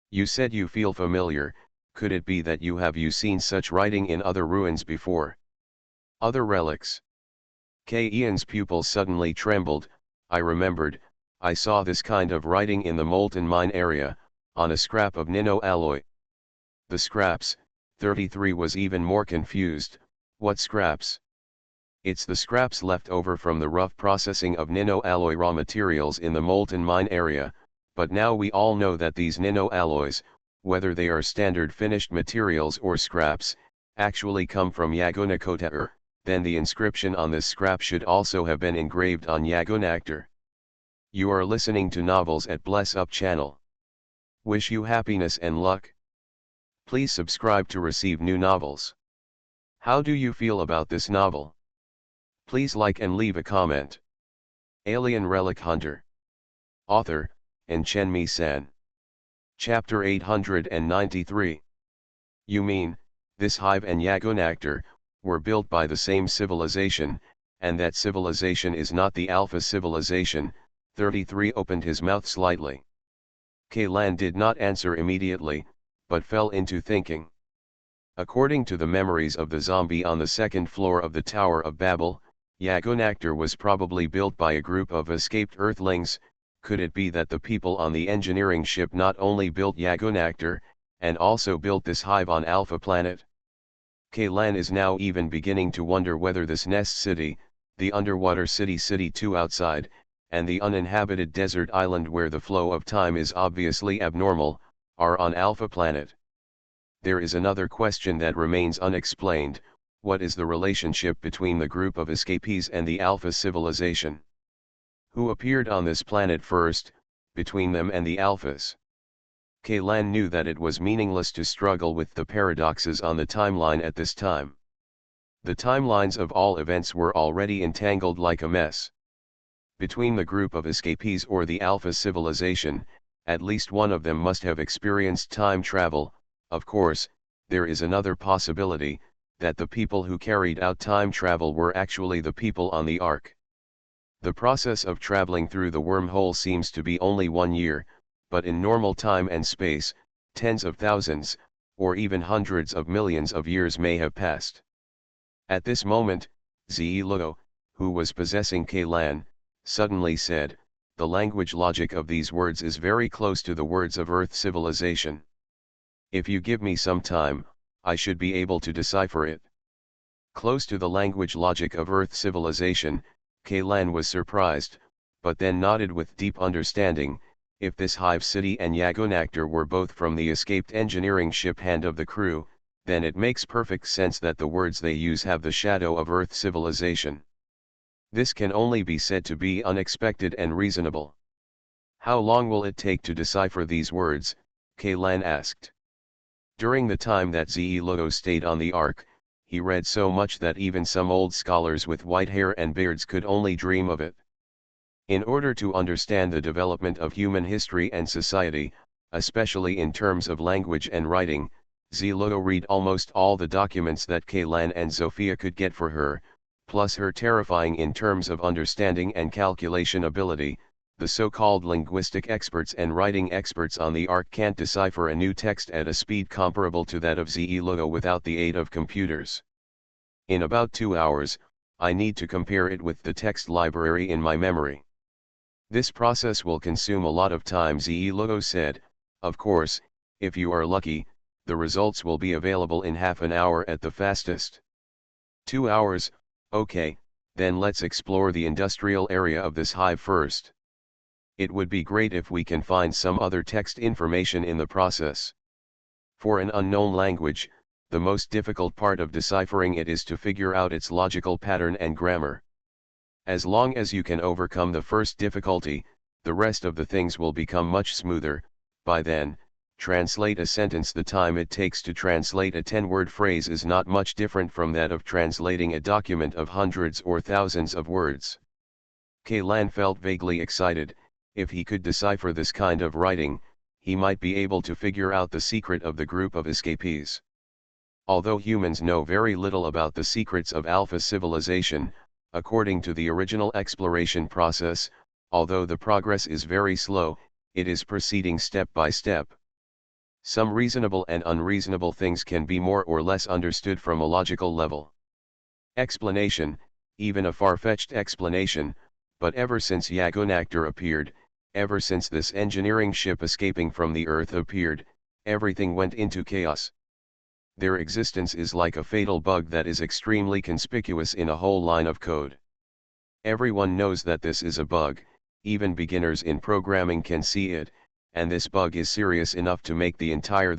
You said you feel familiar. Could it be that you have seen such writing in other ruins before? Other relics? Ian's pupils suddenly trembled. I remembered, I saw this kind of writing in the molten mine area, on a scrap of nino alloy. The scraps? 33 was even more confused. What scraps? It's the scraps left over from the rough processing of nino alloy raw materials in the molten mine area, but now we all know that these nino alloys, whether they are standard finished materials or scraps, actually come from Yagunakota. Then the inscription on this scrap should also have been engraved on Yagunactor. You are listening to Novels at Bless Up channel. Wish you happiness and luck. Please subscribe to receive new novels. How do you feel about this novel? Please like and leave a comment. Alien Relic Hunter. Author, Chenmi-san. Chapter 893. You mean, this hive and Yagunactor were built by the same civilization, and that civilization is not the Alpha civilization? 33 opened his mouth slightly. Kaylan did not answer immediately, but fell into thinking. According to the memories of the zombie on the second floor of the Tower of Babel, Yagunactor was probably built by a group of escaped Earthlings. Could it be that the people on the engineering ship not only built Yagunactor, and also built this hive on Alpha Planet? Kaylan is now even beginning to wonder whether this Nest City, the underwater city 2 outside, and the uninhabited desert island where the flow of time is obviously abnormal, are on Alpha Planet. There is another question that remains unexplained: what is the relationship between the group of escapees and the Alpha civilization? Who appeared on this planet first, between them and the Alphas? Kaylan knew that it was meaningless to struggle with the paradoxes on the timeline at this time. The timelines of all events were already entangled like a mess. Between the group of escapees or the Alpha civilization, at least one of them must have experienced time travel. Of course, there is another possibility, that the people who carried out time travel were actually the people on the Ark. The process of traveling through the wormhole seems to be only 1 year, but in normal time and space, tens of thousands, or even hundreds of millions of years may have passed. At this moment, Zilugo, who was possessing Kaylan, suddenly said, "The language logic of these words is very close to the words of Earth civilization. If you give me some time, I should be able to decipher it." Close to the language logic of Earth civilization, Kaylan was surprised, but then nodded with deep understanding. If this hive city and Yagonactor were both from the escaped engineering ship Hand of the crew, then it makes perfect sense that the words they use have the shadow of Earth civilization. This can only be said to be unexpected and reasonable. "How long will it take to decipher these words?" Kaylan asked. During the time that Zilugo stayed on the Ark, he read so much that even some old scholars with white hair and beards could only dream of it. In order to understand the development of human history and society, especially in terms of language and writing, Zilugo read almost all the documents that Kaylan and Zofia could get for her, plus her terrifying in terms of understanding and calculation ability. The so-called linguistic experts and writing experts on the Ark can't decipher a new text at a speed comparable to that of Zilugo without the aid of computers. In about 2 hours, I need to compare it with the text library in my memory. This process will consume a lot of time, Zilugo said. Of course, if you are lucky, the results will be available in half an hour at the fastest. 2 hours, okay, then let's explore the industrial area of this hive first. It would be great if we can find some other text information in the process. For an unknown language, the most difficult part of deciphering it is to figure out its logical pattern and grammar. As long as you can overcome the first difficulty, the rest of the things will become much smoother. By then, translate a sentence. The time it takes to translate a 10-word phrase is not much different from that of translating a document of hundreds or thousands of words. Kaylan felt vaguely excited. If he could decipher this kind of writing, he might be able to figure out the secret of the group of escapees. Although humans know very little about the secrets of Alpha civilization, according to the original exploration process, although the progress is very slow, it is proceeding step by step. Some reasonable and unreasonable things can be more or less understood from a logical level. Explanation, even a far-fetched explanation, but ever since Yagonactor appeared, ever since this engineering ship escaping from the Earth appeared, everything went into chaos. Their existence is like a fatal bug that is extremely conspicuous in a whole line of code. Everyone knows that this is a bug, even beginners in programming can see it, and this bug is serious enough to make the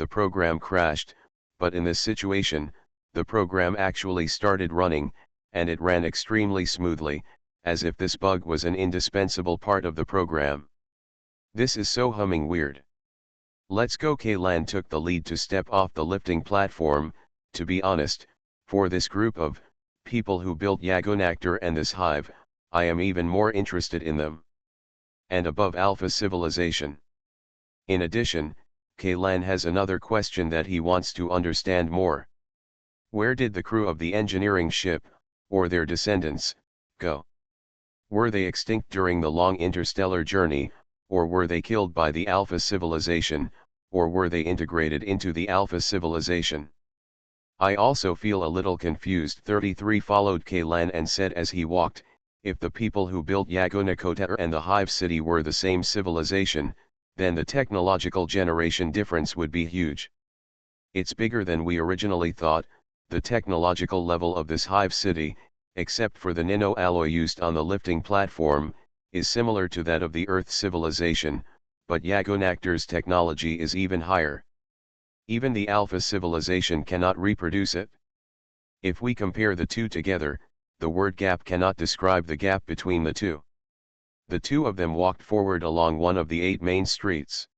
program crashed, but in this situation, the program actually started running, and it ran extremely smoothly, as if this bug was an indispensable part of the program. This is so humming weird. "Let's go." Kaylan took the lead to step off the lifting platform. To be honest, for this group of people who built Yagonactor and this hive, I am even more interested in them. And above Alpha civilization. In addition, Kaylan has another question that he wants to understand more. Where did the crew of the engineering ship, or their descendants, go? Were they extinct during the long interstellar journey, or were they killed by the Alpha civilization, or were they integrated into the Alpha civilization? I also feel a little confused. 33 followed Kaylan and said as he walked, if the people who built Yagonactor and the Hive City were the same civilization, then the technological generation difference would be huge. It's bigger than we originally thought. The technological level of this Hive City, except for the nano alloy used on the lifting platform, is similar to that of the Earth civilization, but Yagunakter's technology is even higher. Even the Alpha civilization cannot reproduce it. If we compare the two together, the word gap cannot describe the gap between the two. The two of them walked forward along one of the 8 main streets.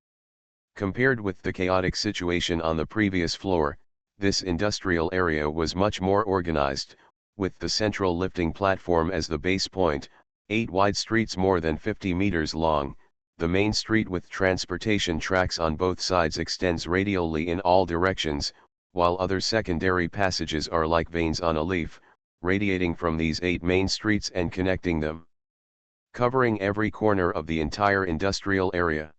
Compared with the chaotic situation on the previous floor, this industrial area was much more organized, with the central lifting platform as the base point, 8 wide streets more than 50 meters long. The main street with transportation tracks on both sides extends radially in all directions, while other secondary passages are like veins on a leaf, radiating from these 8 main streets and connecting them, covering every corner of the entire industrial area.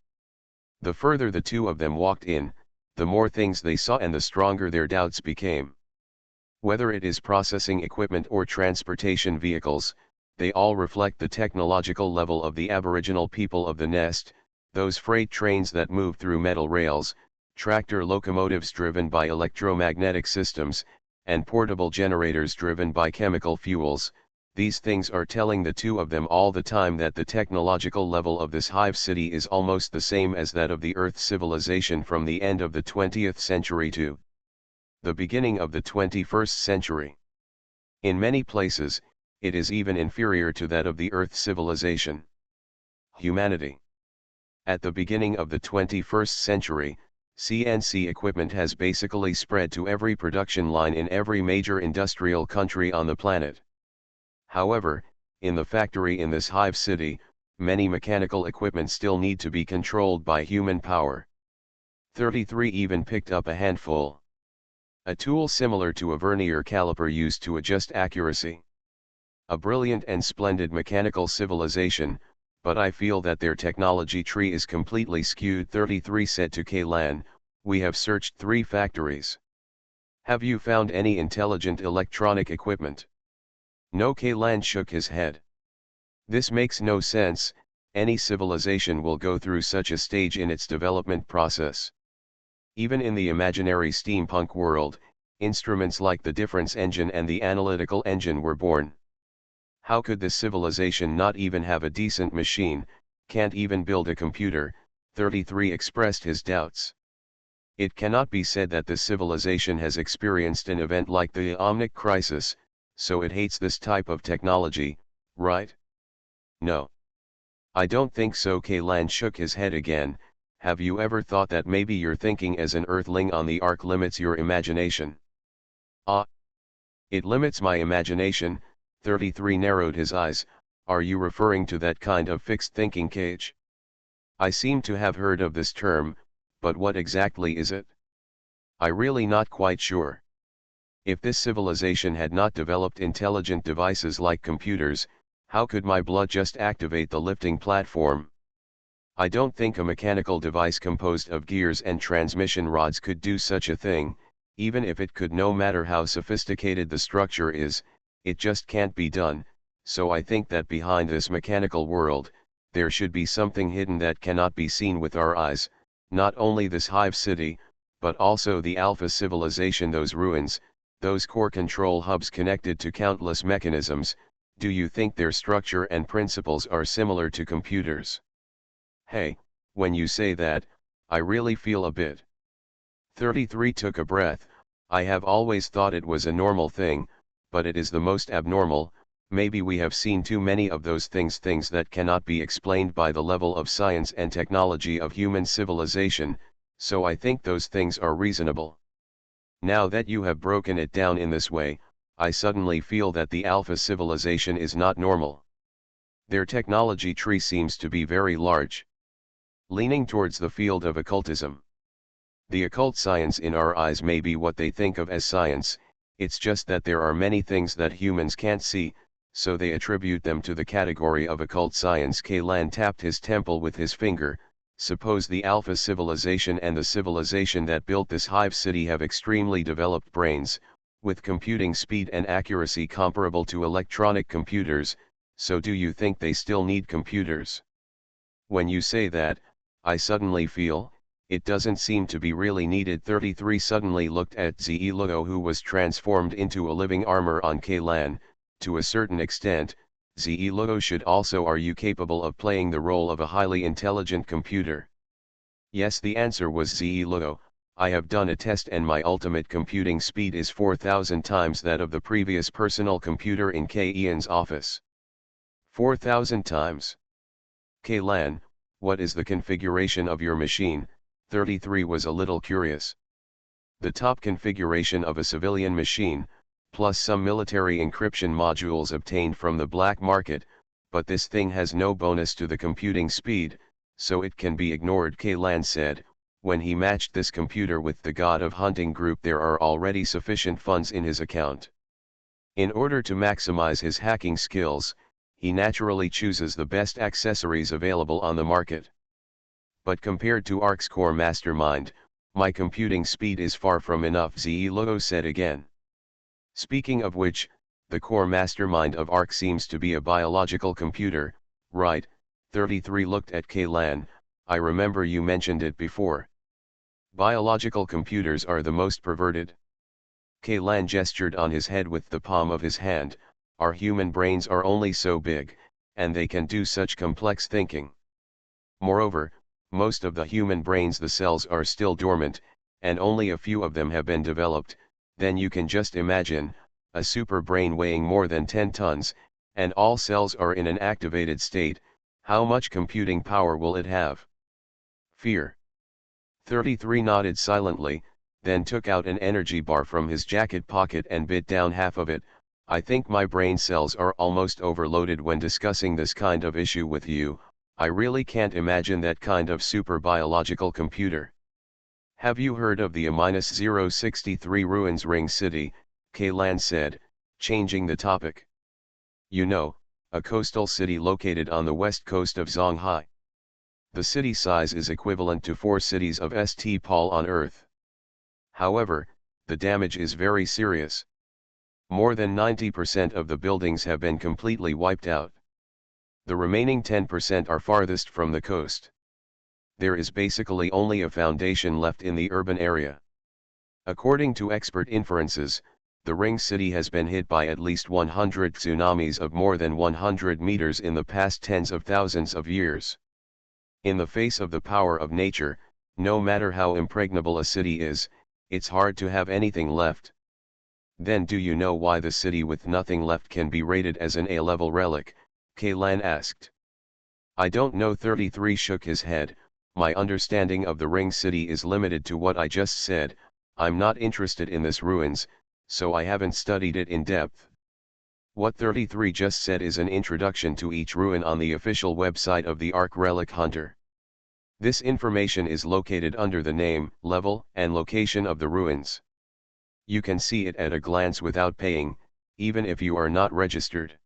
The further the two of them walked in, the more things they saw and the stronger their doubts became. Whether it is processing equipment or transportation vehicles, they all reflect the technological level of the aboriginal people of the nest, those freight trains that move through metal rails, tractor locomotives driven by electromagnetic systems, and portable generators driven by chemical fuels. These things are telling the two of them all the time that the technological level of this hive city is almost the same as that of the Earth civilization from the end of the 20th century to the beginning of the 21st century. In many places, it is even inferior to that of the Earth civilization. Humanity. At the beginning of the 21st century, CNC equipment has basically spread to every production line in every major industrial country on the planet. However, in the factory in this hive city, many mechanical equipment still need to be controlled by human power. 33 even picked up a handful. A tool similar to a vernier caliper used to adjust accuracy. A brilliant and splendid mechanical civilization, but I feel that their technology tree is completely skewed. 33 said to Kaylan, "We have searched 3 factories. Have you found any intelligent electronic equipment?" No. Kaylan shook his head. This makes no sense. Any civilization will go through such a stage in its development process. Even in the imaginary steampunk world, instruments like the difference engine and the analytical engine were born. How could this civilization not even have a decent machine, can't even build a computer? 33 expressed his doubts. It cannot be said that this civilization has experienced an event like the Omnic crisis, so it hates this type of technology, right? No. I don't think so. Kaylan shook his head again. Have you ever thought that maybe your thinking as an Earthling on the Ark limits your imagination? It limits my imagination. 33 narrowed his eyes. Are you referring to that kind of fixed thinking cage? I seem to have heard of this term, but what exactly is it? I really not quite sure. If this civilization had not developed intelligent devices like computers, how could my blood just activate the lifting platform? I don't think a mechanical device composed of gears and transmission rods could do such a thing. Even if it could, no matter how sophisticated the structure is, it just can't be done. So I think that behind this mechanical world, there should be something hidden that cannot be seen with our eyes, not only this hive city, but also the Alpha civilization, those ruins, those core control hubs connected to countless mechanisms. Do you think their structure and principles are similar to computers? Hey, when you say that, I really feel a bit. 33 took a breath. I have always thought it was a normal thing, but it is the most abnormal. Maybe we have seen too many of those things that cannot be explained by the level of science and technology of human civilization, so I think those things are reasonable. Now that you have broken it down in this way, I suddenly feel that the Alpha civilization is not normal. Their technology tree seems to be very large, leaning towards the field of occultism. The occult science in our eyes may be what they think of as science. It's just that there are many things that humans can't see, so they attribute them to the category of occult science. Kaylan tapped his temple with his finger. Suppose the Alpha civilization and the civilization that built this hive city have extremely developed brains, with computing speed and accuracy comparable to electronic computers, so do you think they still need computers? When you say that, I suddenly feel, it doesn't seem to be really needed. 33 suddenly looked at Zeeluo, who was transformed into a living armor on Kaylan. To a certain extent, ZE Logo should also are you capable of playing the role of a highly intelligent computer? Yes, the answer was ZE Logo. I have done a test and my ultimate computing speed is 4,000 times that of the previous personal computer in K. Ian's office. 4,000 times. K-Lan, what is the configuration of your machine? 33 was a little curious. The top configuration of a civilian machine, plus some military encryption modules obtained from the black market, but this thing has no bonus to the computing speed, so it can be ignored, K-Lan said. When he matched this computer with the God of Hunting group, there are already sufficient funds in his account. In order to maximize his hacking skills, he naturally chooses the best accessories available on the market. But compared to ARC's core mastermind, my computing speed is far from enough, ZE Logo said again. Speaking of which, the core mastermind of ARC seems to be a biological computer, right? 33 looked at K-Lan. I remember you mentioned it before. Biological computers are the most perverted. K-Lan gestured on his head with the palm of his hand. Our human brains are only so big, and they can do such complex thinking. Moreover, most of the human brains, the cells are still dormant, and only a few of them have been developed. Then you can just imagine, a super brain weighing more than 10 tons, and all cells are in an activated state, how much computing power will it have? Fear. 33 nodded silently, then took out an energy bar from his jacket pocket and bit down half of it. I think my brain cells are almost overloaded when discussing this kind of issue with you. I really can't imagine that kind of super biological computer. Have you heard of the A-063 ruins Ring City? K-Lan said, changing the topic. You know, a coastal city located on the west coast of Zhonghai. The city size is equivalent to 4 cities of St. Paul on Earth. However, the damage is very serious. More than 90% of the buildings have been completely wiped out. The remaining 10% are farthest from the coast. There is basically only a foundation left in the urban area. According to expert inferences, the Ring City has been hit by at least 100 tsunamis of more than 100 meters in the past tens of thousands of years. In the face of the power of nature, no matter how impregnable a city is, it's hard to have anything left. Then do you know why the city with nothing left can be rated as an A-level relic? K-Lan asked. I don't know. 33 shook his head. My understanding of the Ring City is limited to what I just said. I'm not interested in this ruins, so I haven't studied it in depth. What 33 just said is an introduction to each ruin on the official website of the Ark Relic Hunter. This information is located under the name, level, and location of the ruins. You can see it at a glance without paying, even if you are not registered.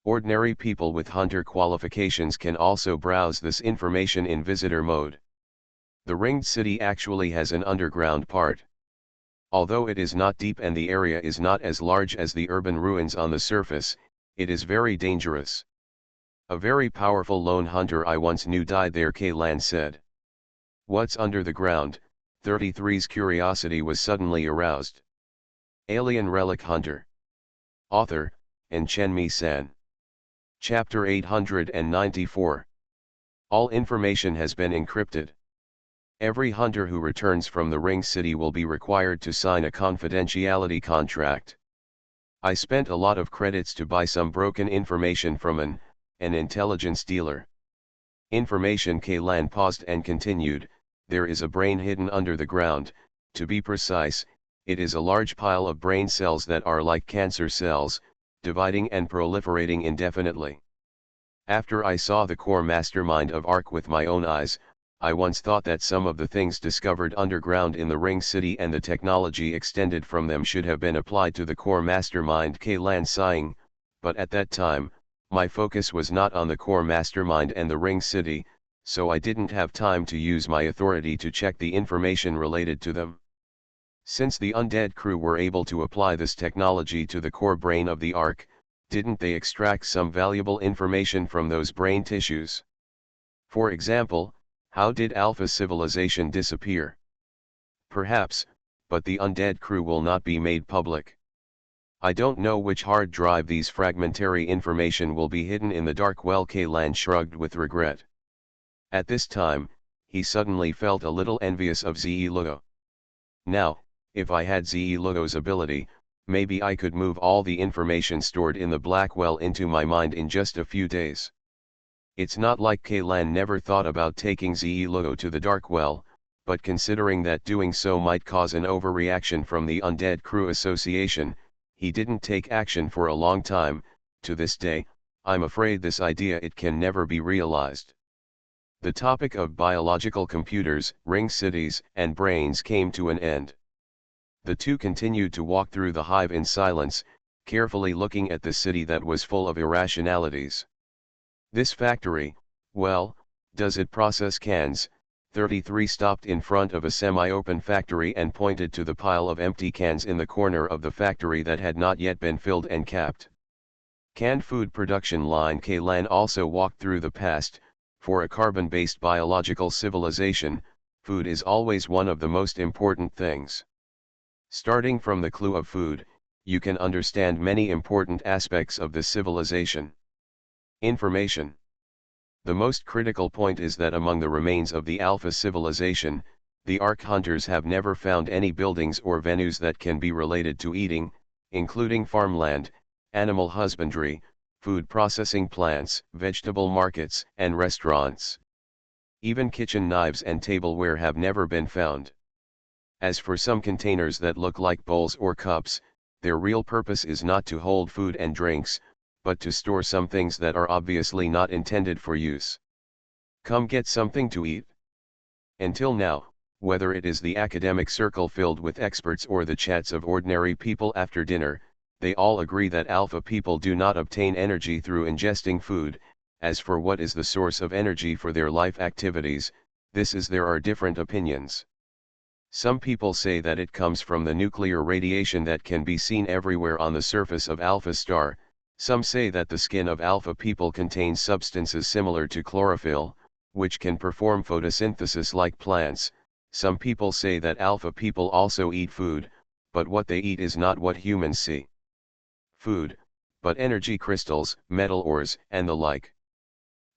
Ordinary people with hunter qualifications can also browse this information in visitor mode. The Ringed City actually has an underground part. Although it is not deep and the area is not as large as the urban ruins on the surface, it is very dangerous. A very powerful lone hunter I once knew died there, K-Lan said. What's under the ground? 33's curiosity was suddenly aroused. Alien Relic Hunter. Author, and Chen-Mi-san. Chapter 894. All information has been encrypted. Every hunter who returns from the Ring City will be required to sign a confidentiality contract. I spent a lot of credits to buy some broken information from an intelligence dealer. Information. K-Lan paused and continued, there is a brain hidden under the ground. To be precise, it is a large pile of brain cells that are like cancer cells, dividing and proliferating indefinitely. After I saw the core mastermind of ARC with my own eyes, I once thought that some of the things discovered underground in the Ring City and the technology extended from them should have been applied to the core mastermind. K-Lan sighing, but at that time, my focus was not on the core mastermind and the Ring City, so I didn't have time to use my authority to check the information related to them. Since the undead crew were able to apply this technology to the core brain of the Ark, didn't they extract some valuable information from those brain tissues? For example, how did Alpha civilization disappear? Perhaps, but the undead crew will not be made public. I don't know which hard drive these fragmentary information will be hidden in the dark. Well, Kaylan shrugged with regret. At this time, he suddenly felt a little envious of Ze-Lugo. Now, if I had Ze-Lugo's ability, maybe I could move all the information stored in the black well into my mind in just a few days. It's not like Kaylan never thought about taking Ze-Lugo to the dark well, but considering that doing so might cause an overreaction from the Undead Crew Association, he didn't take action for a long time. To this day, I'm afraid this idea it can never be realized. The topic of biological computers, ring cities, and brains came to an end. The two continued to walk through the hive in silence, carefully looking at the city that was full of irrationalities. This factory, well, does it process cans? 33 stopped in front of a semi-open factory and pointed to the pile of empty cans in the corner of the factory that had not yet been filled and capped. Canned food production line. Kaylan also walked through the past. For a carbon-based biological civilization, food is always one of the most important things. Starting from the clue of food, you can understand many important aspects of the civilization. Information. The most critical point is that among the remains of the Alpha civilization, the Ark hunters have never found any buildings or venues that can be related to eating, including farmland, animal husbandry, food processing plants, vegetable markets, and restaurants. Even kitchen knives and tableware have never been found. As for some containers that look like bowls or cups, their real purpose is not to hold food and drinks, but to store some things that are obviously not intended for use. Come get something to eat? Until now, whether it is the academic circle filled with experts or the chats of ordinary people after dinner, they all agree that Alpha people do not obtain energy through ingesting food. As for what is the source of energy for their life activities, there are different opinions. Some people say that it comes from the nuclear radiation that can be seen everywhere on the surface of Alpha Star. Some say that the skin of Alpha people contains substances similar to chlorophyll, which can perform photosynthesis like plants. Some people say that Alpha people also eat food, but what they eat is not what humans see. Food, but energy crystals, metal ores, and the like.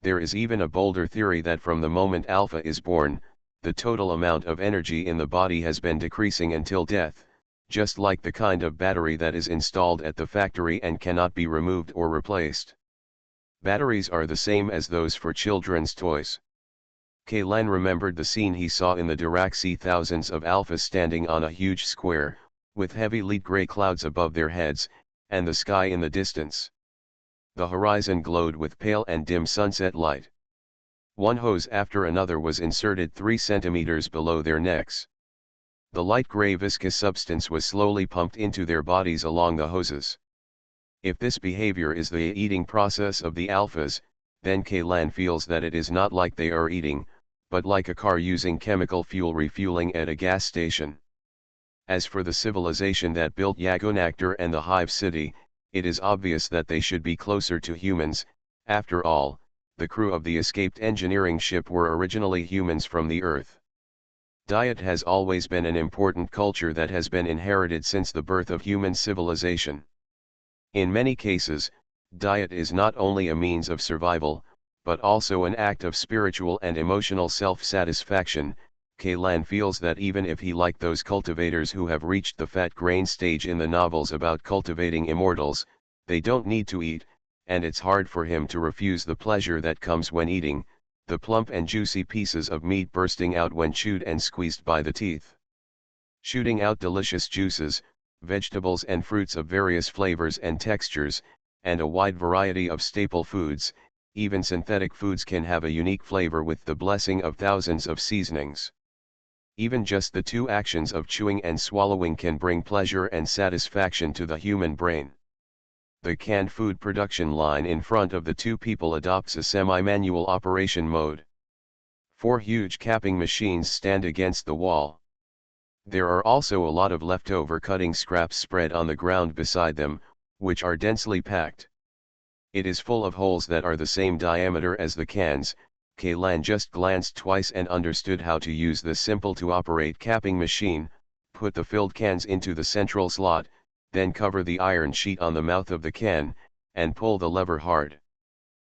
There is even a bolder theory that from the moment Alpha is born, the total amount of energy in the body has been decreasing until death, just like the kind of battery that is installed at the factory and cannot be removed or replaced. Batteries are the same as those for children's toys. Kaylan remembered the scene he saw in the Dirac. Thousands of Alphas standing on a huge square, with heavy lead gray clouds above their heads, and the sky in the distance. The horizon glowed with pale and dim sunset light. One hose after another was inserted 3 centimeters below their necks. The light gray viscous substance was slowly pumped into their bodies along the hoses. If this behavior is the eating process of the Alphas, then Kaylan feels that it is not like they are eating, but like a car using chemical fuel refueling at a gas station. As for the civilization that built Yagonactor and the Hive City, it is obvious that they should be closer to humans. After all, the crew of the escaped engineering ship were originally humans from the Earth. Diet has always been an important culture that has been inherited since the birth of human civilization. In many cases, diet is not only a means of survival, but also an act of spiritual and emotional self-satisfaction. Kaylan feels that even if he liked those cultivators who have reached the fat grain stage in the novels about cultivating immortals, they don't need to eat, and it's hard for him to refuse the pleasure that comes when eating, the plump and juicy pieces of meat bursting out when chewed and squeezed by the teeth. Shooting out delicious juices, vegetables and fruits of various flavors and textures, and a wide variety of staple foods. Even synthetic foods can have a unique flavor with the blessing of thousands of seasonings. Even just the 2 actions of chewing and swallowing can bring pleasure and satisfaction to the human brain. The canned food production line in front of the 2 people adopts a semi-manual operation mode. 4 huge capping machines stand against the wall. There are also a lot of leftover cutting scraps spread on the ground beside them, which are densely packed. It is full of holes that are the same diameter as the cans. Kaylan just glanced twice and understood how to use the simple-to-operate capping machine, put the filled cans into the central slot, then cover the iron sheet on the mouth of the can, and pull the lever hard.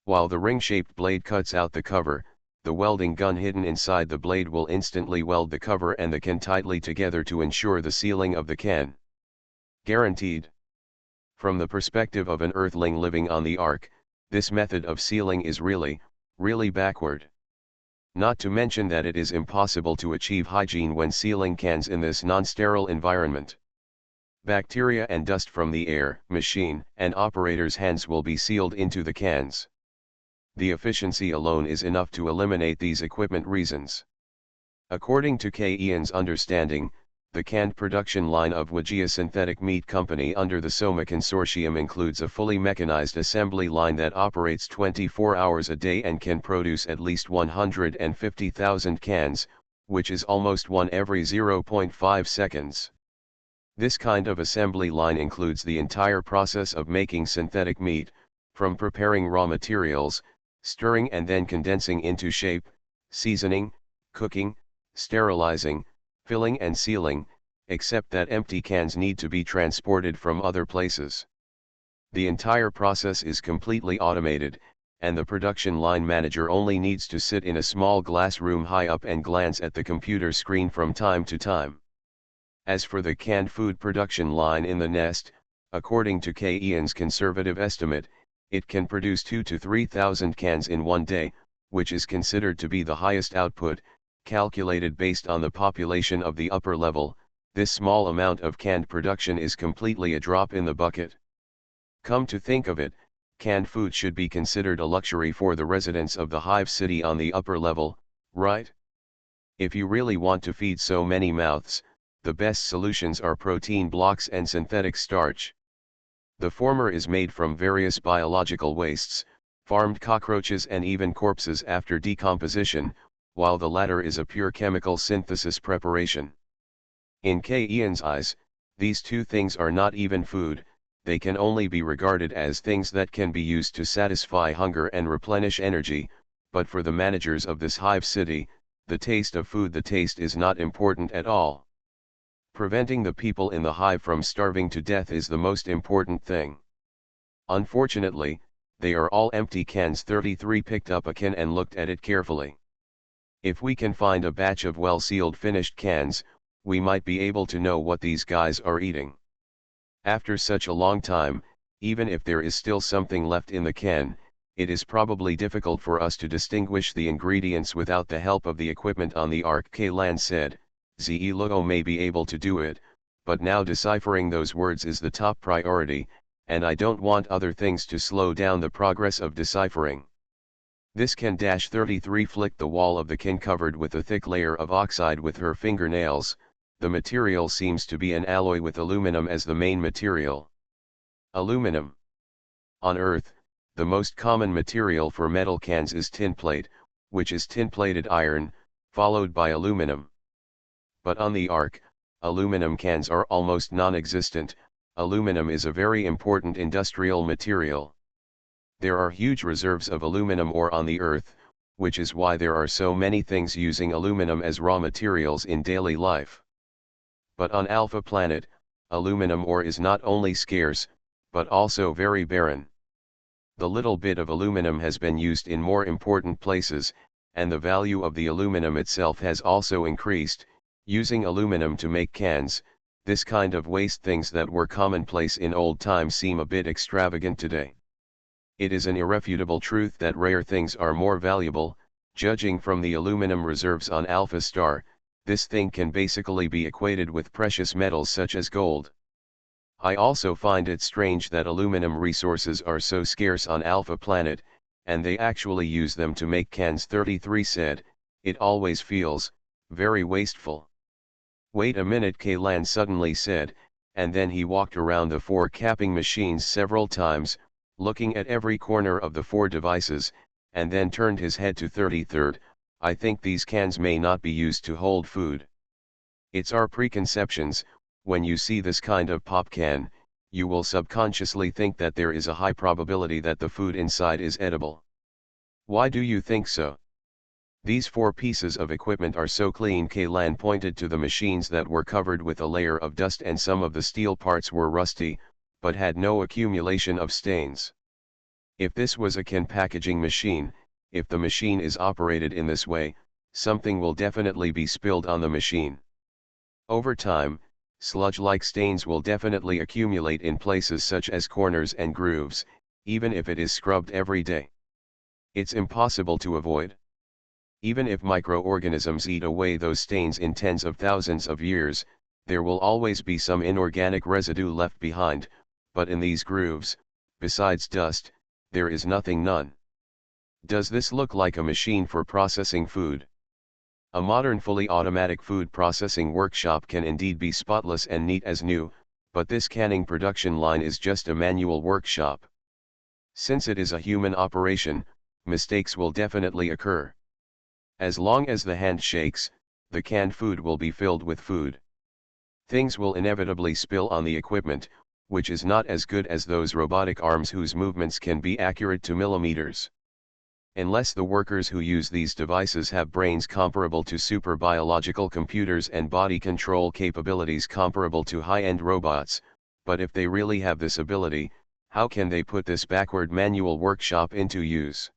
While the ring-shaped blade cuts out the cover, the welding gun hidden inside the blade will instantly weld the cover and the can tightly together to ensure the sealing of the can. Guaranteed. From the perspective of an Earthling living on the Ark, this method of sealing is really backward. Not to mention that it is impossible to achieve hygiene when sealing cans in this non-sterile environment. Bacteria and dust from the air, machine, and operator's hands will be sealed into the cans. The efficiency alone is enough to eliminate these equipment reasons. According to K. Ian's understanding, the canned production line of Wajia Synthetic Meat Company under the SOMA Consortium includes a fully mechanized assembly line that operates 24 hours a day and can produce at least 150,000 cans, which is almost one every 0.5 seconds. This kind of assembly line includes the entire process of making synthetic meat, from preparing raw materials, stirring and then condensing into shape, seasoning, cooking, sterilizing, filling and sealing, except that empty cans need to be transported from other places. The entire process is completely automated, and the production line manager only needs to sit in a small glass room high up and glance at the computer screen from time to time. As for the canned food production line in the nest, according to K. Ian's conservative estimate, it can produce 2,000 to 3,000 cans in one day, which is considered to be the highest output, calculated based on the population of the upper level. This small amount of canned production is completely a drop in the bucket. Come to think of it, canned food should be considered a luxury for the residents of the hive city on the upper level, right? If you really want to feed so many mouths, the best solutions are protein blocks and synthetic starch. The former is made from various biological wastes, farmed cockroaches and even corpses after decomposition, while the latter is a pure chemical synthesis preparation. In K. Ian's eyes, these two things are not even food, they can only be regarded as things that can be used to satisfy hunger and replenish energy, but for the managers of this hive city, the taste is not important at all. Preventing the people in the hive from starving to death is the most important thing. Unfortunately, they are all empty cans. 33 picked up a can and looked at it carefully. If we can find a batch of well-sealed finished cans, we might be able to know what these guys are eating. After such a long time, even if there is still something left in the can, it is probably difficult for us to distinguish the ingredients without the help of the equipment on the Ark. K. Lan said. Ze-Logo may be able to do it, but now deciphering those words is the top priority, and I don't want other things to slow down the progress of deciphering. This can. 33 flicked the wall of the can covered with a thick layer of oxide with her fingernails. The material seems to be an alloy with aluminum as the main material. Aluminum. On Earth, the most common material for metal cans is tin plate, which is tin-plated iron, followed by aluminum. But on the Ark, aluminum cans are almost non-existent. Aluminum is a very important industrial material. There are huge reserves of aluminum ore on the Earth, which is why there are so many things using aluminum as raw materials in daily life. But on Alpha Planet, aluminum ore is not only scarce, but also very barren. The little bit of aluminum has been used in more important places, and the value of the aluminum itself has also increased. Using aluminum to make cans, this kind of waste, things that were commonplace in old times, seem a bit extravagant today. It is an irrefutable truth that rare things are more valuable. Judging from the aluminum reserves on Alpha Star, this thing can basically be equated with precious metals such as gold. I also find it strange that aluminum resources are so scarce on Alpha Planet, and they actually use them to make cans. 33 said, it always feels very wasteful. Wait a minute, K. Lan suddenly said, and then he walked around the 4 capping machines several times, looking at every corner of the 4 devices, and then turned his head to 33rd. I think these cans may not be used to hold food. It's our preconceptions. When you see this kind of pop can, you will subconsciously think that there is a high probability that the food inside is edible. Why do you think so? These 4 pieces of equipment are so clean. Kaylan pointed to the machines that were covered with a layer of dust, and some of the steel parts were rusty, but had no accumulation of stains. If this was a can packaging machine, if the machine is operated in this way, something will definitely be spilled on the machine. Over time, sludge-like stains will definitely accumulate in places such as corners and grooves, even if it is scrubbed every day. It's impossible to avoid. Even if microorganisms eat away those stains in tens of thousands of years, there will always be some inorganic residue left behind, but in these grooves, besides dust, there is none. Does this look like a machine for processing food? A modern fully automatic food processing workshop can indeed be spotless and neat as new, but this canning production line is just a manual workshop. Since it is a human operation, mistakes will definitely occur. As long as the hand shakes, the canned food will be filled with food. Things will inevitably spill on the equipment, which is not as good as those robotic arms whose movements can be accurate to millimeters. Unless the workers who use these devices have brains comparable to super biological computers and body control capabilities comparable to high-end robots, but if they really have this ability, how can they put this backward manual workshop into use?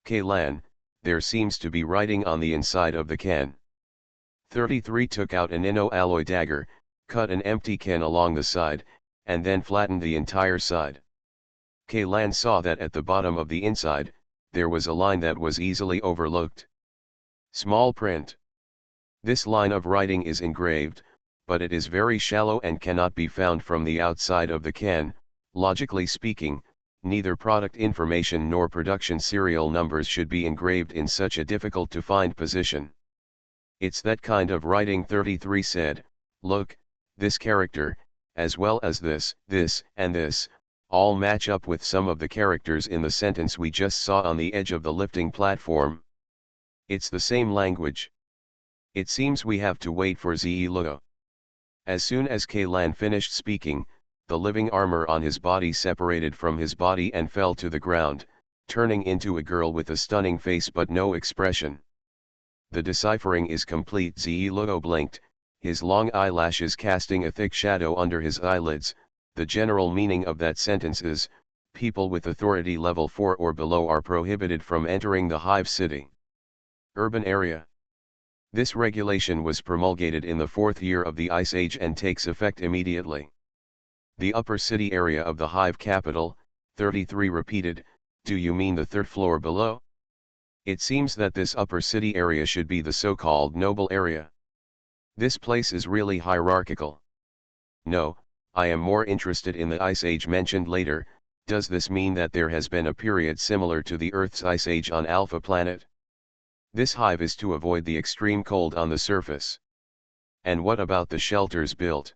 Kaylan, there seems to be writing on the inside of the can. 33 took out an inno-alloy dagger, cut an empty can along the side, and then flattened the entire side. Kaylan saw that at the bottom of the inside, there was a line that was easily overlooked. Small print. This line of writing is engraved, but it is very shallow and cannot be found from the outside of the can. Logically speaking, neither product information nor production serial numbers should be engraved in such a difficult to find position. It's that kind of writing. 33 said, "Look, this character, as well as this, and this, all match up with some of the characters in the sentence we just saw on the edge of the lifting platform. It's the same language. It seems we have to wait for Ze-Luo." As soon as Kaylan finished speaking, the living armor on his body separated from his body and fell to the ground, turning into a girl with a stunning face but no expression. The deciphering is complete. Ze-Luo blinked, his long eyelashes casting a thick shadow under his eyelids. The general meaning of that sentence is, people with authority level 4 or below are prohibited from entering the Hive City. Urban area. This regulation was promulgated in the 4th year of the Ice Age and takes effect immediately. The upper city area of the Hive capital. 33 repeated, "Do you mean the 3rd floor below?" It seems that this upper city area should be the so-called noble area. This place is really hierarchical. No, I am more interested in the Ice Age mentioned later. Does this mean that there has been a period similar to the Earth's Ice Age on Alpha Planet? This hive is to avoid the extreme cold on the surface. And what about the shelters built?